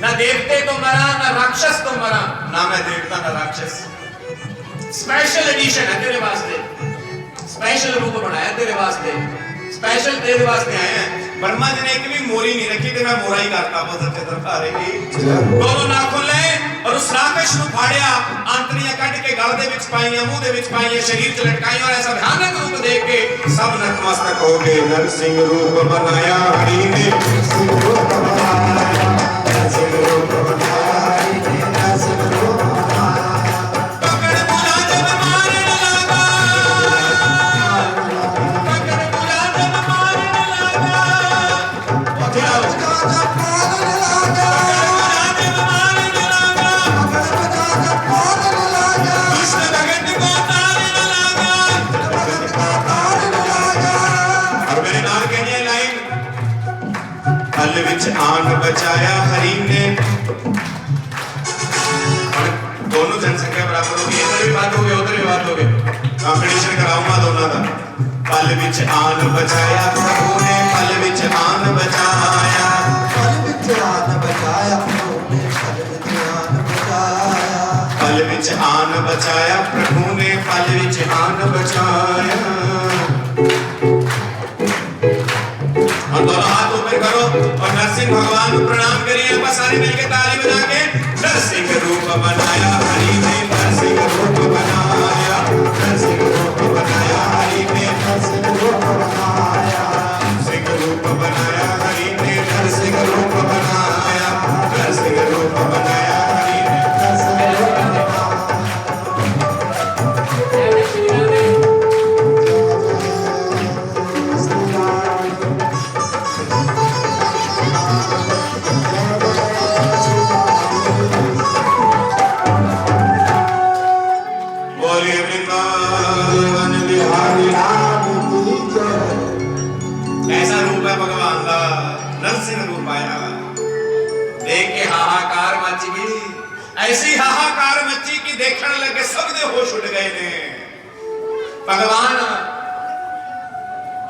ना देवते तो मरा ना राक्षस तो मरा। ना मैं देवता ना राक्षस। स्पेशल एडिशन है तेरे वास्ते, स्पेशल रूप बनाया तेरे वास्ते, स्पेशल तेरे वास्ते आए हैं। ब्रह्मा जी ने एक भी मोरी नहीं रखी तो मैं मोरा ही करता। बहुत अच्छे दरबार की दोनों नाखून ले और उस राक्षस को फाड़िया, आंतड़ियां कट के गल दे विच पाईयां, मुंह दे विच पाईयां, शरीर च लटकाई और ऐसा भयानक रूप देख के सब नतमस्तक हो गए। नरसिंह रूप बनाया हरि ने, नरसिंह रूप बनाया, नरसिंह रूप बनाया हरि ने, नरसिंह रूप बनाया। पकड़ बुला जब मारने लगा, पकड़ बुला जब मारने लगा, आन बचाया हरि ने। दोनों जनसंख्या बराबर होगी, इधर भी बात होगी उधर भी बात होगी। कंपटीशन कराऊंगा दोनों का। पल विच आन बचाया प्रभु ने, पल विच आन बचाया, पल विच आन बचाया प्रभु ने, पल विच आन बचाया, पल विच आन बचाया प्रभु ने, पल विच आन बचाया। और दोनों हाथ ऊपर करो और नरसिंह भगवान को प्रणाम करिए। बस सारे मिलके ताली बजा के नरसिंह रूप बनाया हरि ने, नरसिंह रूप बनाया, नरसिंह रूप बनाया हरि ने, नरसिंह रूप बनाया, सिंह रूप बनाया हरि ने, नरसिंह रूप बनाया, नरसिंह रूप बनाया हरि ने, नरसिंह रूप बनाया। ऐसा रूप है भगवान का, नरसिंह रूप आया। देख के हाहाकार मच गई, ऐसी हाहाकार मची कि देखने लगे सब दे होश उड़ गए ने। भगवान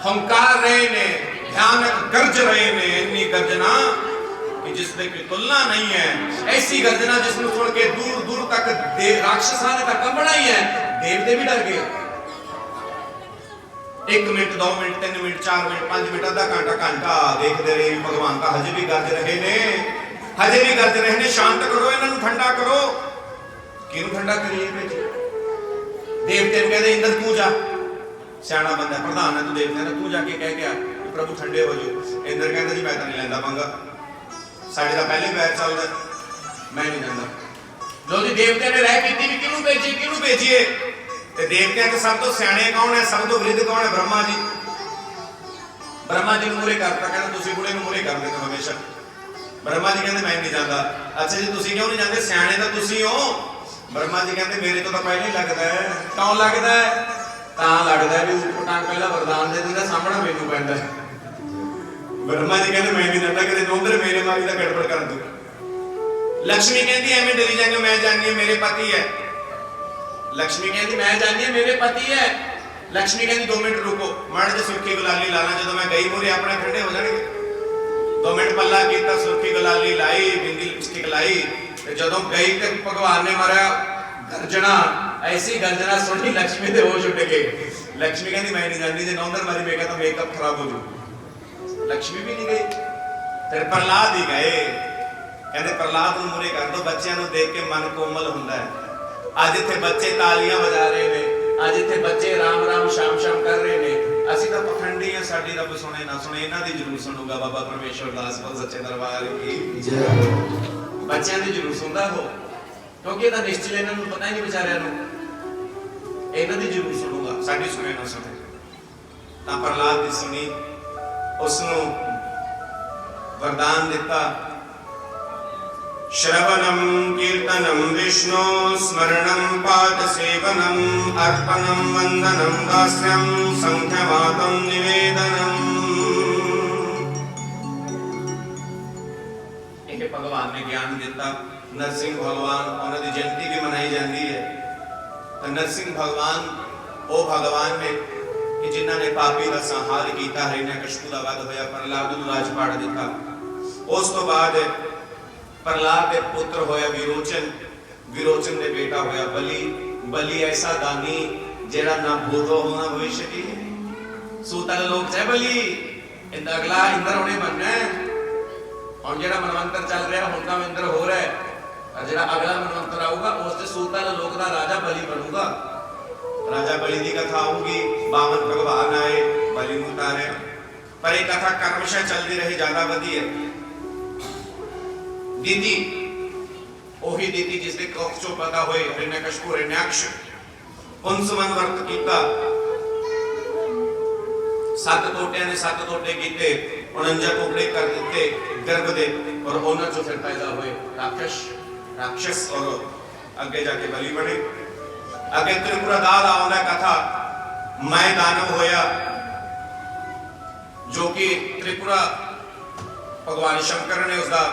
हंकार रहे ने, भयानक गर्ज रहे ने, इतनी गर्जना कि जिसमें की तुलना नहीं है। ऐसी गर्जना जिसमें सुन के दूर दूर तक राक्षसां ने तक कंबना ही है। देवते भी डर गए। 1 minute 2 minute 3 minute 4 minute 5 minute आधा घंटा देखते रहे। भगवान का हजे भी गरज रहे ने, हजे भी गरज रहे ने। शांत करो इन्हों ठंडा करो। किनू ठंडा करिए? देवते ने कहते इंद्र तू जा, सियाना बंदा प्रधान है तू, देवते ने तू जाके कह गया प्रभु ठंडे हो जाओ। इंद्र कहता जी मैं तो नहीं लेंदा पंगा, साडे दा पहले बैर चलदा, मैं नहीं जांदा। जो जी देवते ने रह कीती भी किनू भेजिए? ते देवते तो सब तो सियाने कौन है, सब तो वृद्ध कौन है? ब्रह्मा जी। ब्रह्मा जी मूरे करता, कहना तुसी बुढ़े मूरे कर देते हमेशा। ब्रह्मा जी कहते मैं नहीं जाता। अच्छा जी तुसी क्यों नहीं जाते? सियाने तो तुसी हो, ब्रह्मा जी कहते मेरे तो पहले ही लगता है। क्यों लगता है? तां लगता है भी ऊटपटांग पहला वरदान दे दिंदा, सामना मैनू पैंदा। ब्रह्मा जी कहते मैं नहीं डरदा, कदे नौंदर मेरे मारी दा गड़बड़ कर दू। लक्ष्मी कहती एवें डरी जाएंगे, मैं जाननी है मेरे पति है। लक्ष्मी कहती मैं जाननी है मेरे पति है। लक्ष्मी कहती 2 मिनट रुको, माड़ जे सुर्खी गुलाली लाना, जो मैं गई मुरे अपने ठंडे हो जाएंगे। 2 मिनट पल्ला किया, सुर्खी गुलाली लाई, बिंदी लिपस्टिक लाई, जो गई तो भगवान ने मारा गर्जना, ऐसी गर्जना सुनी लक्ष्मी दे होश उठ गए। लक्ष्मी कहती मैं नहीं जानती, जो नौंदर मारी मैं कहता मेकअप खराब हो जू। लक्ष्मी भी नहीं गई, फिर प्रहलाद ही गए। कहते प्रहलाद नूं मूरे कर दो, बच्चों को देख के मन कोमल हुंदा है। अज इत्थे बच्चे तालियां बजा रहे ने, अज इत्थे बच्चे राम राम श्याम श्याम कर रहे ने। ਅਸੀਂ ਤਾਂ ਪਖੰਡੀ ਆ, ਸਾਡੀ ਰੱਬ ਸੁਣੇ ਨਾ ਸੁਣੇ, ਇਹਨਾਂ ਦੀ ਜ਼ਰੂਰ ਸੁਣੂਗਾ ਬਾਬਾ ਪਰਮੇਸ਼ਵਰ ਦਾਸ ਬਲ ਸੱਚੇ ਦਰਬਾਰ ਕੀ ਜੈ। ਬੱਚਿਆਂ ਦੀ ਜ਼ਰੂਰ ਸੁਣਦਾ ਹੋ, ਕਿਉਂਕਿ ਇਹਦਾ ਨਿਸ਼ਚਲ ਇਹਨਾਂ ਨੂੰ ਪਤਾ ਹੀ ਨਹੀਂ ਵਿਚਾਰਿਆਂ ਨੂੰ, ਇਹਨਾਂ ਦੀ ਜ਼ਰੂਰ ਸੁਣੂਗਾ, ਸਾਡੀ ਸੁਣੇ ਨਾ ਸੁਣੇ। ਤਾਂ ਪ੍ਰਹਲਾਦ ਦੀ ਸੁਣੀ, ਉਸ ਨੂੰ ਵਰਦਾਨ ਦਿੱਤਾ, श्रवणं कीर्तनं विष्णु स्मरणं पाद सेवनं अर्पणं वंदनं दास्यं संख्यवातं निवेदनम। एक भगवान ने ज्ञान दिता। नरसिंह भगवान उन्होंने दी जयंती भी मनाई जाती है। तो नरसिंह भगवान वो भगवान ने कि जिन्हों ने पापी का संहार किया, हिरण्यकशिपु का वध होया, प्रहलाद नूं राज पाड़ दिता। उस तो बाद प्रहलाद के पुत्र होया विरोचन, विरोचन के बेटा होया बलि। बलि ऐसा दानी जेड़ा ना भूतो हो ना भविष्य की, सूतल लोक चाहे बलि, इंदा अगला इंद्र होने बनना है। और जेड़ा मनवंतर चल रहा हुण तां इंद्र हो रहा है, और जेड़ा अगला मनवंतर आऊगा उस ते सूतल लोक दा राजा बलि बनूगा। राजा बलि की कथा आऊगी, बामन भगवान आए, बलि नूं उतारे। पर यह कथा कर्मशः चलती रही, ज्यादा वधी है। दीदी ओही दीदी जिसके कोख चो पैदा हुए हिरण्यकशिपु हिरण्याक्ष, पुंसवन व्रत किया, 7 टोटियां ने 7 टोटे कीते, 49 टुकड़े कर दिते गर्भ दे, और उन्हां चों फिर पैदा हुए राक्षस, और आगे जाके बलि बने। आगे त्रिपुरा दाल आउंदा कथा, मैं दानव होया, जो कि त्रिपुरा भगवान शंकर ने उसका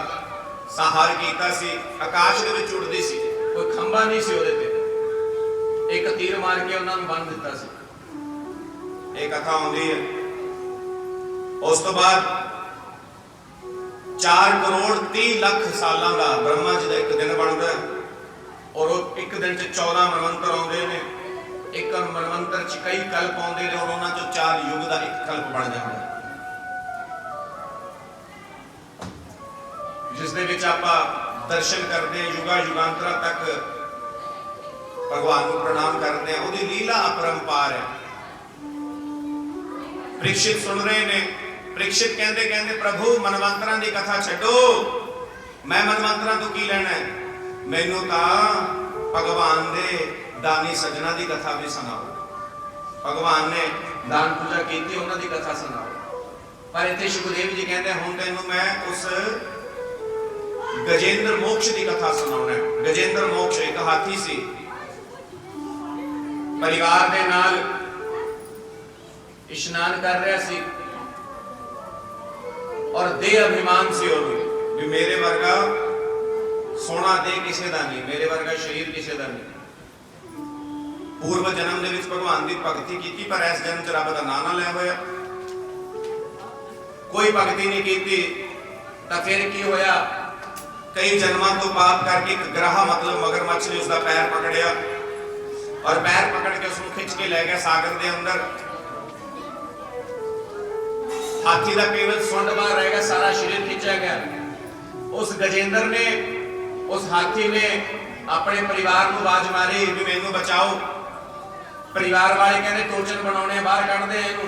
संहार किया सी। आकाश दे विच उड़दी सी, कोई खंभा नहीं सी ओदे ते, एक तीर मार के उन्हां नूं बंन दित्ता सी। एक कथा आउंदी है। उस तो बाद 4 करोड़ 30 लाख सालां दा ब्रह्मा जी दा एक दिन बनदा है, और एक दिन च 14 मनवंतर आउंदे ने। एक मनवंतर च कई कल्प आउंदे ने, और उन्हां चों 4 युग दा एक कल्प बन जांदा है, जिस दे विच आपां दर्शन करते हैं, युगा युगांतरा तक भगवान को प्रणाम करते हैं। उहदी लीला अपरंपार है। परीक्षित सुन रहे ने, परीक्षित कहते कहते प्रभु मनवंतरां दी कथा छड्डो, मैं मनवंतरां तो की लेना है, मैनू तां भगवान दे दानी सजना दी कथा भी सुनाओ। भगवान ने दान पूजा की, उन्हां दी कथा सुनाओ। पर इत्थे सुखदेव जी कहते हुण तैनूं मैं उस गजेंद्र मोक्ष की कथा सुनाउणा है। गजेंद्र मोक्ष एक हाथी सी, परिवार दे नाल इशनान कर रहा सी, और दे अभिमान सी ओनू भी मेरे वर्गा सोना दे किसे दा नहीं, मेरे वर्गा शरीर किसे दा नहीं। पूर्व जन्म दे विच भगवान की भगती की, पर इस जन्म च रब दा नाम ना लिया होया, कोई भगती नहीं की। तो फिर की होया, कई जन्मों तो पाप करके एक ग्रह मतलब मगरमच्छ ने उसका पैर पकड़िया, और पैर पकड़ के उसको खिंच के ले गया सागर के अंदर। हाथी का केवल सुंड बाहर रह गया, सारा शरीर खिंचा गया। उस गजेंद्र ने, उस हाथी ने अपने परिवार को आवाज मारी भी मैनू बचाओ। परिवार वाले कहते टोचन बनाने बाहर कढ़ दे इनू।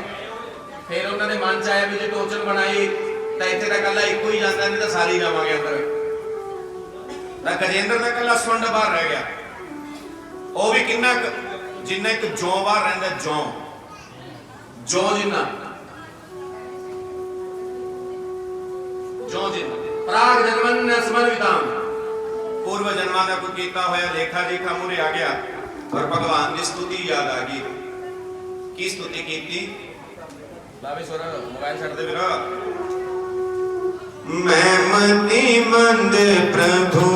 फिर उन्होंने मन च आया भी जो टोचन बनाई तो इतने तो कला एक ही जाता, नहीं तो सारी जावांगे अंदर। गजेंद्र का कला सुंड बाहर रह गया, वो भी किन्ना जिन्ना एक जौ बाहर रहिंदा, जौ जिन्ना, जौ जिन्ना प्राग जन्मन स्मरविताम। पूर्व जन्मां दा कोई कीता होया लेखा जोखा मूहरे आ गया और भगवान की स्तुति याद आ गई। की स्तुति कीती?
लावे सोरा मोबाइल छੱਡ दे
मेरा मैं मति मंद प्रभु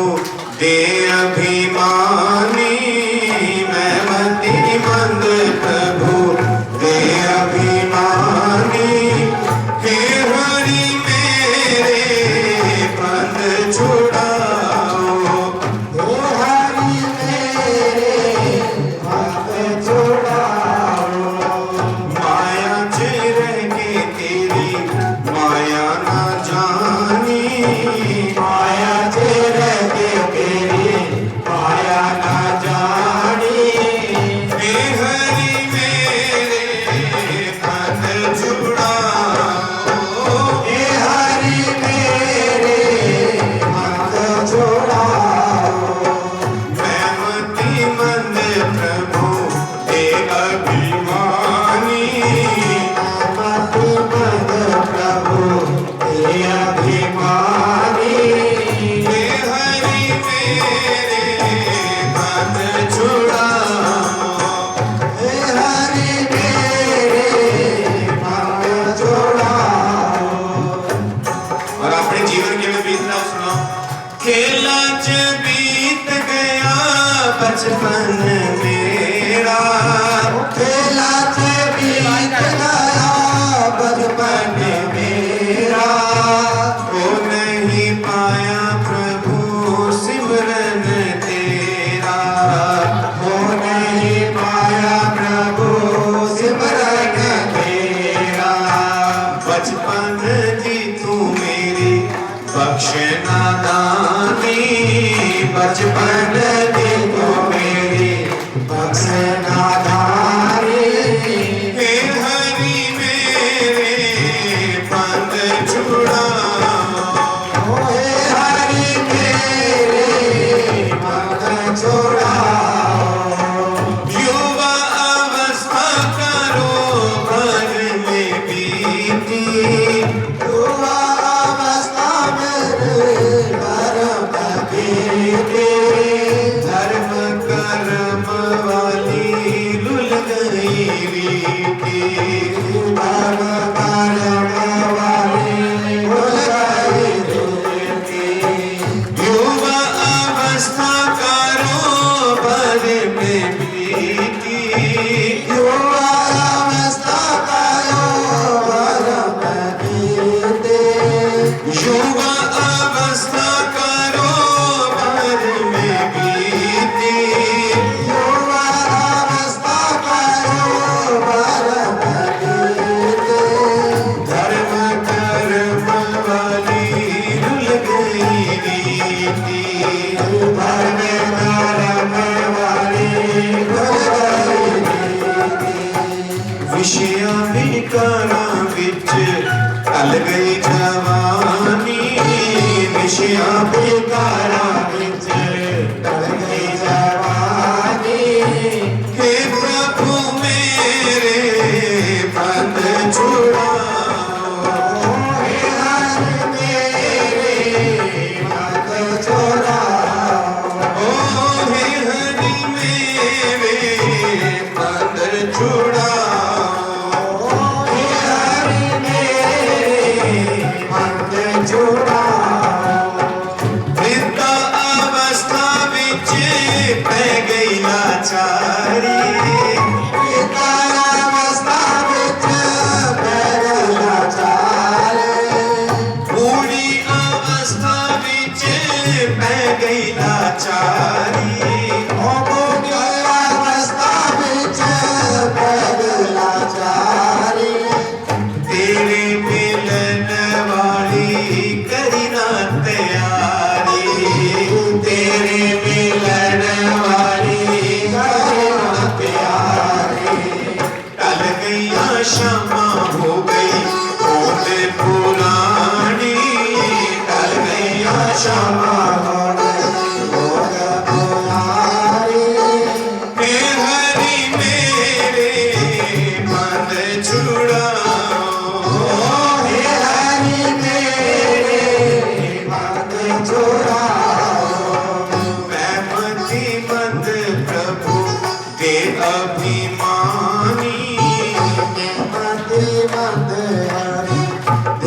दे अभिमानी, मैं मति मंद प्रभु दे अभिमानी, हे हरि मेरे पंथ छुड़ाओ,
हे हरि मेरे पंथ छुड़ाओ।
माया चिर के तेरी माया ना जानी,
माया तेरे के तेरी माया ना जानी,
हे हरि मेरे पंथ छुड़ाओ,
हे हरि मेरे पंथ छुड़ाओ।
मैं मति मंद प्रभु दे अभिमानी,
मति मंद प्रभु हे अभिमानी,
हे हरि मेरे पंथ छुड़ाओ,
हे हरि मेरे पंथ छुड़ाओ।
और अपने जीवन के में बीतना सुनो। खेला च बीत गया बचपन मेरा,
खेला से बीत गया बचपन मेरा,
ओ नहीं पाया प्रभु सिमरन तेरा,
हो नहीं पाया प्रभु सिमरन तेरा।
बचपन दी तू मेरी बख्शना दानी,
बचपन दी तो मेरी बख्शना धारी,
हे हरि मेरे पंथ छुड़ाओ,
हे हरि मेरे पंथ छुड़ाओ।
युवा अवस्था करो भर में बीती,
युवा अवस्था मेरे धर्म बीते,
धर्म कर्म वाली रुल गई रीति,
धर्म कर्म वाली भूल गई रीति।
युवा अवस्था करो भर में बीती,
युवा अवस्था कायो धर्म बीते,
युवा अवस्था करो भर में बीती,
युवा अवस्था कायो धर्म बीते,
धर्म कर्म वाली रुल गई रीति,
धर्म कर्म वाली भूल गई रीति।
विषया विकारा विच ढल गई जवानी, विषया
विकारा विच ढल गई जवानी,
हे प्रभु मेरे पंथ छुड़ाओ,
हे हरि मेरे पंथ छुड़ाओ।
ओ हे हरि मेरे पंथ छुड़ाओ,
हे हरि मेरे पंथ छुड़ाओ।
हे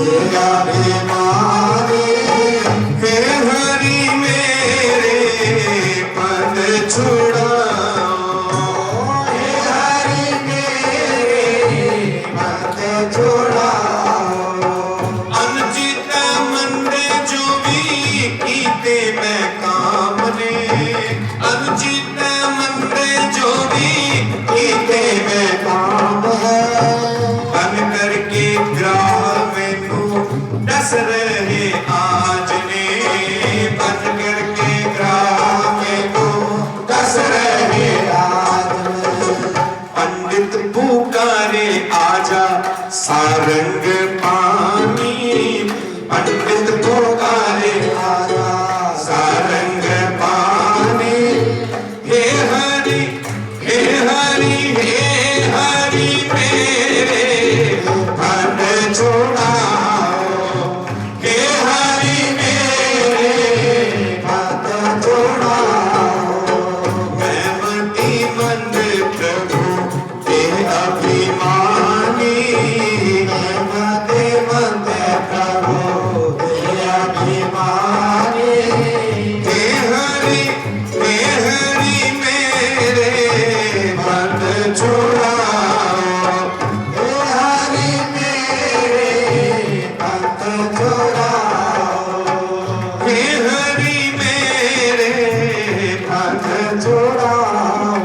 तेरा अभिमानी हे हरि मेरे पद छुड़ाओ हे हरि मेरे पद छुड़ाओ अनचित मंदे जो भी कीते मैं काम ने अनुचित मंदे जो भी कीते मैं काम है बन करके ग्राह मैनू दस रहे आज ने बन करके ग्राह मैनू दस रहे आज ने पंडित पुकारे आजा सारंग पानी पंडित पुकारे आजा सारंग पानी हे हरि हे हरि हे हरि मेरे पद छुड़ाओ हे हरि मेरे पद छुड़ाओ मैं मति मंद प्रभु ते अभिमानी मैं मति मंद प्रभु ते अभिमानी हे हरि मेरे पद छुड़ाओ हे हरि मेरे पद छुड़ाओ हे हरि मेरे पद छुड़ाओ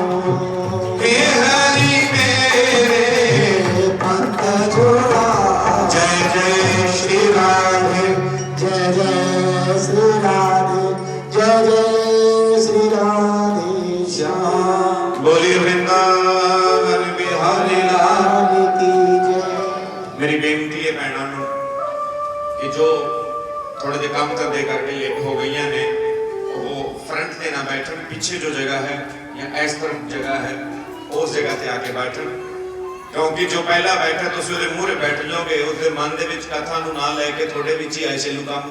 हे हरि मेरे पद छुड़ाओ जय जय श्री राधे जय जय श्री राधे जय जय श्री राधे श्याम बोलिए वृंदावन बिहारी लाल की जय
मेरी बेनती है भैनों ਨੂੰ कि जो थोड़े जे काम करते करके लेट हो गई ने वो फ्रंट ते ना बैठन पीछे जो जगह है या इस तरफ जगह है उस जगह ते आके बैठन क्योंकि जो पहला बैठा तुम उसके मूहरे बैठ जाओगे उसके मन के कथा ਨੂੰ ना लेके थोड़े विच ही आए चलू काम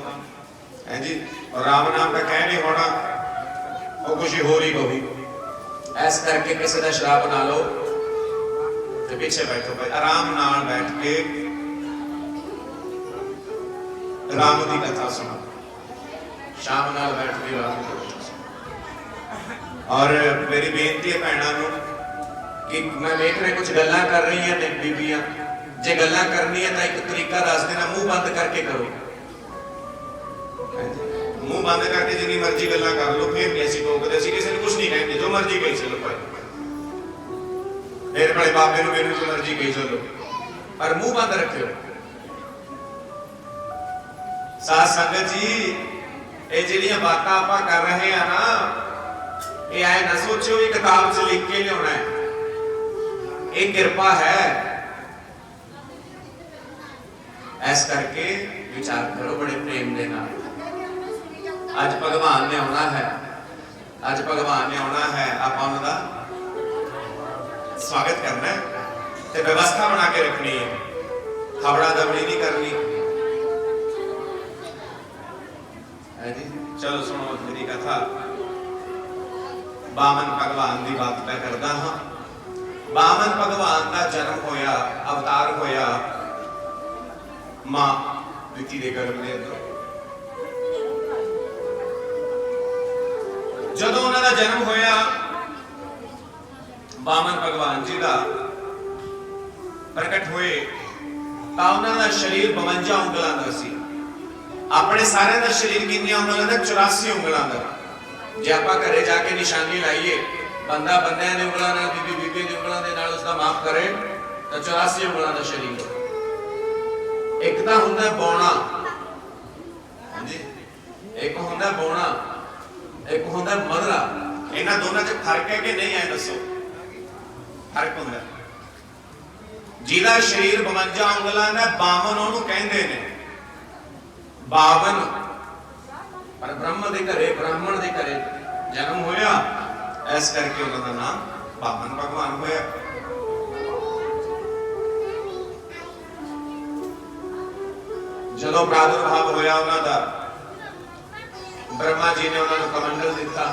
है जी और राम नाम का कह नहीं होना वो कुछ हो ही होगी ऐस करके किसी का शराब ना लो तो पीछे बैठो भाई आराम नाल बैठ के राम की कथा सुनो शाम नाल बैठ के राम की कथा सुनो और मेरी बेनती है भैनों ਨੂੰ कि मैं देख रहा कुछ गल्लां कर रही हैं ने बीबियां जे गल्लां करनी है तो एक तरीका दस देना मुंह बंद करके करो मुंह बंद करके जितनी मर्जी गल्लां कर लो फिर नहीं ऐसी टोकते असं किसी ने कुछ नहीं कहेंगे जो मर्जी कही चलो भाई मेरे बड़े बाबे ने मेरे जो मर्जी कही चलो पर मुंह बंद रखियो साथ संगत जी ये जिहड़ियां बातां आपां कर रहे हैं ना ये आए ना सोचो भी किताब च लिख के लियाना है एक कृपा है ऐस करके विचार करो बड़े प्रेम के नाल आज भगवान ने आना है आज भगवान ने आना है आप उनका स्वागत करना है ते व्यवस्था बना के रखनी है खबड़ा दबड़ी नहीं करनी है जी चलो सुनो मेरी कथा बामन भगवान की बात मैं करदा हाँ बामन भगवान का जन्म होया अवतार होया मां दिति दे गर्भ दे अंदर जदों उन्हां दा जन्म होया बामन भगवान जी का प्रकट होए तां उन्हां दा शरीर 52 ਉਂਗਲਾਂ ਦਾ ਸੀ अपने सारे का शरीर कितनी ਉਂਗਲਾਂ ਦਾ 84 ਉਂਗਲਾਂ ਦਾ जे आप घरे जाके निशानी लाइए बंदा बंदे ने ਉਂਗਲਾਂ ਨਾਲ बीबी बीबी ਦੀ ਉਂਗਲਾਂ ਦੇ ਨਾਲ उसका माप करे तो 84 ਉਂਗਲਾਂ ਦਾ शरीर एक ਤਾਂ ਹੁੰਦਾ ਬੌਣਾ ਹਾਂਜੀ एक ਹੁੰਦਾ ਬੌਣਾ एक ਹੁੰਦਾ ਮਧਰਾ ਇਹਨਾਂ ਦੋਨਾਂ 'ਚ ਫਰਕ ਹੈ ਕਿ ਨਹੀਂ ਹੈ ਦੱਸੋ ਫਰਕ ਹੁੰਦਾ ਜਿਹਦਾ शरीर 52 ਉਂਗਲਾਂ ਦਾ ਬਾਮਨ ਉਹਨੂੰ ਕਹਿੰਦੇ ਨੇ बावन पर ब्रह्म दे घरे ब्राह्मण दे घरे जन्म होया ऐस करके उनका नाम बामन भगवान होया जदों प्रादुर्भाव होया उन्होंने ब्रह्मा जी ने उन्होंने कमंडल दिता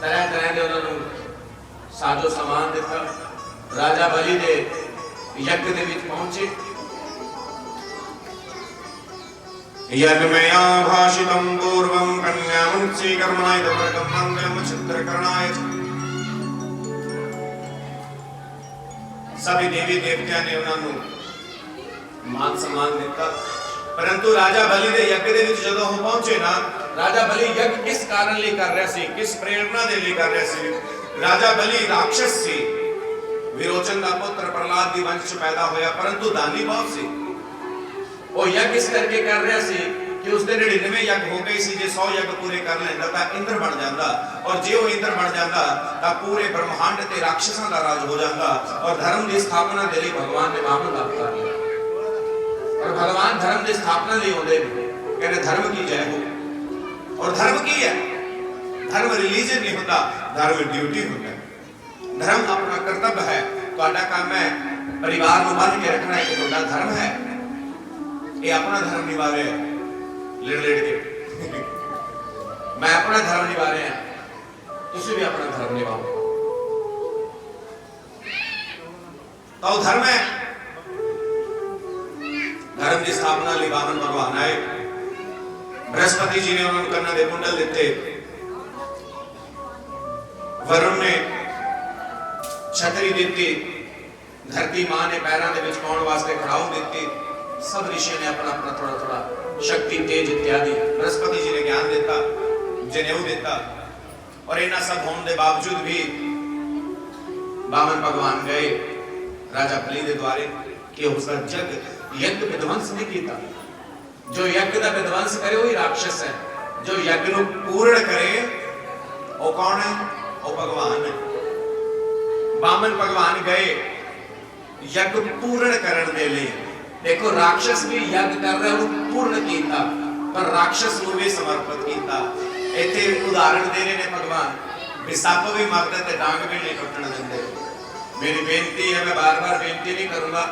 तरह तरह के उन्होंने साजो सामान दिता राजा बलि दे यज्ञ दे विच पहुंचे यन्मया भाषितं पूर्वं कन्यावंशीकर्मणाय तवर्गं मङ्गलं चित्रकरणाय च। सभी देवी देवतियां ने उन्होंने मान सम्मान दिता, परंतु राजा बलि दे यज्ञ दे विच जदों वो पहुंचे ना, राजा बलि यज्ञ किस कारण लिए कर रहा सी, किस प्रेरणा दे लिए कर रहा सी? राजा बलि राक्षस सी, विरोचन का पुत्र प्रहलाद दी वंश पैदा होया, परंतु दानी बहुत सी। वो यज्ञ इस करके कर रहा सी कि उसके 99 यज्ञ हो गए सी, जे 100 यज्ञ पूरे कर लेंदा तां इंद्र बन जांदा, और जे वो इंद्र बन जांदा तां पूरे ब्रह्मांड ते राक्षसां दा राज हो जांदा, और धर्म की स्थापना दे लई भगवान ने वामन अवतार लिया। और भगवान धर्म की स्थापना लई आउंदे ने, कहंदे धर्म की जय हो। और धर्म की है? धर्म रिलीजन नहीं होता, धर्म ड्यूटी होता है। धर्म अपना कर्तव्य है, तुहाडा काम है परिवार को बन के रखना, एक तुहाडा धर्म है। ये अपना धर्म निभा रहे हैं लेड़ लेड़ के मैं अपना धर्म निभा रहे हैं, तुसी भी अपना धर्म निभाओ। तो धर्म है, धर्म की स्थापना लिए वामन भगवान आए। बृहस्पति जी ने उन्होंने कन्ना दे कुंडल दिते, वरुण ने छतरी दी, धरती मां ने पैरों के विच पाउण वास्ते खड़ाऊ दी, सब ऋषि ने अपना अपना थोड़ा थोड़ा शक्ति तेज इत्यादि, बृहस्पति जी ने ज्ञान देता, जनेऊ देता। और इन्ना सब होने के बावजूद भी वामन भगवान गए राजा बलि के द्वारे कि उसका यज्ञ विध्वंस नहीं किया। जो यज्ञ का विध्वंस करे वही राक्षस है, जो यज्ञ को पूर्ण करे वो कौन है? वो भगवान है। वामन भगवान गए यज्ञ पूर्ण करने के लिए। देखो राक्षस भी यज्ञ कर रहे हो पूर्ण किया, पर राक्षस को भी समर्पित किया। इतने उदाहरण दे रहे हैं भगवान, भी सप भी मरते ते डांग भी नहीं टुटन देंगे। मेरी बेनती है, मैं बार बार बेनती नहीं करूंगा,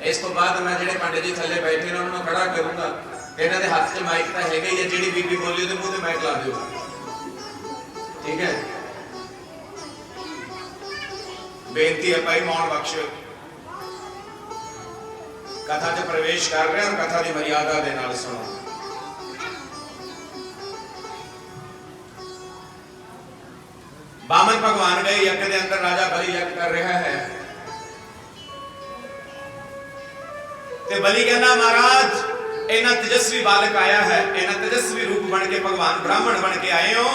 इस तो बाद मैं जेडे पंडित जी थले बैठे ने उन्होंने खड़ा करूंगा, इन्हां दे हाथ 'च माइक तो है ही है, जेडी बीबी बोली ਉਹਦੇ ਮੂੰਹ ਤੇ ਮਾਈਕ ਲਾ ਦਿਓ, ठीक है? बेनती है भाई मौन बख्श। कथा च प्रवेश कर रहे हैं और कथा की मर्यादा दे नाल सुनो। वामन भगवान गए यज्ञ के अंदर, राजा बलि यज्ञ कर रहा है ते बलि कहना महाराज इन्ना तेजस्वी बालक आया है, इन्ना तेजस्वी रूप बन के भगवान ब्राह्मण बन के आए हो,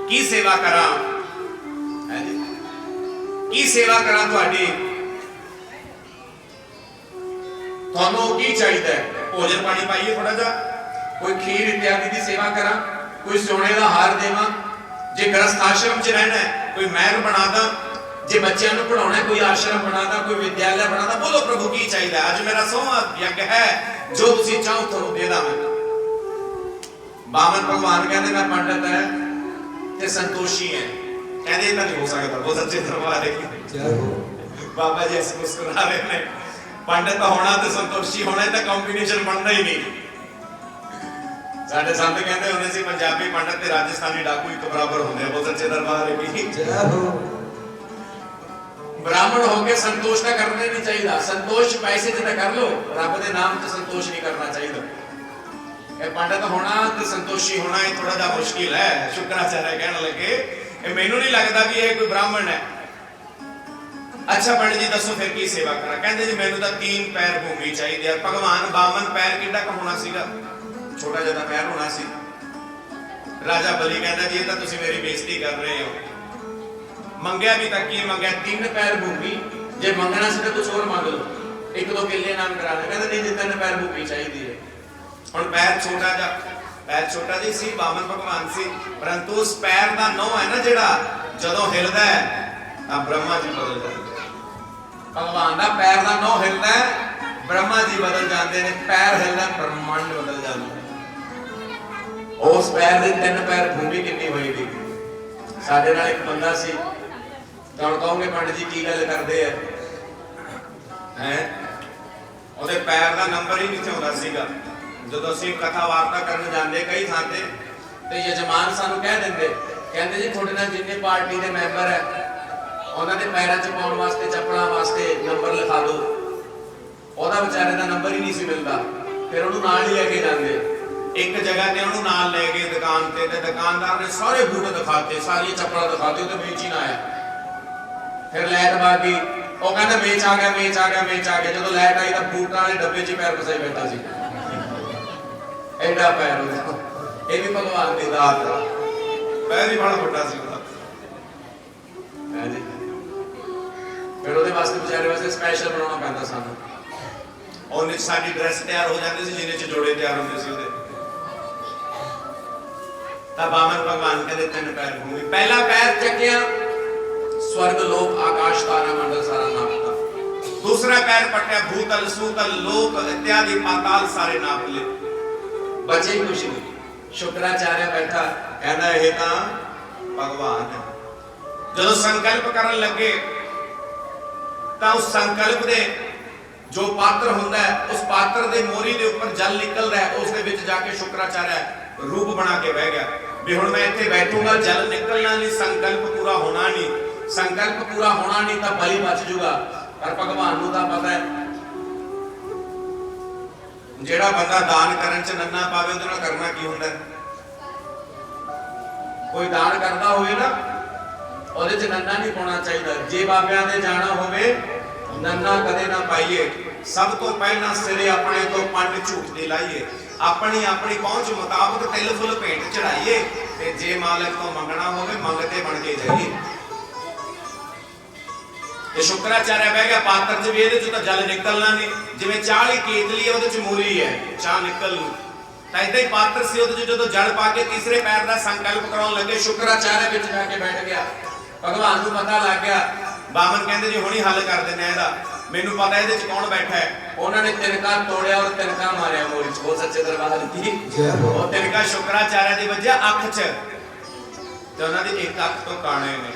की सेवा करा, की सेवा करा तुहाडी, ਤੁਹਾਨੂੰ ਕੀ ਚਾਹੀਦਾ ਹੈ? ਭੋਜਨ ਪਾਣੀ ਪਾਈਏ ਥੋੜਾ ਜਿਹਾ, ਕੋਈ ਖੀਰ ਇਤਿਆਦि ਦੀ ਸੇਵਾ ਕਰਾਂ, ਕੋਈ ਸੋਨੇ ਦਾ ਹਾਰ ਦੇਵਾਂ, ਜੇ ਗ੍ਰਸਥ ਆਸ਼ਰਮ 'ਚ ਰਹਿਣਾ ਹੈ ਕੋਈ ਮਹਿਲ ਬਣਾ ਦਾਂ, ਜੇ ਬੱਚਿਆਂ ਨੂੰ ਪੜਾਉਣਾ ਕੋਈ ਆਸ਼ਰਮ ਬਣਾ ਦਾਂ, ਕੋਈ ਵਿਦਿਆਲਿਆ ਬਣਾ ਦਾਂ। ਬੋਲੋ ਪ੍ਰਭੂ ਕੀ ਚਾਹੀਦਾ? ਅੱਜ ਮੇਰਾ 100ਵਾਂ ਯੱਗ ਹੈ, ਜੋ ਤੁਸੀਂ ਚਾਹੋ ਤੁਹਾਨੂੰ ਦੇ ਦਾਂ ਮੈਂ। ਵਾਮਨ ਭਗਵਾਨ ਕਹਿੰਦੇ ਮੈਂ ਪੰਡਤ ਹੈ ਤੇ ਸੰਤੋਸ਼ੀ ਹੈ। ਕਹਿੰਦੇ ਇਹ ਤਾਂ ਨਹੀਂ ਹੋ ਸਕਦਾ, ਉਹ ਸੱਚੇ ਦਰਬਾਰ ਹੈ। ਬਾਬਾ ਜੀ ਇਸ ਮੁਸਕਰਾ ਰਹੇ ਨੇ, पंडित होना तो संतोषी होना तो कॉम्बिनेशन बनना ही नहीं। साडे संत कहते होंदे सी पंजाबी पंडित ते राजस्थानी डाकू एक बराबर होंदे, वो सच्चे दरबार की जय हो। ब्राह्मण होके संतोष ना करना नहीं चाहिए, संतोष पैसे से कर लो, रब के नाम से संतोष नहीं करना चाहिए। ये पंडित होना तो संतोषी होना ये थोड़ा जा मुश्किल है। शुक्राचार्य कहने लगे मैनू नहीं लगता कि ये कोई ब्राह्मण है। अच्छा पंडित जी दसो फिर की सेवा करा? कहते जी मैनू तो 3 पैर भूमि चाहिए। भगवान वामन पैर किड्डा क होना सीगा, छोटा जिहा पैर होना सी। राजा बलि कहता जी ये तो तुसीं मेरी बेइज्जती कर रहे हो। मंगया भी तक की मंगया 3 पैर भूमि, जे मंगना सी तो कुछ और मांग लो, 1-2 किले नाम करा ले। कहते नहीं 3 पैर भूमि चाहिए है। हुण पैर छोटा जा, पैर छोटा जी सी, वामन भगवान सी, परंतु उस पैर का नौ है ना जिहड़ा जदों हिलदा है तां ब्रह्मा जी बदल जाते। भगवान का पैर का नौ हिलता है, ब्रह्मा जी बदल जाते हैं, पैर हिलता ब्रह्मांड बदल जाता। उस पैर के 3 पैर भूमि कितनी होएगी? साडे नाल एक बंदा सी, तुहानूं कहोगे पंडित जी की गल करदे हैं, ਉਹਦੇ पैर का नंबर ही नहीं आउंदा सीगा। ਜਦੋਂ ਅਸੀਂ कथा वार्ता करन जांदे कई थां ते यजमान सानूं कह दिंदे, कहंदे जी ਤੁਹਾਡੇ ਨਾਲ जिन्ने पार्टी के मैंबर है उन्होंने पैरों च पाउण वास्ते चप्पलों वास्ते नंबर लिखा दो। बेचारे का नंबर ही नहीं सी मिलता, ਫਿਰ ਉਹਨੂੰ ਨਾਲ ਹੀ ਲੈ ਕੇ ਜਾਂਦੇ। ਇੱਕ ਜਗ੍ਹਾ ਤੇ ਉਹਨੂੰ ਨਾਲ ਲੈ ਗਏ ਦੁਕਾਨ ਤੇ ਦੁਕਾਨਦਾਰ ਨੇ ਸਾਰੇ ਬੂਟ ਦਿਖਾਤੇ, ਸਾਰੀਆਂ ਚੱਪਲਾਂ ਦਿਖਾਤੇ, ਉਹ ਤੇ ਵੇਚ ਹੀ ਨਾ ਆਇਆ। ਫਿਰ ਲਾਈਟ ਬਾਗੀ, ਉਹ ਕਹਿੰਦਾ ਵੇਚ ਆ ਗਿਆ, ਵੇਚ ਆ ਗਿਆ, ਵੇਚ ਆ ਗਿਆ। ਜਦੋਂ ਲਾਈਟ ਆਈ ਤਾਂ ਬੂਟਾਂ ਵਾਲੇ ਡੱਬੇ 'ਚ ਪੈਰ ਫਸਾਈ ਬੈਠਾ ਸੀ, ਐਡਾ ਪੈਰ ਉਹਦਾ। ਇਹ ਵੀ ਭਗਵਾਨ ਦੀ ਦਾਤ ਆ, ਪੈਰ ਹੀ ਬੜਾ ਵੱਡਾ ਸੀ ਉਹਦਾ। ਜੀ ਫਿਰ ਉਹਦੇ ਵਾਸਤੇ ਵਿਚਾਰੇ ਵਾਸਤੇ ਸਪੈਸ਼ਲ ਬਣਾਉਣਾ ਪੈਂਦਾ ਸਾਨੂੰ। ਉਹਨੇ ਸਾਡੀ ਡਰੈਸ ਤਿਆਰ ਹੋ ਜਾਂਦੀ ਸੀ ਜਿਹਦੇ 'ਚ ਜੋੜੇ ਤਿਆਰ ਹੁੰਦੇ ਸੀ ਉਹਦੇ। ਤਾਂ ਬਾਮਨ ਭਗਵਾਨ ਕਹਿੰਦੇ 3 ਪੈਰ ਭੂਮੀ, ਪਹਿਲਾ ਪੈਰ ਚੱਕਿਆ स्वर्ग लोक आकाश तारा मंडल सारा नापता। दूसरा पैर पट्या भूतल सूतल लोक इत्यादि पाताल सारे नाप ले, बचे कुछ नहीं। शुक्राचार्य बैठा कहना ये तां भगवान है। जदों संकल्प करन लगे तां उस संकल्प दे जो पात्र हुंदा है, उस पात्र दे मोरी दे ऊपर जल निकल रहा है, उस दे विच जाके शुक्राचार्य रूप बना के बह गया भी हुण मैं इत्थे बैठूंगा, जल निकलना नहीं, संकल्प पूरा होना नहीं। संकल्प पूरा होना नहीं तो बलि बच जूगा। पर भगवान नूं तां पता है जेड़ा बंदा दान करन च नन्ना पावे उहदे नाल करना की हुंदा है। कोई दान करदा होवे ना ਉਹਦੇ ਚ ਨੰਨਾ ਨਹੀਂ ਪਾਉਣਾ ਚਾਹੀਦਾ। ਜੇ ਬਾਬਿਆਂ ਦੇ ਜਾਣਾ ਹੋਵੇ ਨੰਨਾ ਕਦੇ ਨਾ ਪਾਈਏ। ਸਭ ਤੋਂ ਪਹਿਲਾਂ ਸਿਰੇ ਆਪਣੇ ਤੋਂ ਪੰਡ ਝੂਠ ਦੇ ਲਾਈਏ, ਆਪਣੀ ਆਪਣੀ ਪਹੁੰਚ ਮੁਤਾਬਕ ਤਿਲ ਫੁੱਲ ਭੇਂਟ ਚੜਾਈਏ, ਤੇ ਜੇ ਮਾਲਕ ਤੋਂ ਮੰਗਣਾ ਹੋਵੇ ਮੰਗਤੇ ਬਣ ਕੇ ਜਾਈਏ। ਇਹ ਸ਼ੁਕਰਾਚਾਰਿਆ ਬਹਿ ਗਿਆ ਪਾਤਰ ਚ ਵੀ ਇਹਦੇ ਚ ਤਾਂ ਜਲ ਨਿਕਲਣਾ ਨਹੀਂ। ਜਿਵੇਂ ਚਾਹ ਵਾਲੀ ਕੇਤਲੀ ਹੈ ਉਹਦੇ ਚ ਮੂਲੀ ਹੈ, ਚਾਹ ਨਿਕਲ ਨੂੰ, ਤਾਂ ਇਦਾਂ ਹੀ ਪਾਤਰ ਸੀ ਉਹਦੇ ਚ ਜਦੋਂ ਜਲ ਪਾ ਕੇ ਤੀਸਰੇ ਪੈਰ ਦਾ ਸੰਕਲਪ ਕਰਾਉਣ ਲੱਗੇ, ਸ਼ੁਕਰਾਚਾਰਿਆ ਵਿੱਚ ਜਾ ਕੇ ਬੈਠ ਗਿਆ। ਭਗਵਾਨ ਨੂੰ ਪਤਾ ਲੱਗ ਗਿਆ। ਬਾਮਨ ਕਹਿੰਦੇ ਜੀ ਹੁਣੀ ਹੱਲ ਕਰ ਦਿੰਦੇ ਇਹਦਾ, ਮੈਨੂੰ ਪਤਾ ਇਹਦੇ ਚ ਕੌਣ ਬੈਠਾ ਹੈ। ਉਹਨਾਂ ਨੇ ਤਿਨਕਾ ਤੋੜਿਆ ਔਰ ਤਿਨਕਾ ਮਾਰਿਆ ਮੋਰੀ ਚ। ਉਹ ਸੱਚੇ ਦਰਬਾਰ ਦੀ ਉਹ ਤਿਨਕਾ ਸ਼ੁਕਰਾਚਾਰਿਆ ਦੀ ਵੱਜਿਆ ਅੱਖ ਚ, ਤੇ ਉਹਨਾਂ ਦੀ ਇੱਕ ਅੱਖ ਤੋਂ ਕਾਣੇ ਨੇ।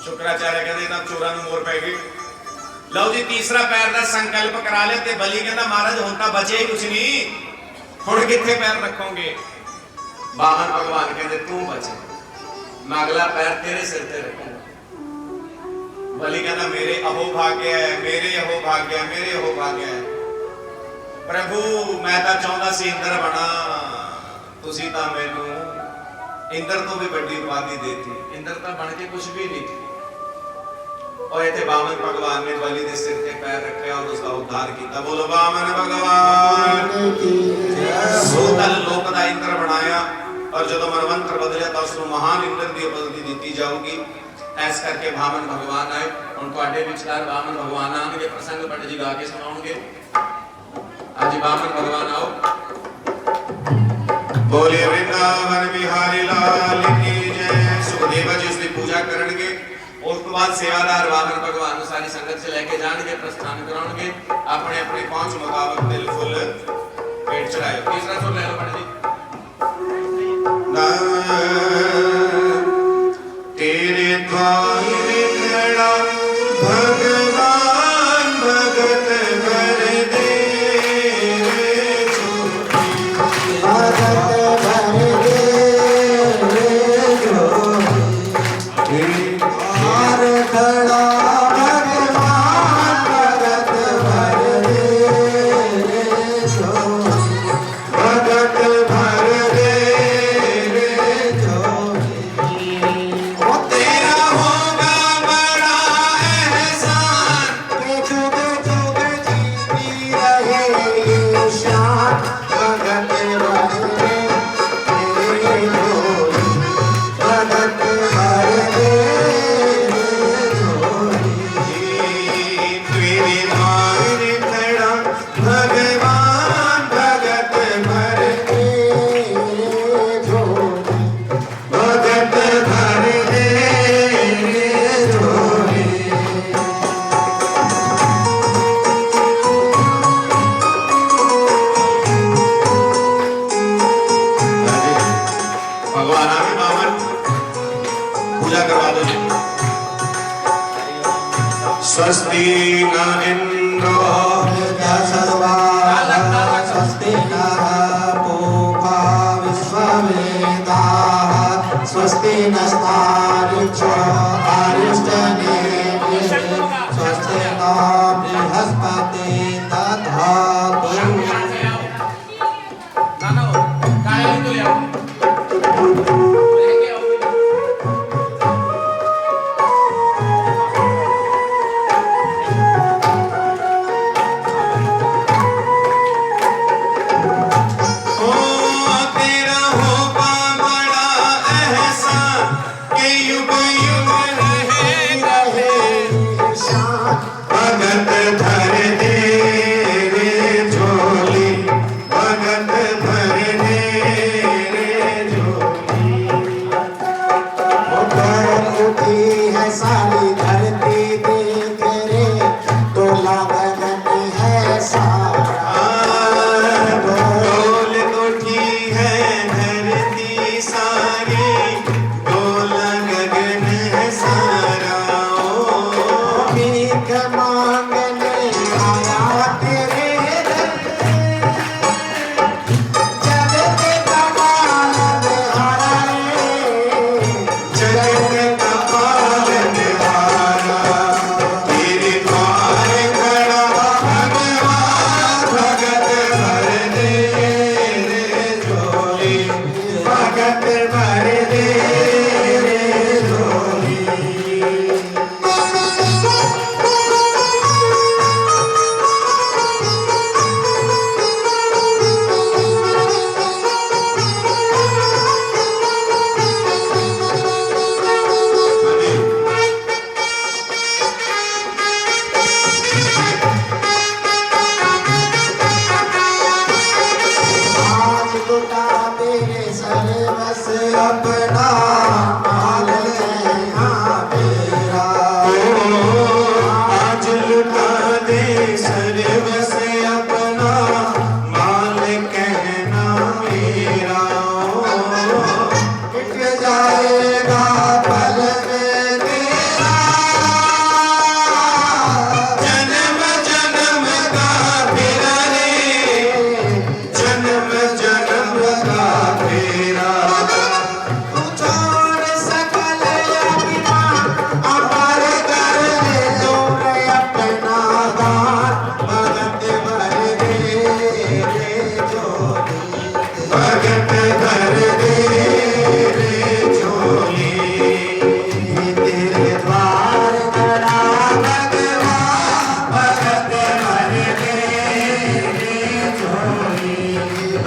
शुक्राचार्य कहते ਤਾਂ ਚੋਰਾਂ ਨੂੰ ਮੋਰ ਪੈ ਗਏ। ਲਓ ਜੀ ਤੀਸਰਾ ਪੈਰ ਦਾ ਸੰਕਲਪ ਕਰਾ ਲਿਆ ਤੇ ਬਲੀ ਕਹਿੰਦਾ ਮਹਾਰਾਜ ਹੁਣ ਤਾਂ ਬਚੇ ਹੀ ਕੁਛ ਨਹੀਂ, ਹੁਣ ਕਿੱਥੇ ਪੈਰ ਰੱਖੋਗੇ। ਬਾਮਨ ਭਗਵਾਨ ਕਹਿੰਦੇ ਤੂੰ ਬਚੇ, ਮੈਂ ਅਗਲਾ ਪੈਰ ਤੇਰੇ ਸਿਰ ਤੇ ਰੱਖੂੰਗਾ। ਬਲੀ ਕਹਿੰਦਾ ਮੇਰੇ ਅਹੋ ਭਾਗਿਆ ਹੈ, ਮੇਰੇ ਅਹੋ ਭਾਗਿਆ, ਮੇਰੇ ਅਹੋ ਭਾਗਿਆ ਹੈ। ਪ੍ਰਭੂ ਮੈਂ ਤਾਂ ਚਾਹੁੰਦਾ ਸੀ ਇੰਦਰ ਬਣਾ, ਤੁਸੀਂ ਤਾਂ ਮੈਨੂੰ ਇੰਦਰ ਤੋਂ ਵੀ ਵੱਡੀ ਉਪਾਧੀ ਦੇਤੀ। ਇੰਦਰ ਤਾਂ ਬਣ ਕੇ ਕੁਛ ਵੀ ਨਹੀਂ। और इतने बामन भगवान ने बलि के सिर पे पैर रखे और उसका उद्धार किया। बोलो बामन भगवान की जय। सूतल लोक का इंद्र बनाया और जब मनवंतर बदलिया तो उसको महान इंद्र की उपाधि दी जाऊगी। ऐस करके बामन भगवान आए। उनको आटे विचार बामन भगवान आएंगे, प्रसंग पंडित जी गा के सुनाओगे। आज बामन भगवान आओ। बोले वृंदावन बिहारी लाल की जय। सुखदेव जी उसकी पूजा करेंगे। ਉਸ ਤੋਂ ਬਾਅਦ ਸੇਵਾਦਾਰ ਵਾਮਨ ਭਗਵਾਨ ਨੂੰ ਸਾਰੀ ਸੰਗਤ ਚ ਲੈ ਕੇ ਜਾਣਗੇ, ਪ੍ਰਸਥਾਨ ਕਰਾਉਣਗੇ। ਆਪਣੇ ਆਪਣੀ ਪਹੁੰਚ ਮੁਤਾਬਕ ਦਿਲ ਫੁੱਲ ਪੇਟ ਚੜਾਇਓ। ਤੀਸਰਾ ਸੁਰ ਲੈ ਲਓ ਪੰਡਿਤ ਜੀ। ਤੇਰੇ द्वार खड़ा भगवान भगत भर दे, भगत भर दे खड़ा भगवान भगत भर दे, भगत भर दे वो तेरा होगा बड़ा एहसान, जुग जुग जीती रहे ये शान। भगत भर दे भगत भर दे स्वस्ति न इंद्रो स्वस्ति नः पूषा विश्ववेदाः स्वस्ति नस्तार्क्ष्यो अरिष्टनेमिः स्वस्ति नो बृहस्पतिः दधातु।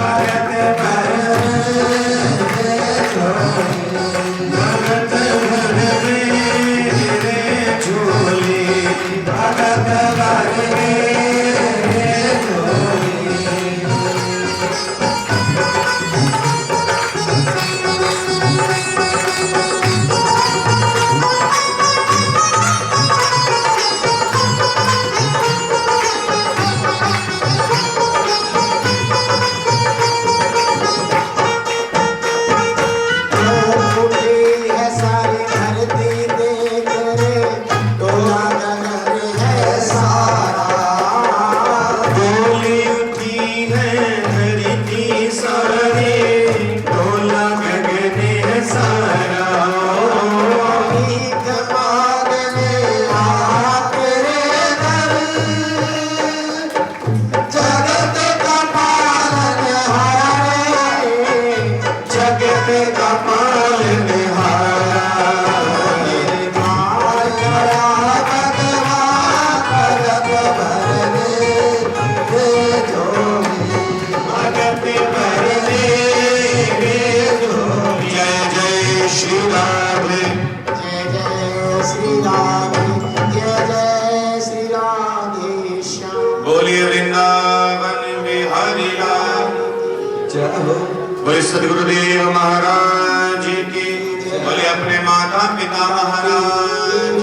भरत बोले सदगुरुदेव महाराज की, बोले अपने माता पिता महाराज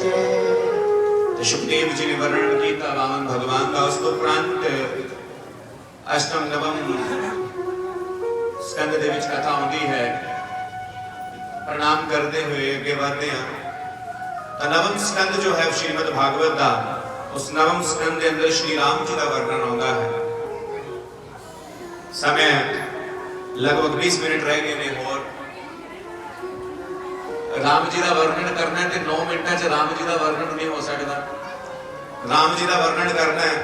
की। सुखदेव जी ने वर्णन किया वामन भगवान का, उसको उपरांत अष्टम नवम स्कंद दे विच कथा आउंदी है। प्रणाम करते हुए अगे बढ़ते हैं तो नवम स्कंद जो है श्रीमद् भागवत का, उस नवम स्कंद के अंदर श्री राम जी का वर्णन आता है। समय लगभग 20 मिनट रह गए ने और राम जी का वर्णन करना है तो 9 मिनटा च राम जी का वर्णन नहीं हो सकता। राम जी का वर्णन करना है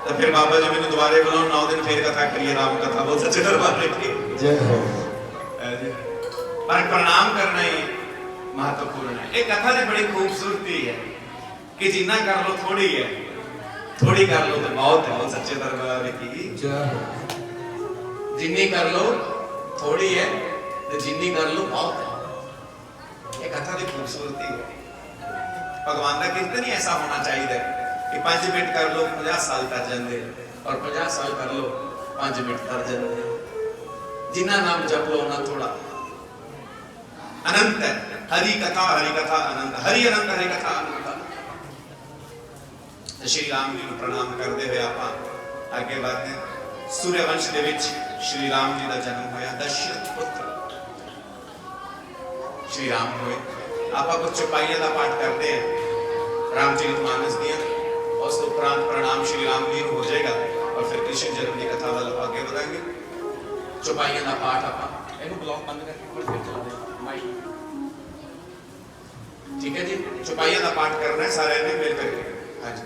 तो फिर बाबा जी मैंने दोबारे बुलाओ, 9 दिन फिर कथा करिए, राम कथा बहुत सच्चे दरबार की जय हो। पर प्रणाम करना ही महत्वपूर्ण है। एक कथा की बड़ी खूबसूरती है कि जिन्ना कर लो थोड़ी है, थोड़ी कर लो तो बहुत है। बहुत सच्चे दरबार की जय हो। जिन्नी कर लो थोड़ी है तो जिन्नी कर लो बहुत है। ये कथा की खूबसूरती है। भगवान का कीर्तन ही ऐसा होना चाहिए कि 5 मिनट कर लो 50 साल कर जाते, और 50 साल कर लो 5 मिनट कर जाते। जिन्ना नाम जप लो ना थोड़ा। अनंत है हरि कथा अनंत, हरि अनंत हरि कथा अनंत। श्री राम जी को प्रणाम करते हुए आप आगे बढ़ते हैं। सूर्यवंश के विच श्री राम जी का जन्म होया, दशरथ पुत्र श्री राम हुए। आप कुछ चौपाइयां का पाठ करते हैं रामचरितमानस दिया, उस उपरांत प्रणाम श्री राम जी को हो जाएगा और फिर कृष्ण जन्म की कथा वाला आगे बढ़ाएंगे। चौपाइयां का पाठ आप ब्लॉक बंद करके फिर चला दें माइक, ठीक है जी। चौपाइयां का पाठ करना है सारे ने मिल करके। हाँ जी।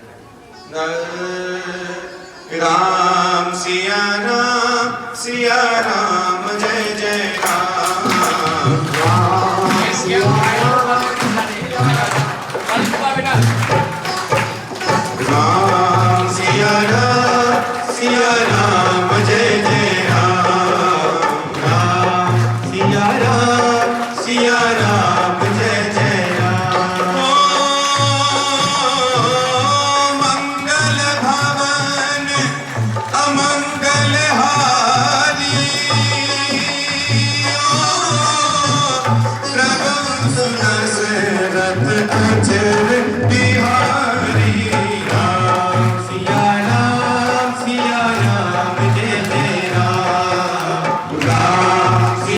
राम सिया राम